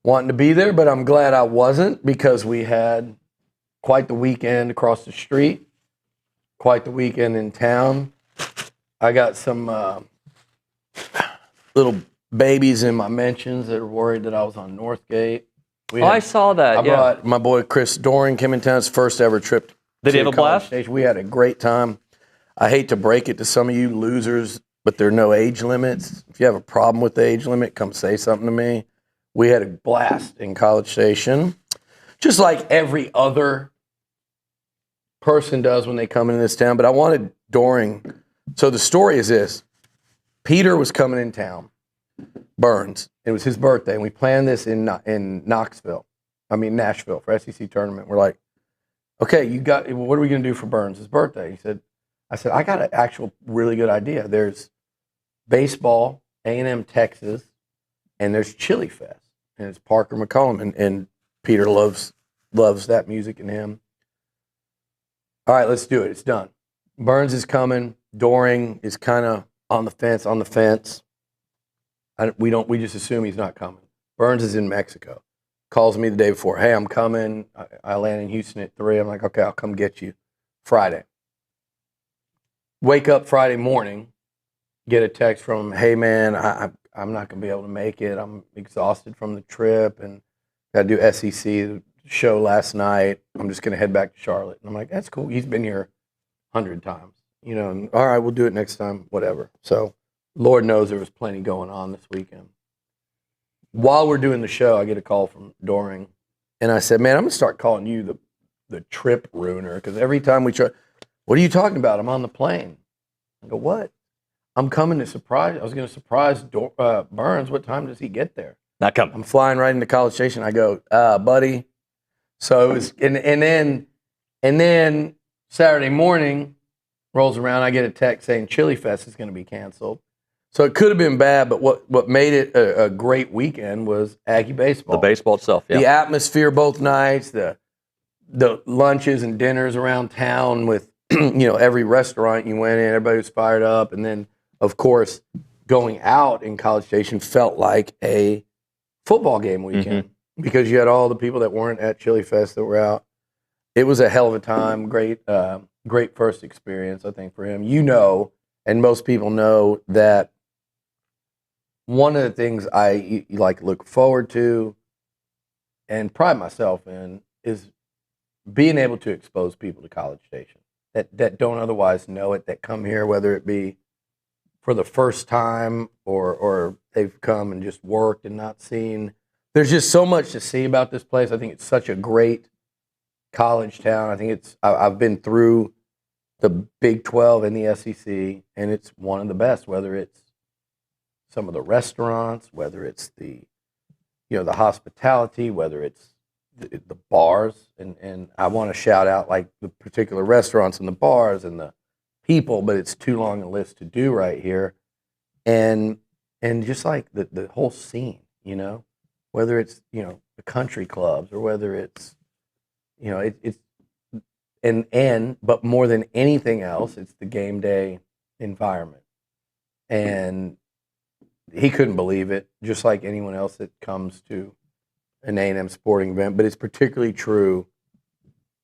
wanting to be there, but I'm glad I wasn't because we had quite the weekend across the street, quite the weekend in town. I got some little babies in my mentions that are worried that I was on Northgate. I saw that. I brought my boy Chris Doring came in town. His first ever trip. Did he have a blast? Station. We had a great time. I hate to break it to some of you losers, but there are no age limits. If you have a problem with the age limit, come say something to me. We had a blast in College Station, just like every other person does when they come into this town. But I wanted Doring. So the story is this. Peter was coming in town, Burns. It was his birthday, and we planned this in Nashville for SEC tournament. We're like, okay, what are we going to do for Burns' birthday? I said, I got an actual really good idea. There's baseball, A&M Texas, and there's Chili Fest. And it's Parker McCollum, and Peter loves that music and him. All right, let's do it. It's done. Burns is coming. Doring is kind of on the fence. We just assume he's not coming. Burns is in Mexico. Calls me the day before. Hey, I'm coming. I land in Houston at 3. I'm like, okay, I'll come get you Friday. Wake up Friday morning, get a text from him. Hey, man, I'm not going to be able to make it. I'm exhausted from the trip and got to do SEC show last night. I'm just going to head back to Charlotte. And I'm like, that's cool. He's been here 100 times. And, all right, we'll do it next time, whatever. So Lord knows there was plenty going on this weekend. While we're doing the show, I get a call from Doring. And I said, man, I'm going to start calling you the trip ruiner because every time we try, what are you talking about? I'm on the plane. I go, what? I'm coming to surprise. I was going to surprise Burns. What time does he get there? Not coming. I'm flying right into College Station. I go, buddy. So it was, and then Saturday morning rolls around. I get a text saying Chili Fest is going to be canceled. So it could have been bad, but what made it a great weekend was Aggie baseball. The baseball itself, yeah. The atmosphere both nights, the lunches and dinners around town with every restaurant you went in, everybody was fired up, and then of course going out in College Station felt like a football game weekend because you had all the people that weren't at Chili Fest that were out. It was a hell of a time. Great first experience, I think, for him. And most people know that one of the things I look forward to and pride myself in is being able to expose people to College Station that don't otherwise know it, that come here, whether it be for the first time or they've come and just worked and not seen. There's just so much to see about this place. I think it's such a great college town. I think I've been through the Big 12 and the SEC, and it's one of the best, whether it's some of the restaurants, whether it's the hospitality, whether it's the bars, and I want to shout out like the particular restaurants and the bars and the people, but it's too long a list to do right here, and just like the whole scene, whether it's the country clubs or whether it's but more than anything else, it's the game day environment, and he couldn't believe it, just like anyone else that comes to an A&M sporting event. But it's particularly true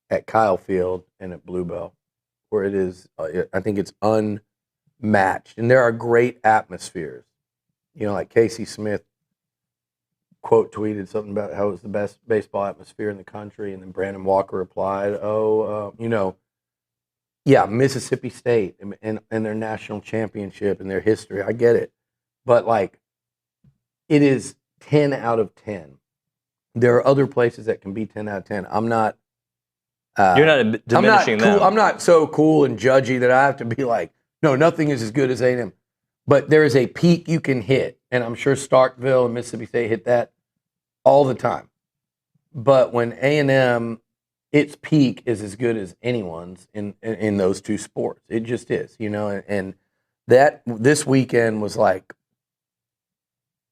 at Kyle Field and at Bluebell. where it is. I think it's unmatched, and there are great atmospheres. Like Casey Smith quote tweeted something about how it was the best baseball atmosphere in the country, and then Brandon Walker replied, yeah, Mississippi State and their national championship and their history. I get it. But, it is 10 out of 10. There are other places that can be 10 out of 10. I'm not. You're not diminishing them. I'm not so cool and judgy that I have to be like, no, nothing is as good as A&M. But there is a peak you can hit. And I'm sure Starkville and Mississippi State hit that all the time. But when A&M, its peak is as good as anyone's in those two sports. It just is, and that this weekend was like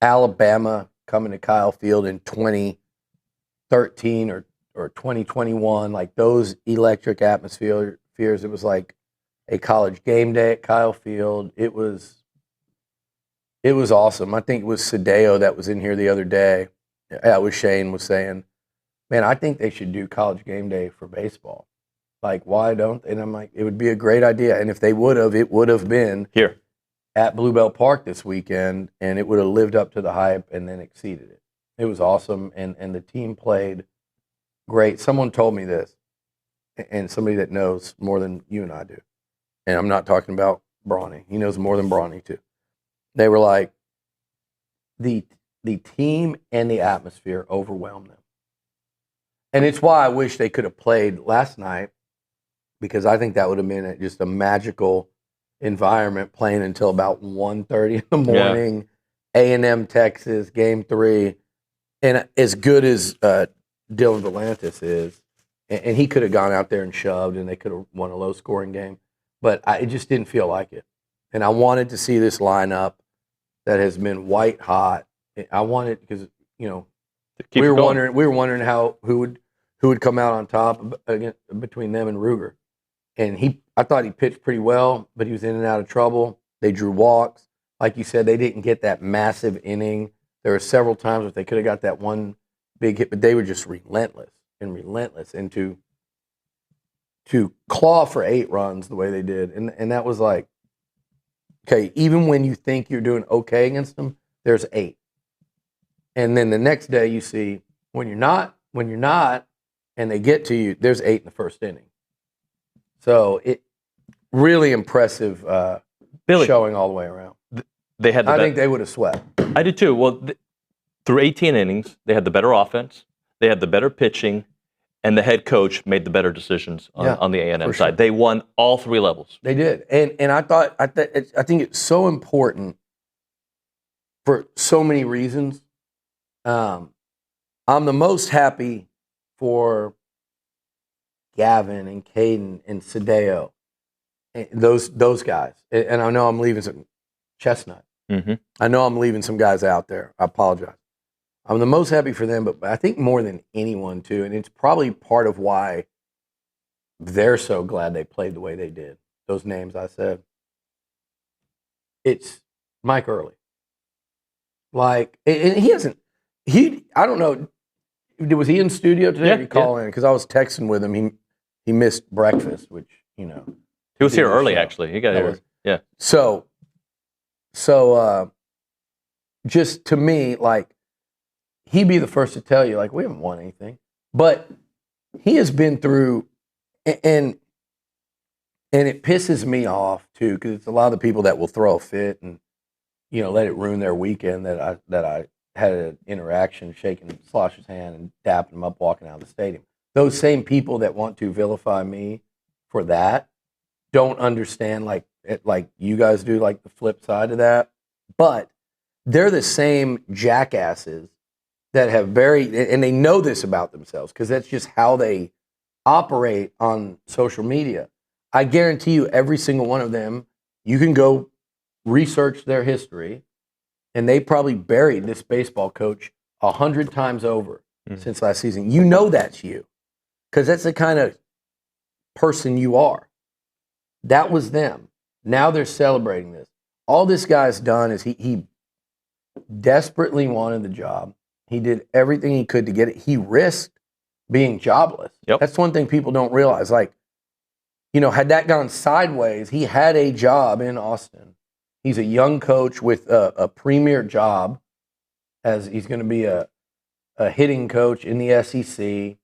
Alabama coming to Kyle Field in 2013 or 2021, like those electric atmospheres. It was like a college game day at Kyle Field. It was awesome. I think it was Sadeo that was in here the other day. That was Shane was saying, man, I think they should do college game day for baseball. Like, why don't they? And I'm like, it would be a great idea. And if they would have, it would have been here at Bluebell Park this weekend, and it would have lived up to the hype and then exceeded it. It was awesome, and the team played great. Someone told me this, and somebody that knows more than you and I do. And I'm not talking about Brawny. He knows more than Brawny, too. They were like, the team and the atmosphere overwhelmed them. And it's why I wish they could have played last night, because I think that would have been just a magical environment, playing until about 1:30 in the morning. Yeah. A&M, Texas, Game 3. And as good as Dylan Volantis is, and he could have gone out there and shoved, and they could have won a low-scoring game. But it just didn't feel like it. And I wanted to see this lineup that has been white hot. I wanted, because we were wondering who would come out on top between them and Ruger. And I thought he pitched pretty well, but he was in and out of trouble. They drew walks. Like you said, they didn't get that massive inning. There were several times where they could have got that one big hit, but they were just relentless. And to claw for 8 runs the way they did, and that was like, okay, even when you think you're doing okay against them, there's 8. And then the next day you see when you're not, and they get to you, there's 8 in the first inning. So it really impressive showing all the way around. They had. I think they would have swept. I did too. Well, through 18 innings, they had the better offense, they had the better pitching, and the head coach made the better decisions on the A&M side. Sure. They won all 3 levels. They did, and I think it's so important for so many reasons. I'm the most happy for Gavin and Caden and Sadeo, and those guys. And I know I'm leaving some Chestnut. Mm-hmm. I know I'm leaving some guys out there. I apologize. I'm the most happy for them, but I think more than anyone too, and it's probably part of why they're so glad they played the way they did. Those names I said. It's Mike Earley. Like, and he hasn't. I don't know. Was he in studio today? Or did he call in? Because I was texting with him. He missed breakfast, which he was here early. Actually, he got here. Yeah. So, just to me, like, he'd be the first to tell you, like, we haven't won anything, but he has been through, and it pisses me off too, because it's a lot of the people that will throw a fit and let it ruin their weekend. That I had an interaction, shaking Slosh's hand and dapping him up, walking out of the stadium. Those same people that want to vilify me for that don't understand, like you guys do, like the flip side of that. But they're the same jackasses that have and they know this about themselves, because that's just how they operate on social media. I guarantee you, every single one of them, you can go research their history, and they probably buried this baseball coach 100 times over since last season. You know that's you, because that's the kind of person you are. That was them. Now they're celebrating this. All this guy's done is he desperately wanted the job. He did everything he could to get it. He risked being jobless. Yep. That's one thing people don't realize. Like, had that gone sideways, he had a job in Austin. He's a young coach with a premier job, as he's going to be a hitting coach in the SEC,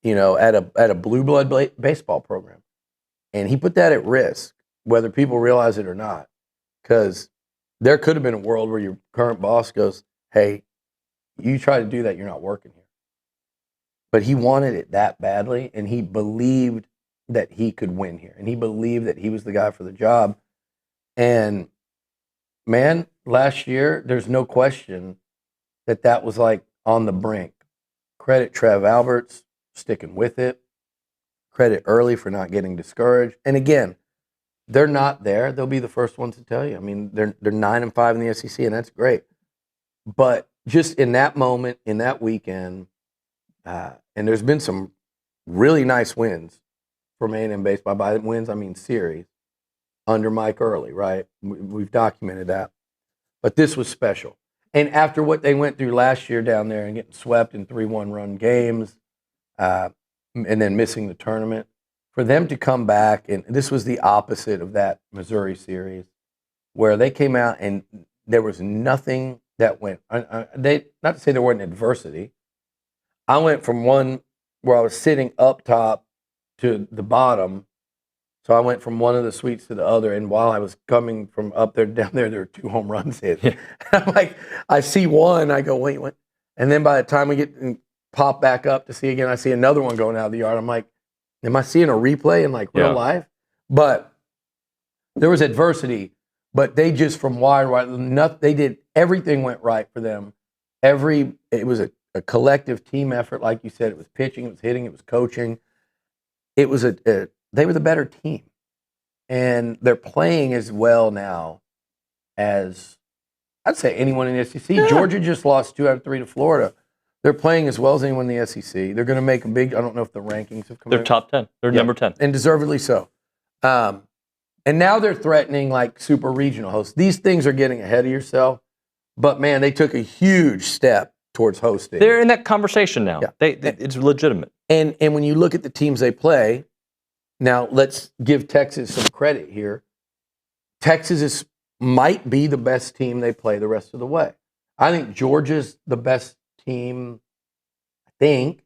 at a blue blood baseball program. And he put that at risk, whether people realize it or not, because there could have been a world where your current boss goes, hey, you try to do that, you're not working here. But he wanted it that badly, and he believed that he could win here, and he believed that he was the guy for the job. And man, last year, there's no question that was like on the brink. Credit Trev Alberts sticking with it. Credit Early for not getting discouraged. And again, they're not there. They'll be the first ones to tell you. I mean, they're 9-5 in the SEC, and that's great. But just in that moment, in that weekend, and there's been some really nice wins from A&M baseball. By wins, I mean series under Mike Earley, right? We've documented that. But this was special. And after what they went through last year down there and getting swept in 3-1 run games, and then missing the tournament, for them to come back, and this was the opposite of that Missouri series, where they came out and there was nothing that went. Not to say there wasn't adversity. I went from one where I was sitting up top to the bottom, so I went from one of the suites to the other, and while I was coming from up there down there were 2 home runs hit. Yeah. I'm like, I see one, I go, wait, what? And then by the time we get and pop back up to see again, I see another one going out of the yard. I'm like, am I seeing a replay in like real life? But there was adversity, but they just from wire, they did everything went right for them. It was a collective team effort, like you said. It was pitching, it was hitting, it was coaching. It was they were the better team, and they're playing as well now as I'd say anyone in the SEC. Yeah. Georgia just lost 2 out of 3 to Florida. They're playing as well as anyone in the SEC. They're going to make a big. I don't know if the rankings have come. They're top 10. They're number 10, and deservedly so. And now they're threatening like super regional hosts. These things are getting ahead of yourself, but man, they took a huge step towards hosting. They're in that conversation now. Yeah. It's legitimate. And when you look at the teams they play, now let's give Texas some credit here. Texas might be the best team they play the rest of the way. I think Georgia's the best team. I think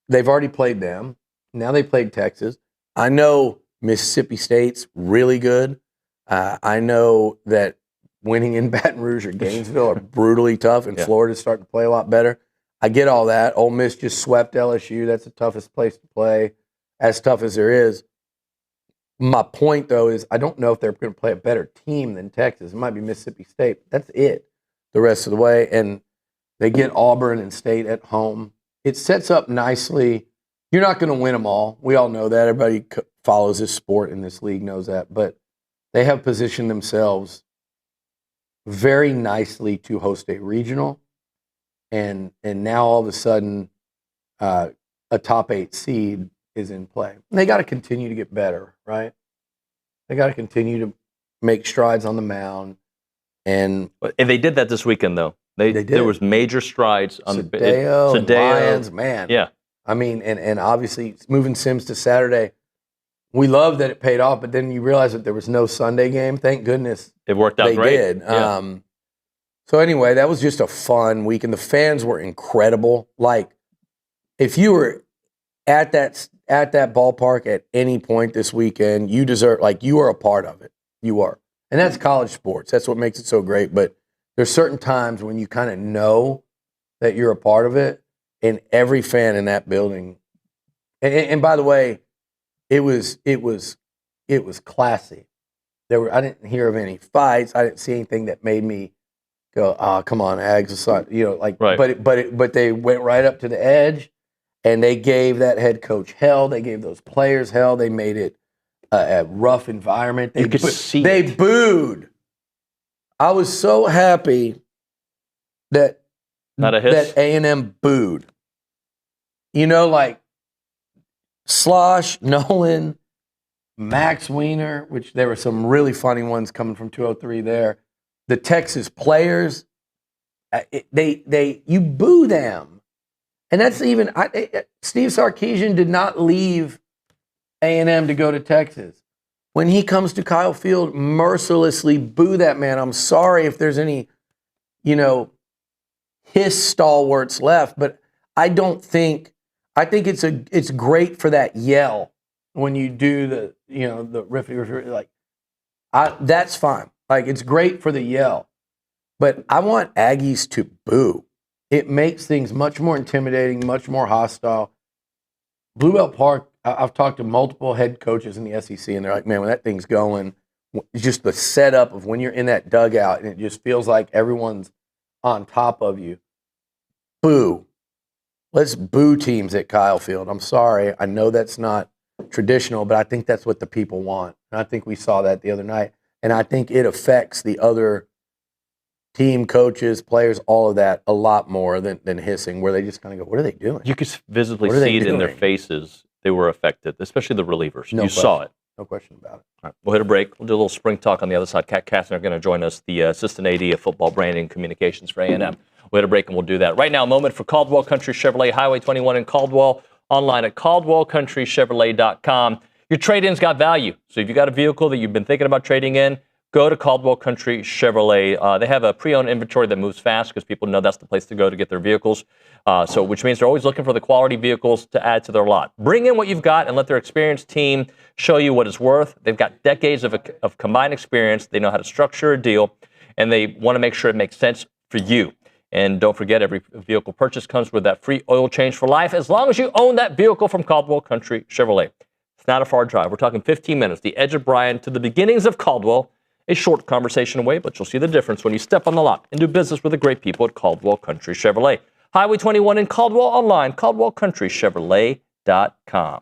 they've already played them. Now they played Texas. I know Mississippi State's really good. I know that winning in Baton Rouge or Gainesville are brutally tough, and Florida's starting to play a lot better. I get all that. Ole Miss just swept LSU. That's the toughest place to play, as tough as there is. My point, though, is I don't know if they're going to play a better team than Texas. It might be Mississippi State. That's it the rest of the way. And they get Auburn and State at home. It sets up nicely. You're not going to win them all. We all know that. Everybody follows this sport in this league knows that. But they have positioned themselves very nicely to host a regional. And now all of a sudden, a top 8 seed is in play. And they got to continue to get better, right? They got to continue to make strides on the mound. And they did that this weekend, though. They did. There was major strides on Sadeo, Lions, man. Yeah. I mean, and obviously moving Sims to Saturday, we love that it paid off, but then you realize that there was no Sunday game. Thank goodness it worked out great. They did. Yeah. So anyway, that was just a fun week, and the fans were incredible. Like, if you were at that ballpark at any point this weekend, you deserve, like, you are a part of it. You are. And that's college sports. That's what makes it so great. But there's certain times when you kind of know that you're a part of it, and every fan in that building. And by the way, it was classy. I didn't hear of any fights. I didn't see anything that made me go, oh, come on, Aggies, like, right. But they went right up to the edge, and they gave that head coach hell. They gave those players hell. They made it a rough environment. You could see they it. Booed. I was so happy that not a hiss. That A&M booed. You know, like Slosh, Nolan, Max Wiener, which there were some really funny ones coming from 203 there. The Texas players, you boo them. And that's even, Steve Sarkisian did not leave A&M to go to Texas. When he comes to Kyle Field, mercilessly boo that man. I'm sorry if there's any, his stalwarts left, but I think it's great for that yell when you do the riffy, like, that's fine. Like, it's great for the yell, but I want Aggies to boo. It makes things much more intimidating, much more hostile. Blue Bell Park, I've talked to multiple head coaches in the SEC, and they're like, man, when that thing's going, just the setup of when you're in that dugout, and it just feels like everyone's on top of you. Boo. Let's boo teams at Kyle Field. I'm sorry. I know that's not traditional, but I think that's what the people want. And I think we saw that the other night. And I think it affects the other team, coaches, players, all of that a lot more than hissing, where they just kind of go, what are they doing? You could visibly see it in their faces. They were affected, especially the relievers. You saw it. No question about it. All right, we'll hit a break. We'll do a little spring talk on the other side. Kat Kastner are going to join us, the assistant AD of football branding and communications for A&M. We'll hit a break and we'll do that. Right now, a moment for Caldwell Country Chevrolet, Highway 21 in Caldwell, online at caldwellcountrychevrolet.com. Your trade-in's got value. So if you got a vehicle that you've been thinking about trading in, go to Caldwell Country Chevrolet. They have a pre-owned inventory that moves fast because people know that's the place to go to get their vehicles. Which means they're always looking for the quality vehicles to add to their lot. Bring in what you've got and let their experienced team show you what it's worth. They've got decades of combined experience. They know how to structure a deal, and they want to make sure it makes sense for you. And don't forget, every vehicle purchase comes with that free oil change for life as long as you own that vehicle from Caldwell Country Chevrolet. It's not a far drive. We're talking 15 minutes, the edge of Bryan to the beginnings of Caldwell. A short conversation away, but you'll see the difference when you step on the lot and do business with the great people at Caldwell Country Chevrolet. Highway 21 in Caldwell, online, caldwellcountrychevrolet.com.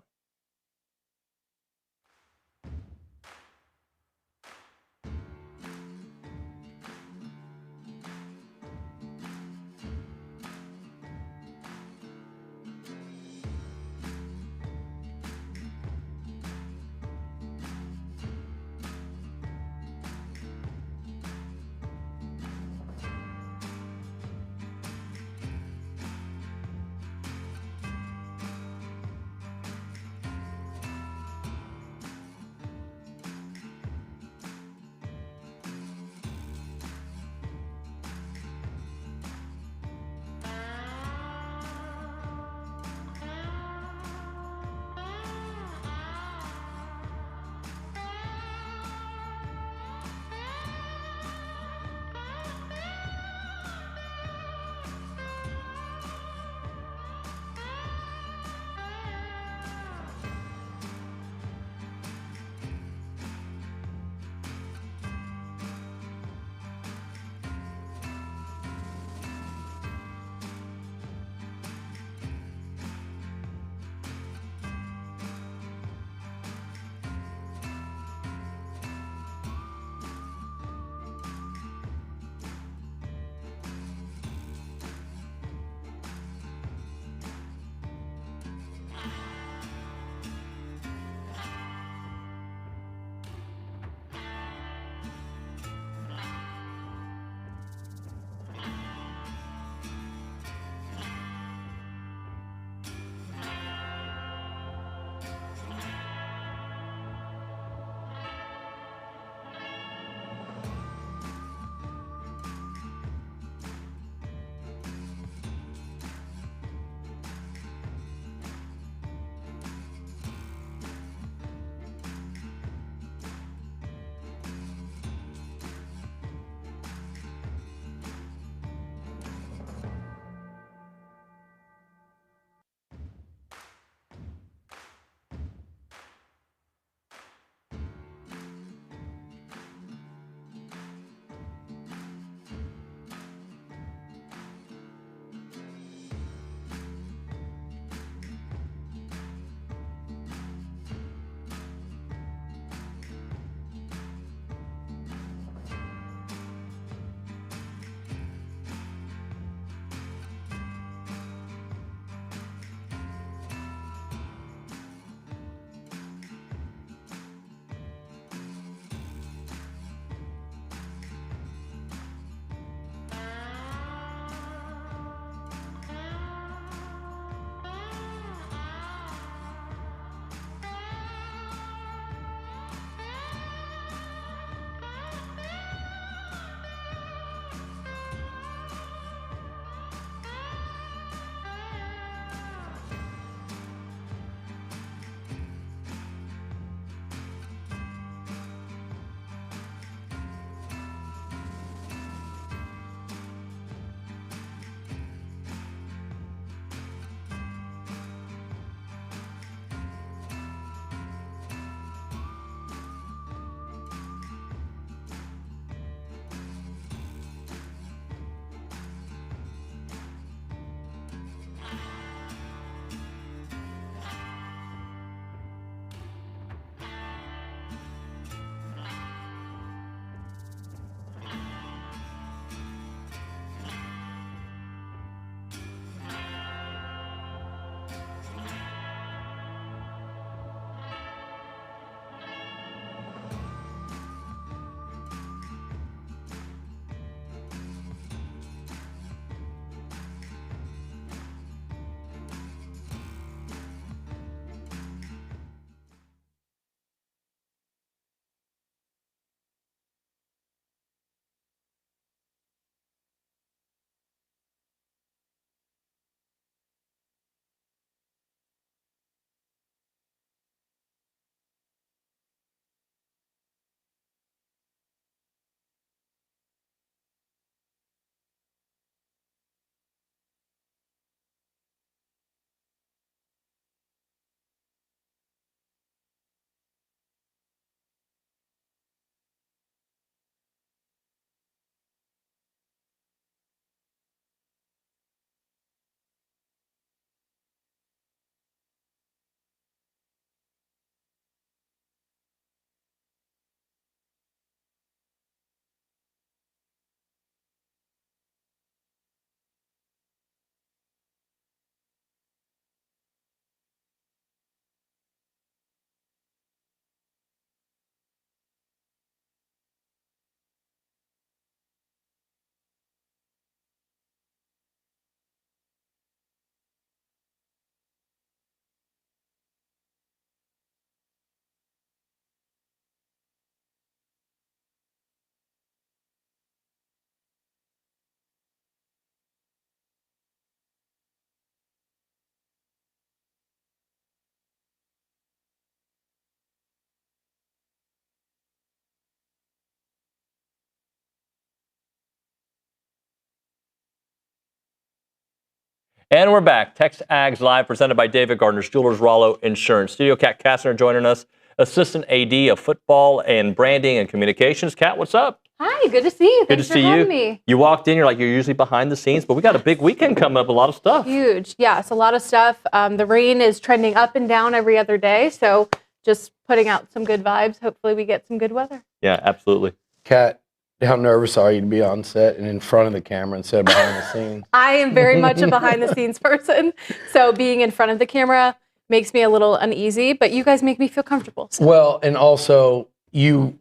And we're back. TexAgs Live, presented by David Gardner's Jewelers, Rollo Insurance. Studio Kat Kastner joining us, Assistant AD of Football and Branding and Communications. Kat, what's up? Hi, good to see you. Good to see you. You walked in, you're usually behind the scenes, but we got a big weekend coming up, a lot of stuff. Huge. Yes, a lot of stuff. The rain is trending up and down every other day, so just putting out some good vibes. Hopefully we get some good weather. Yeah, absolutely. Kat, how nervous are you to be on set and in front of the camera instead of behind the scenes? I am very much a behind the scenes person, so being in front of the camera makes me a little uneasy, but you guys make me feel comfortable. So. Well, and also you're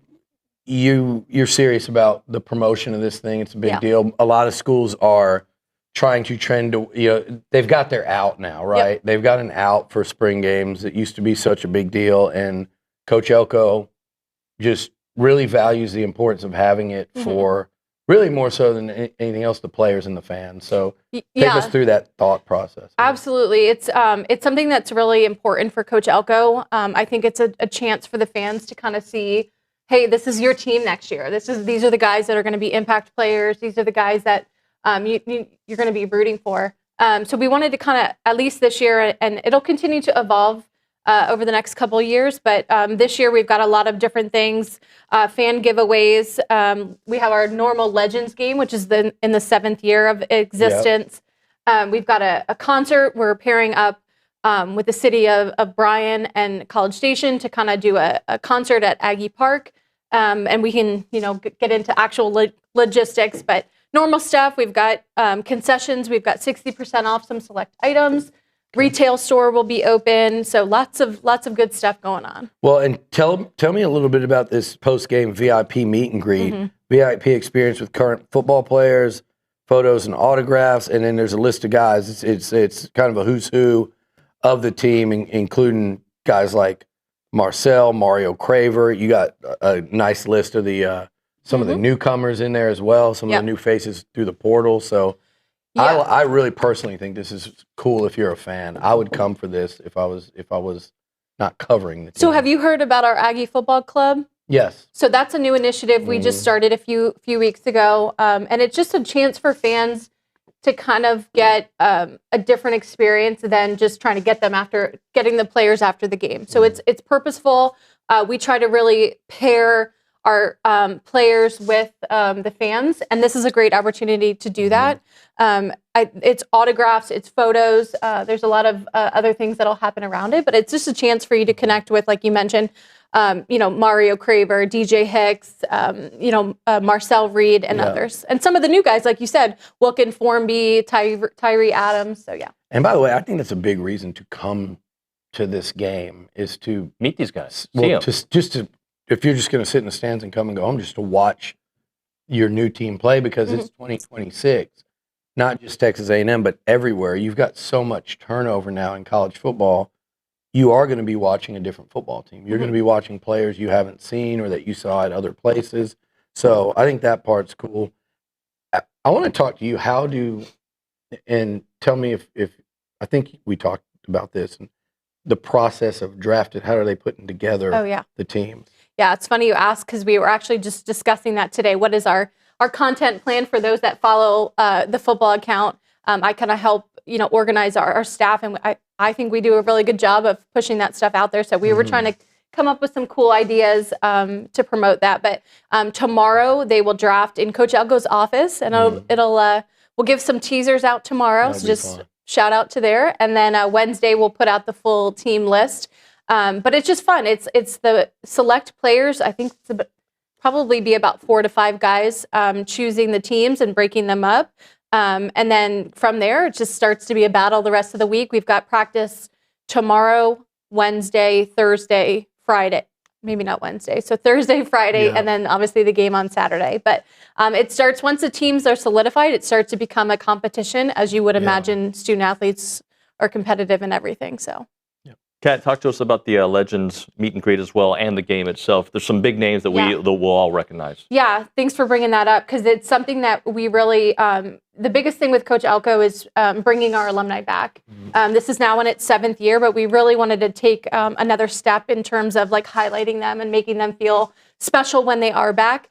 serious about the promotion of this thing. It's a big deal. A lot of schools are trying to trend to, they've got their out now, right? Yep. They've got an out for spring games. It used to be such a big deal, and Coach Elko just really values the importance of having it for really more so than anything else, the players and the fans. So take us through that thought process. Absolutely. It's something that's really important for Coach Elko. I think it's a chance for the fans to kind of see, hey, this is your team next year. These are the guys that are going to be impact players. These are the guys that you're going to be rooting for. So we wanted to kind of, at least this year, and it'll continue to evolve over the next couple of years, but this year we've got a lot of different things, fan giveaways. We have our normal Legends game, which is in the 7th year of existence. Yep. We've got a concert. We're pairing up with the city of Bryan and College Station to kind of do a concert at Aggie Park. And we can, get into actual logistics, but normal stuff. We've got concessions. We've got 60% off some select items. Retail store will be open, so lots of good stuff going on. Well, and tell me a little bit about this post-game VIP meet and greet, VIP experience with current football players, photos and autographs, and then there's a list of guys. It's kind of a who's who of the team, including guys like Marcel, Mario Craver. You got a nice list of the some of the newcomers in there as well, some of the new faces through the portal. So. Yeah. I really personally think this is cool if you're a fan. I would come for this if I was not covering the team. So have you heard about our Aggie Football Club? Yes. So that's a new initiative we just started a few weeks ago. And it's just a chance for fans to kind of get a different experience than just trying to getting the players after the game. So it's purposeful. We try to really pair our players with the fans, and this is a great opportunity to do that. It's autographs, it's photos. There's a lot of other things that'll happen around it, but it's just a chance for you to connect with, like you mentioned, Mario Craver, DJ Hicks, Marcel Reed, and others, and some of the new guys, like you said, Wilkin Formby, Tyree Adams. So yeah. And by the way, I think that's a big reason to come to this game is to meet these guys. Well, just to. If you're just going to sit in the stands and come and go home just to watch your new team play, because it's 2026, not just Texas A&M, but everywhere. You've got so much turnover now in college football. You are going to be watching a different football team. You're going to be watching players you haven't seen or that you saw at other places. So I think that part's cool. I want to talk to you. And tell me if I think we talked about this, and the process of drafting, how are they putting together the team? Yeah, it's funny you ask because we were actually just discussing that today. What is our content plan for those that follow the football account? I kind of help organize our staff, and I think we do a really good job of pushing that stuff out there. So we were trying to come up with some cool ideas to promote that. But tomorrow they will draft in Coach Elko's office, and we'll give some teasers out tomorrow. That'll so just fun. Shout out to there, and then Wednesday we'll put out the full team list. But it's just fun. It's the select players. I think it's probably be about 4 to 5 guys choosing the teams and breaking them up. And then from there, it just starts to be a battle the rest of the week. We've got practice tomorrow, Wednesday, Thursday, Friday. Maybe not Wednesday. So Thursday, Friday, and then obviously the game on Saturday. But it starts, once the teams are solidified, it starts to become a competition. As you would imagine, student athletes are competitive in everything. So. Kat, talk to us about the Legends meet and greet as well, and the game itself. There's some big names that we'll all recognize. Yeah, thanks for bringing that up, because it's something that we really, the biggest thing with Coach Elko is bringing our alumni back. This is now in its 7th year, but we really wanted to take another step in terms of highlighting them and making them feel special when they are back.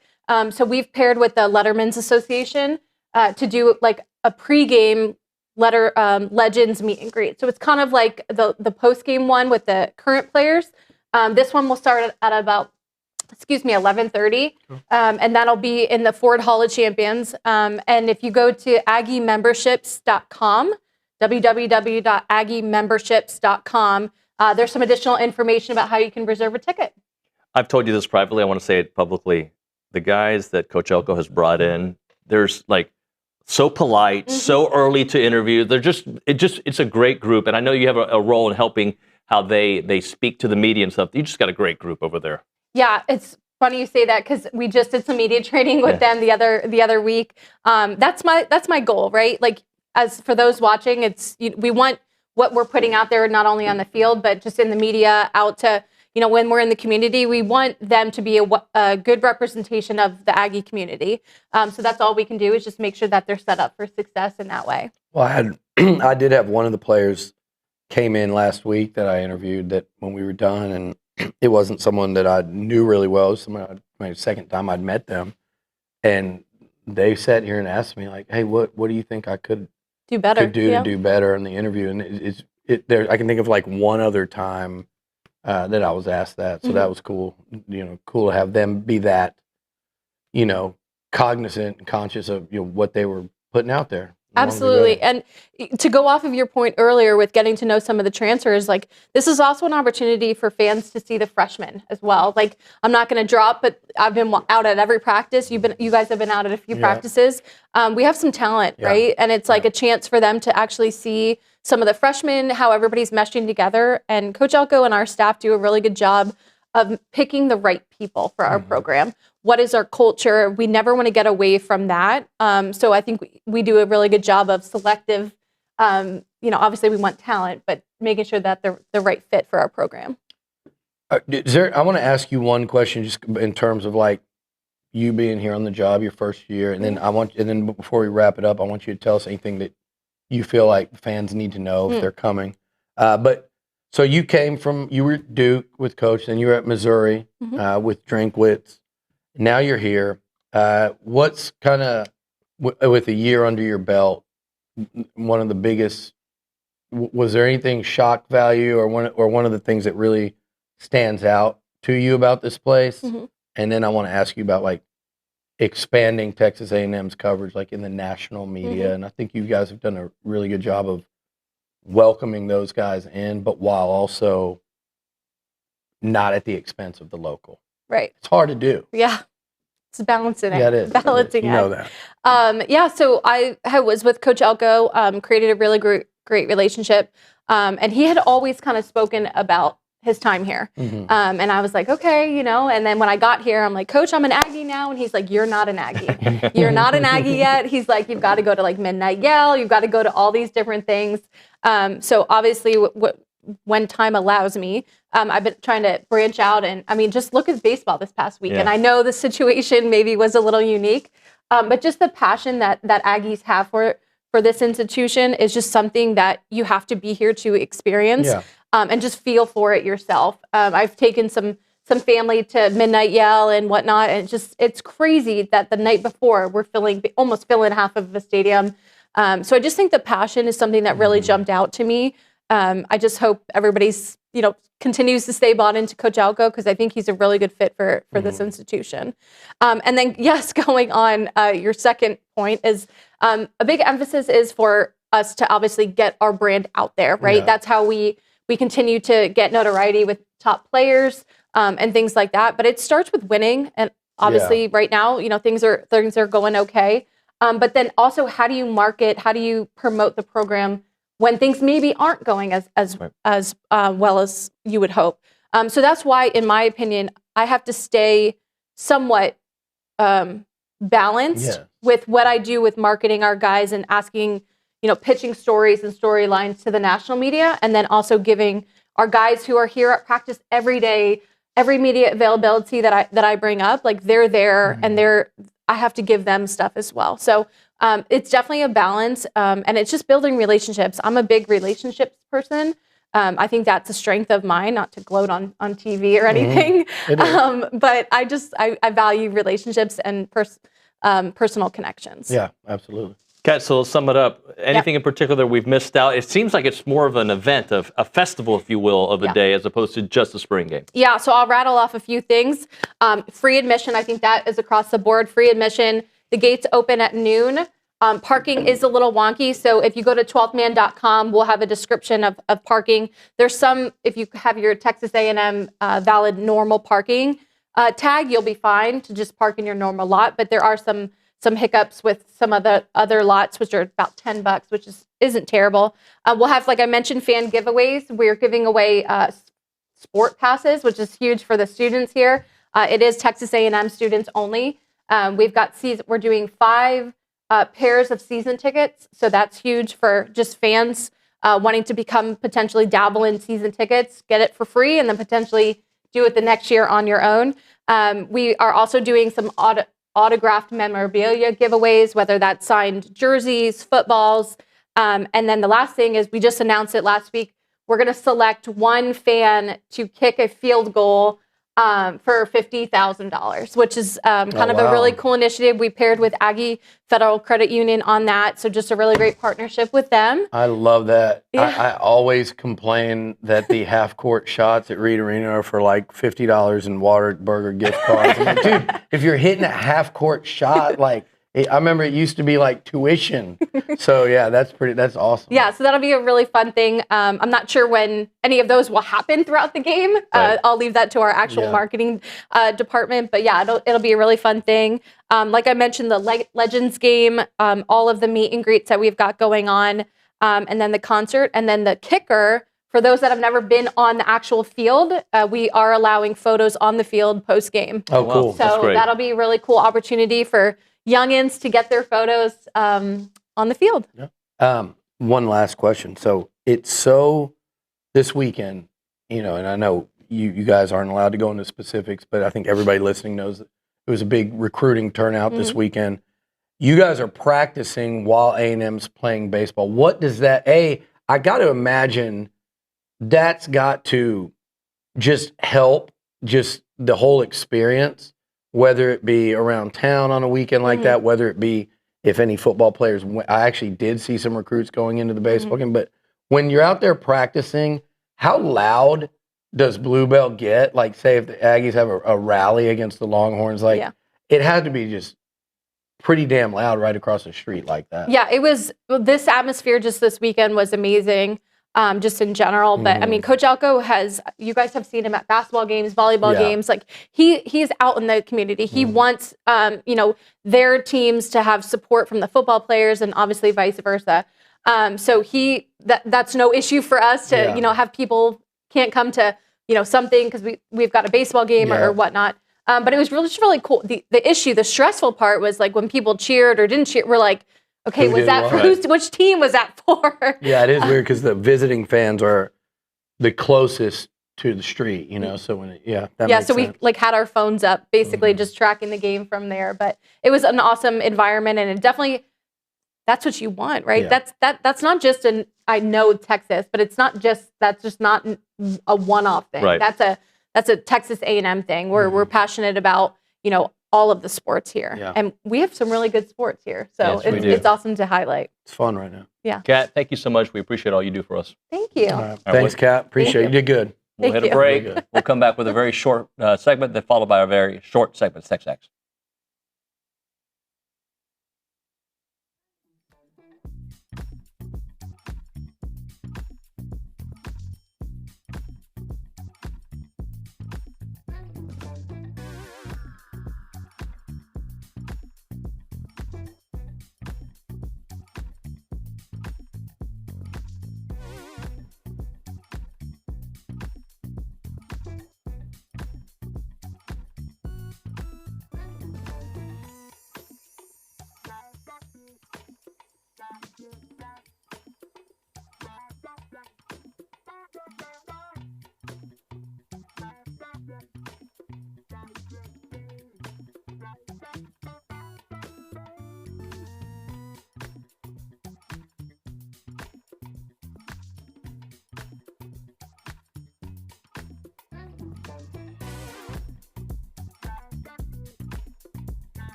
So we've paired with the Letterman's Association to do a pregame Legends meet and greet. So it's kind of like the post game one with the current players. This one will start at about 11:30, and that'll be in the Ford Hall of Champions. And if you go to AggieMemberships.com, www.AggieMemberships.com, there's some additional information about how you can reserve a ticket. I've told you this privately. I want to say it publicly. The guys that Coach Elko has brought in, there's like so polite, so early to interview. It's a great group. And I know you have a role in helping how they speak to the media and stuff. You just got a great group over there. Yeah, it's funny you say that because we just did some media training with them the other week. That's my goal, right? Like, as for those watching, we want what we're putting out there not only on the field but just in the media out to, when we're in the community, we want them to be a good representation of the Aggie community. So that's all we can do is just make sure that they're set up for success in that way. Well, I did have one of the players came in last week that I interviewed that when we were done, and it wasn't someone that I knew really well. It was someone my second time I'd met them, and they sat here and asked me like, "Hey, what do you think I could do better to do better in the interview?" And I can think of like one other time that I was asked that, so that was cool. Cool to have them be that, cognizant and conscious of what they were putting out there. Absolutely. And to go off of your point earlier with getting to know some of the transfers, like this is also an opportunity for fans to see the freshmen as well. Like I'm not going to drop, but I've been out at every practice. You guys have been out at a few practices. We have some talent, right? And it's like a chance for them to actually see some of the freshmen, how everybody's meshing together. And Coach Elko and our staff do a really good job of picking the right people for our program. What is our culture? We never want to get away from that. So I think we do a really good job of selective, obviously we want talent, but making sure that they're the right fit for our program. I want to ask you one question just in terms of like you being here on the job your first year. And then before we wrap it up, I want you to tell us anything that you feel like fans need to know if they're coming. So you were at Duke with Coach, then you were at Missouri with Drinkwitz. Now you're here. What's kind of, with a year under your belt, one of the biggest, was there anything shock value or one of the things that really stands out to you about this place? And then I want to ask you about like expanding Texas A&M's coverage like in the national media. And I think you guys have done a really good job of welcoming those guys in, but while also not at the expense of the local. Right. It's hard to do. Yeah. It's balancing it. Yeah, it is. Balancing You know that. So I was with Coach Elko, created a really great relationship. And he had always kind of spoken about his time here. And I was like, okay, and then when I got here, I'm like, Coach, I'm an Aggie now. And he's like, you're not an Aggie. You're not an Aggie yet. He's like, you've got to go to like Midnight Yell. You've got to go to all these different things. So obviously when time allows me, I've been trying to branch out and just look at baseball this past week. And I know the situation maybe was a little unique, but just the passion that Aggies have for this institution is just something that you have to be here to experience and just feel for it yourself. I've taken some family to Midnight Yell and whatnot, and it's crazy that the night before we're almost filling half of the stadium. So I just think the passion is something that really jumped out to me. I just hope everybody's, continues to stay bought into Coach Elko because I think he's a really good fit for this institution. And then, yes, going on your second point is a big emphasis is for us to obviously get our brand out there, right? Yeah. That's how we continue to get notoriety with top players and things like that. But it starts with winning. And obviously right now, things are going okay. But then also, how do you market? How do you promote the program when things maybe aren't going as well as you would hope? So that's why, in my opinion, I have to stay somewhat balanced with what I do with marketing our guys and asking, pitching stories and storylines to the national media, and then also giving our guys who are here at practice every day, every media availability that I bring up, like they're there and I have to give them stuff as well. So it's definitely a balance, and it's just building relationships. I'm a big relationships person. I think that's a strength of mine, not to gloat on TV or anything. But I value relationships and personal connections. Yeah, absolutely. Kat, so let's sum it up. Anything in particular we've missed out? It seems like it's more of an event, of a festival, if you will, of a day as opposed to just a spring game. Yeah, so I'll rattle off a few things. Free admission, I think that is across the board. Free admission, the gates open at noon. Parking is a little wonky, so if you go to 12thman.com, we'll have a description of parking. There's some, if you have your Texas A&M valid normal parking tag, you'll be fine to just park in your normal lot, but there are some hiccups with some of the other lots, which are about $10, which isn't terrible. We'll have, like I mentioned, fan giveaways. We're giving away sport passes, which is huge for the students here. It is Texas A&M students only. We're doing 5 pairs of season tickets, so that's huge for just fans wanting to potentially dabble in season tickets, get it for free, and then potentially do it the next year on your own. We are also doing some autographed memorabilia giveaways, whether that's signed jerseys, footballs. And then the last thing is, we just announced it last week, we're going to select one fan to kick a field goal for $50,000, which is kind of a really cool initiative. We paired with Aggie Federal Credit Union on that, so just a really great partnership with them. I love that. Yeah. I always complain that the half-court shots at Reed Arena are for like $50 in Whataburger gift cards. I'm like, dude, if you're hitting a half-court shot, like, I remember it used to be like tuition. So yeah, that's awesome. Yeah, so that'll be a really fun thing. I'm not sure when any of those will happen throughout the game. I'll leave that to our actual marketing department. But yeah, it'll be a really fun thing. Like I mentioned, the Legends game, all of the meet and greets that we've got going on, and then the concert, and then the kicker. For those that have never been on the actual field, we are allowing photos on the field post game. Oh, cool! So that'll be a really cool opportunity for youngins to get their photos on the field. One last question. So this weekend, and I know you guys aren't allowed to go into specifics, but I think everybody listening knows that it was a big recruiting turnout this weekend. You guys are practicing while A&M's playing baseball. What does that, I got to imagine that's got to just help just the whole experience, whether it be around town on a weekend like that, whether it be if any football players, I actually did see some recruits going into the baseball game, but when you're out there practicing, how loud does Bluebell get? Like, say if the Aggies have a rally against the Longhorns, it had to be just pretty damn loud right across the street like that. Yeah, this atmosphere just this weekend was amazing. Just in general, but I mean, Coach Elko you guys have seen him at basketball games, volleyball games. Like he's out in the community. He wants, their teams to have support from the football players, and obviously vice versa. So that's no issue for us to, have people can't come to, something because we've got a baseball game or whatnot. But it was really cool. The stressful part was like when people cheered or didn't cheer, we're like, okay, which team was that for? Yeah, it is weird because the visiting fans are the closest to the street, so when that makes so sense. we had our phones up, basically just tracking the game from there. But it was an awesome environment, and it definitely, that's what you want, right? Yeah. That's not just I know Texas, but that's just not a one-off thing. Right. That's a Texas A&M thing. We're passionate about, all of the sports here. Yeah. And we have some really good sports here. So it's awesome to highlight. It's fun right now. Yeah. Kat, thank you so much. We appreciate all you do for us. Thank you. Thanks, Kat. Appreciate it. You did good. We'll hit a break. We'll come back with a very short segment, then followed by a very short segment, TexAgs.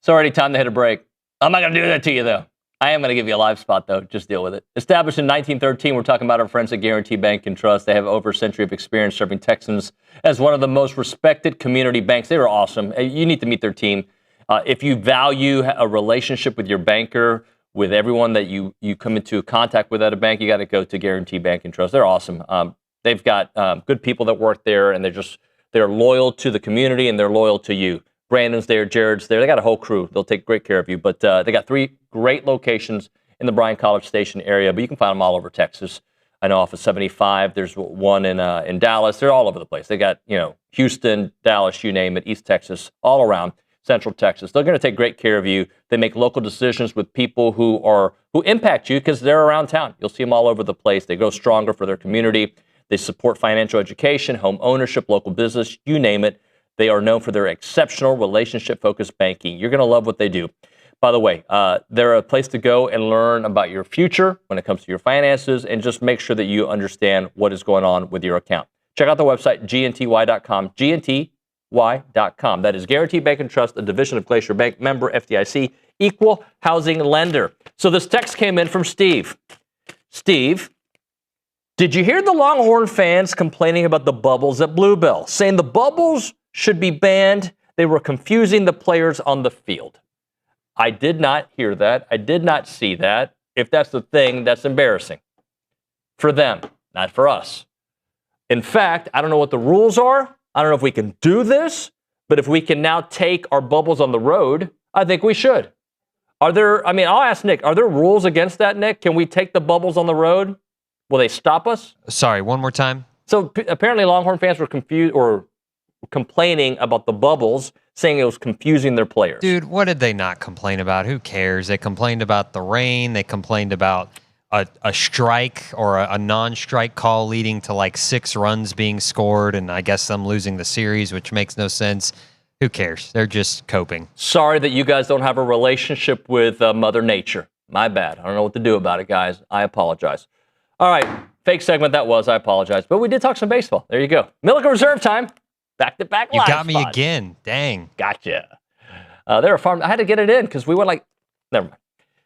It's already time to hit a break. I'm not going to do that to you, though. I am going to give you a live spot, though. Just deal with it. Established in 1913, we're talking about our friends at Guarantee Bank and Trust. They have over a century of experience serving Texans as one of the most respected community banks. They are awesome. You need to meet their team. If you value a relationship with your banker, with everyone that you come into contact with at a bank, you got to go to Guarantee Bank and Trust. They're awesome. They've got good people that work there, and they're loyal to the community, and they're loyal to you. Brandon's there, Jared's there. They got a whole crew. They'll take great care of you. But they got 3 great locations in the Bryan College Station area, but you can find them all over Texas. I know off of 75, there's one in Dallas. They're all over the place. They got, Houston, Dallas, you name it, East Texas, all around Central Texas. They're going to take great care of you. They make local decisions with people who impact you because they're around town. You'll see them all over the place. They grow stronger for their community. They support financial education, home ownership, local business, you name it. They are known for their exceptional relationship-focused banking. You're going to love what they do. By the way, they're a place to go and learn about your future when it comes to your finances and just make sure that you understand what is going on with your account. Check out the website, gnty.com, gnty.com. That is Guarantee Bank and Trust, a division of Glacier Bank, member FDIC, equal housing lender. So this text came in from Steve. Steve, did you hear the Longhorn fans complaining about the bubbles at Bluebell, saying the bubbles should be banned? They were confusing the players on the field. I did not hear that. I did not see that. If that's the thing, that's embarrassing for them, not for us. In fact, I don't know what the rules are. I don't know if we can do this, but if we can now take our bubbles on the road, I think we should. I'll ask Nick, are there rules against that, Nick? Can we take the bubbles on the road? Will they stop us? Sorry, one more time. So apparently Longhorn fans were confused or complaining about the bubbles, saying it was confusing their players. Dude, what did they not complain about? Who cares? They complained about the rain. They complained about a strike or a non-strike call leading to like 6 runs being scored, and I guess them losing the series, which makes no sense. Who cares? They're just coping. Sorry that you guys don't have a relationship with Mother Nature. My bad. I don't know what to do about it, guys. I apologize. All right, fake segment that was. I apologize. But we did talk some baseball. There you go. Milliken Reserve time. Back-to-back You live got me spots. again. Dang. Gotcha. They're a farm. I had to get it in because we went like, never mind.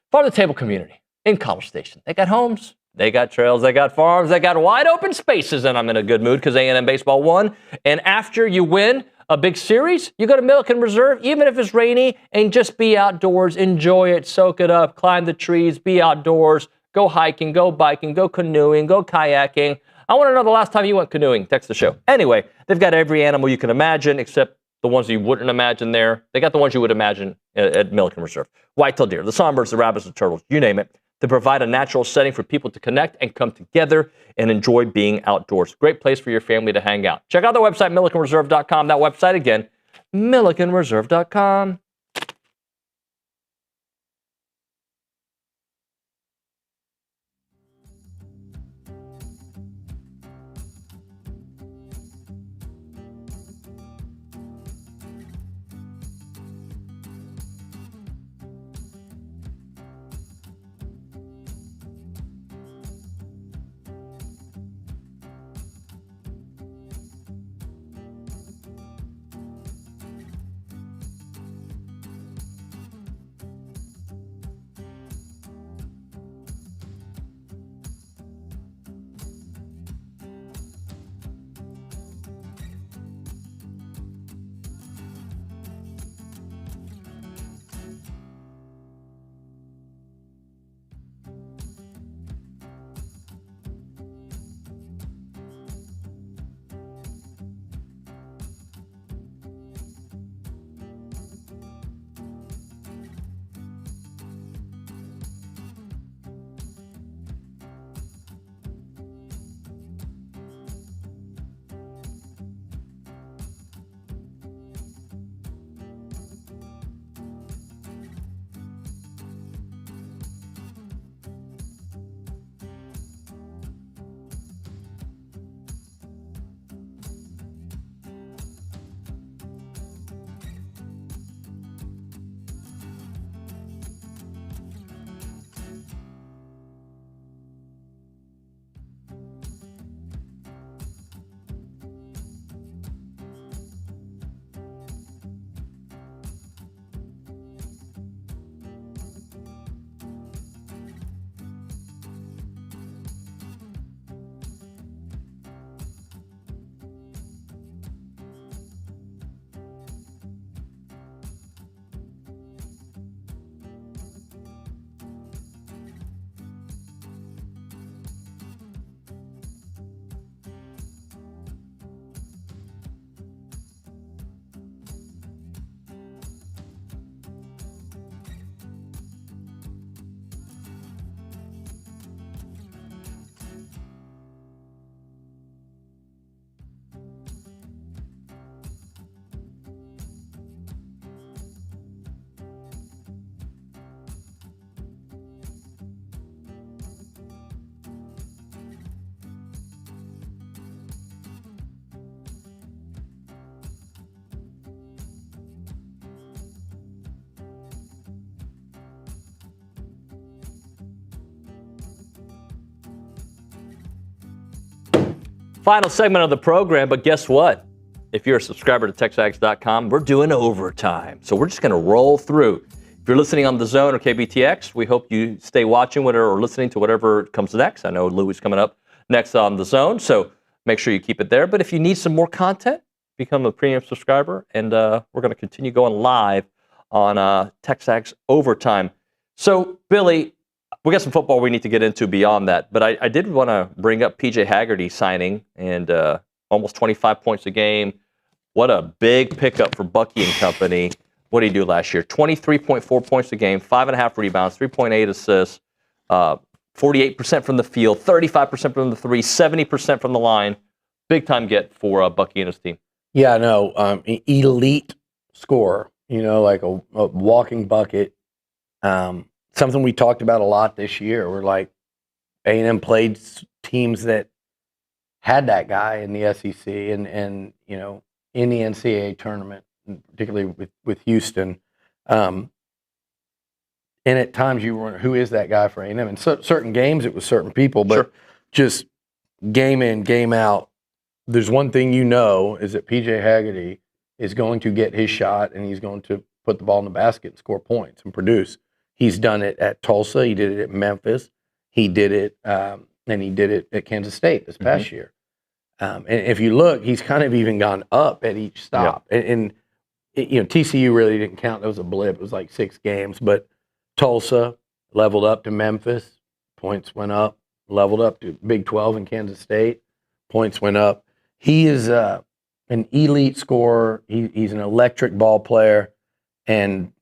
Farm-to-table community in College Station. They got homes, they got trails, they got farms, they got wide open spaces, and I'm in a good mood because A&M baseball won. And after you win a big series, you go to Milliken Reserve, even if it's rainy, and just be outdoors, enjoy it, soak it up, climb the trees, be outdoors, go hiking, go biking, go canoeing, go kayaking. I want to know the last time you went canoeing. Text the show. Anyway, they've got every animal you can imagine except the ones you wouldn't imagine there. They got the ones you would imagine at Milliken Reserve. White-tailed deer, the songbirds, the rabbits, the turtles, you name it. They provide a natural setting for people to connect and come together and enjoy being outdoors. Great place for your family to hang out. Check out their website, millikenreserve.com. That website again, millikenreserve.com. Final segment of the program, but guess what? If you're a subscriber to TexAgs.com, we're doing overtime. So we're just going to roll through. If you're listening on The Zone or KBTX, we hope you stay watching whatever, or listening to whatever comes next. I know Louis coming up next on The Zone, so make sure you keep it there. But if you need some more content, become a premium subscriber, and we're going to continue going live on TexAgs Overtime. So, Billy, we got some football we need to get into beyond that, but I did want to bring up P.J. Haggerty signing and almost 25 points a game. What a big pickup for Bucky and company. What did he do last year? 23.4 points a game, 5.5 rebounds, 3.8 assists, 48% from the field, 35% from the three, 70% from the line. Big time get for Bucky and his team. Yeah, no, elite scorer. Like a walking bucket. Something we talked about a lot this year. We're like, A&M played teams that had that guy in the SEC and in the NCAA tournament, particularly with Houston. And at times you were, who is that guy for A&M? In certain games, it was certain people, but just game in, game out. There's one thing is that PJ Haggerty is going to get his shot and he's going to put the ball in the basket and score points and produce. He's done it at Tulsa. He did it at Memphis. He did it, and he did it at Kansas State this past year. And if you look, he's kind of even gone up at each stop. Yeah. And TCU really didn't count. That was a blip. It was like 6 games. But Tulsa leveled up to Memphis. Points went up. Leveled up to Big 12 in Kansas State. Points went up. He is an elite scorer. He's an electric ball player. And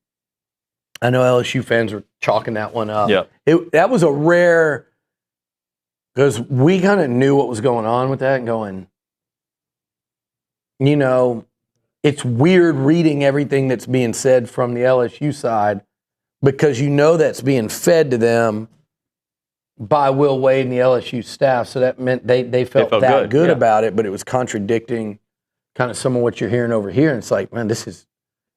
I know LSU fans are chalking that one up. Yeah. That was a rare, because we kind of knew what was going on with that and going, it's weird reading everything that's being said from the LSU side because that's being fed to them by Will Wade and the LSU staff. So that meant they felt that good about it, but it was contradicting kind of some of what you're hearing over here. And it's like, man,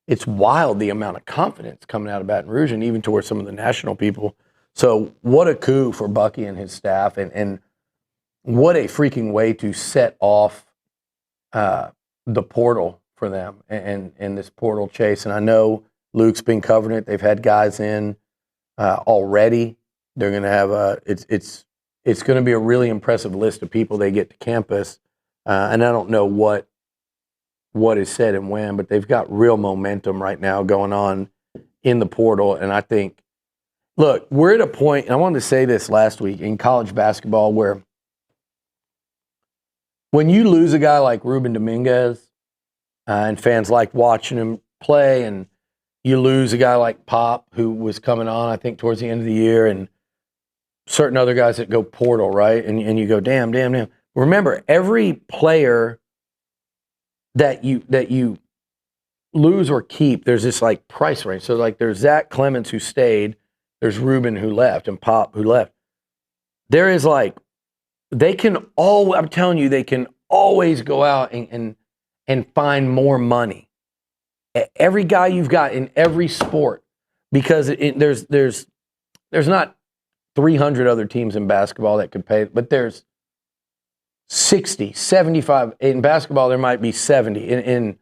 it's wild the amount of confidence coming out of Baton Rouge and even towards some of the national people. So what a coup for Bucky and his staff, and what a freaking way to set off the portal for them and this portal chase. And I know Luke's been covering it. They've had guys in already. They're going to have it's going to be a really impressive list of people they get to campus. And I don't know what is said and when, but they've got real momentum right now going on in the portal. And I think, look, we're at a point, and I wanted to say this last week, in college basketball where when you lose a guy like Ruben Dominguez, and fans like watching him play, and you lose a guy like Pop, who was coming on, I think, towards the end of the year, and certain other guys that go portal, right? And you go, damn. Remember, every player that you lose or keep, there's this like price range. So like there's Zach Clemens who stayed, there's Ruben who left, and Pop who left. There is like, I'm telling you, they can always go out and find more money. Every guy you've got in every sport, because there's not 300 other teams in basketball that could pay, but there's 60, 75. In basketball, there might be 70. In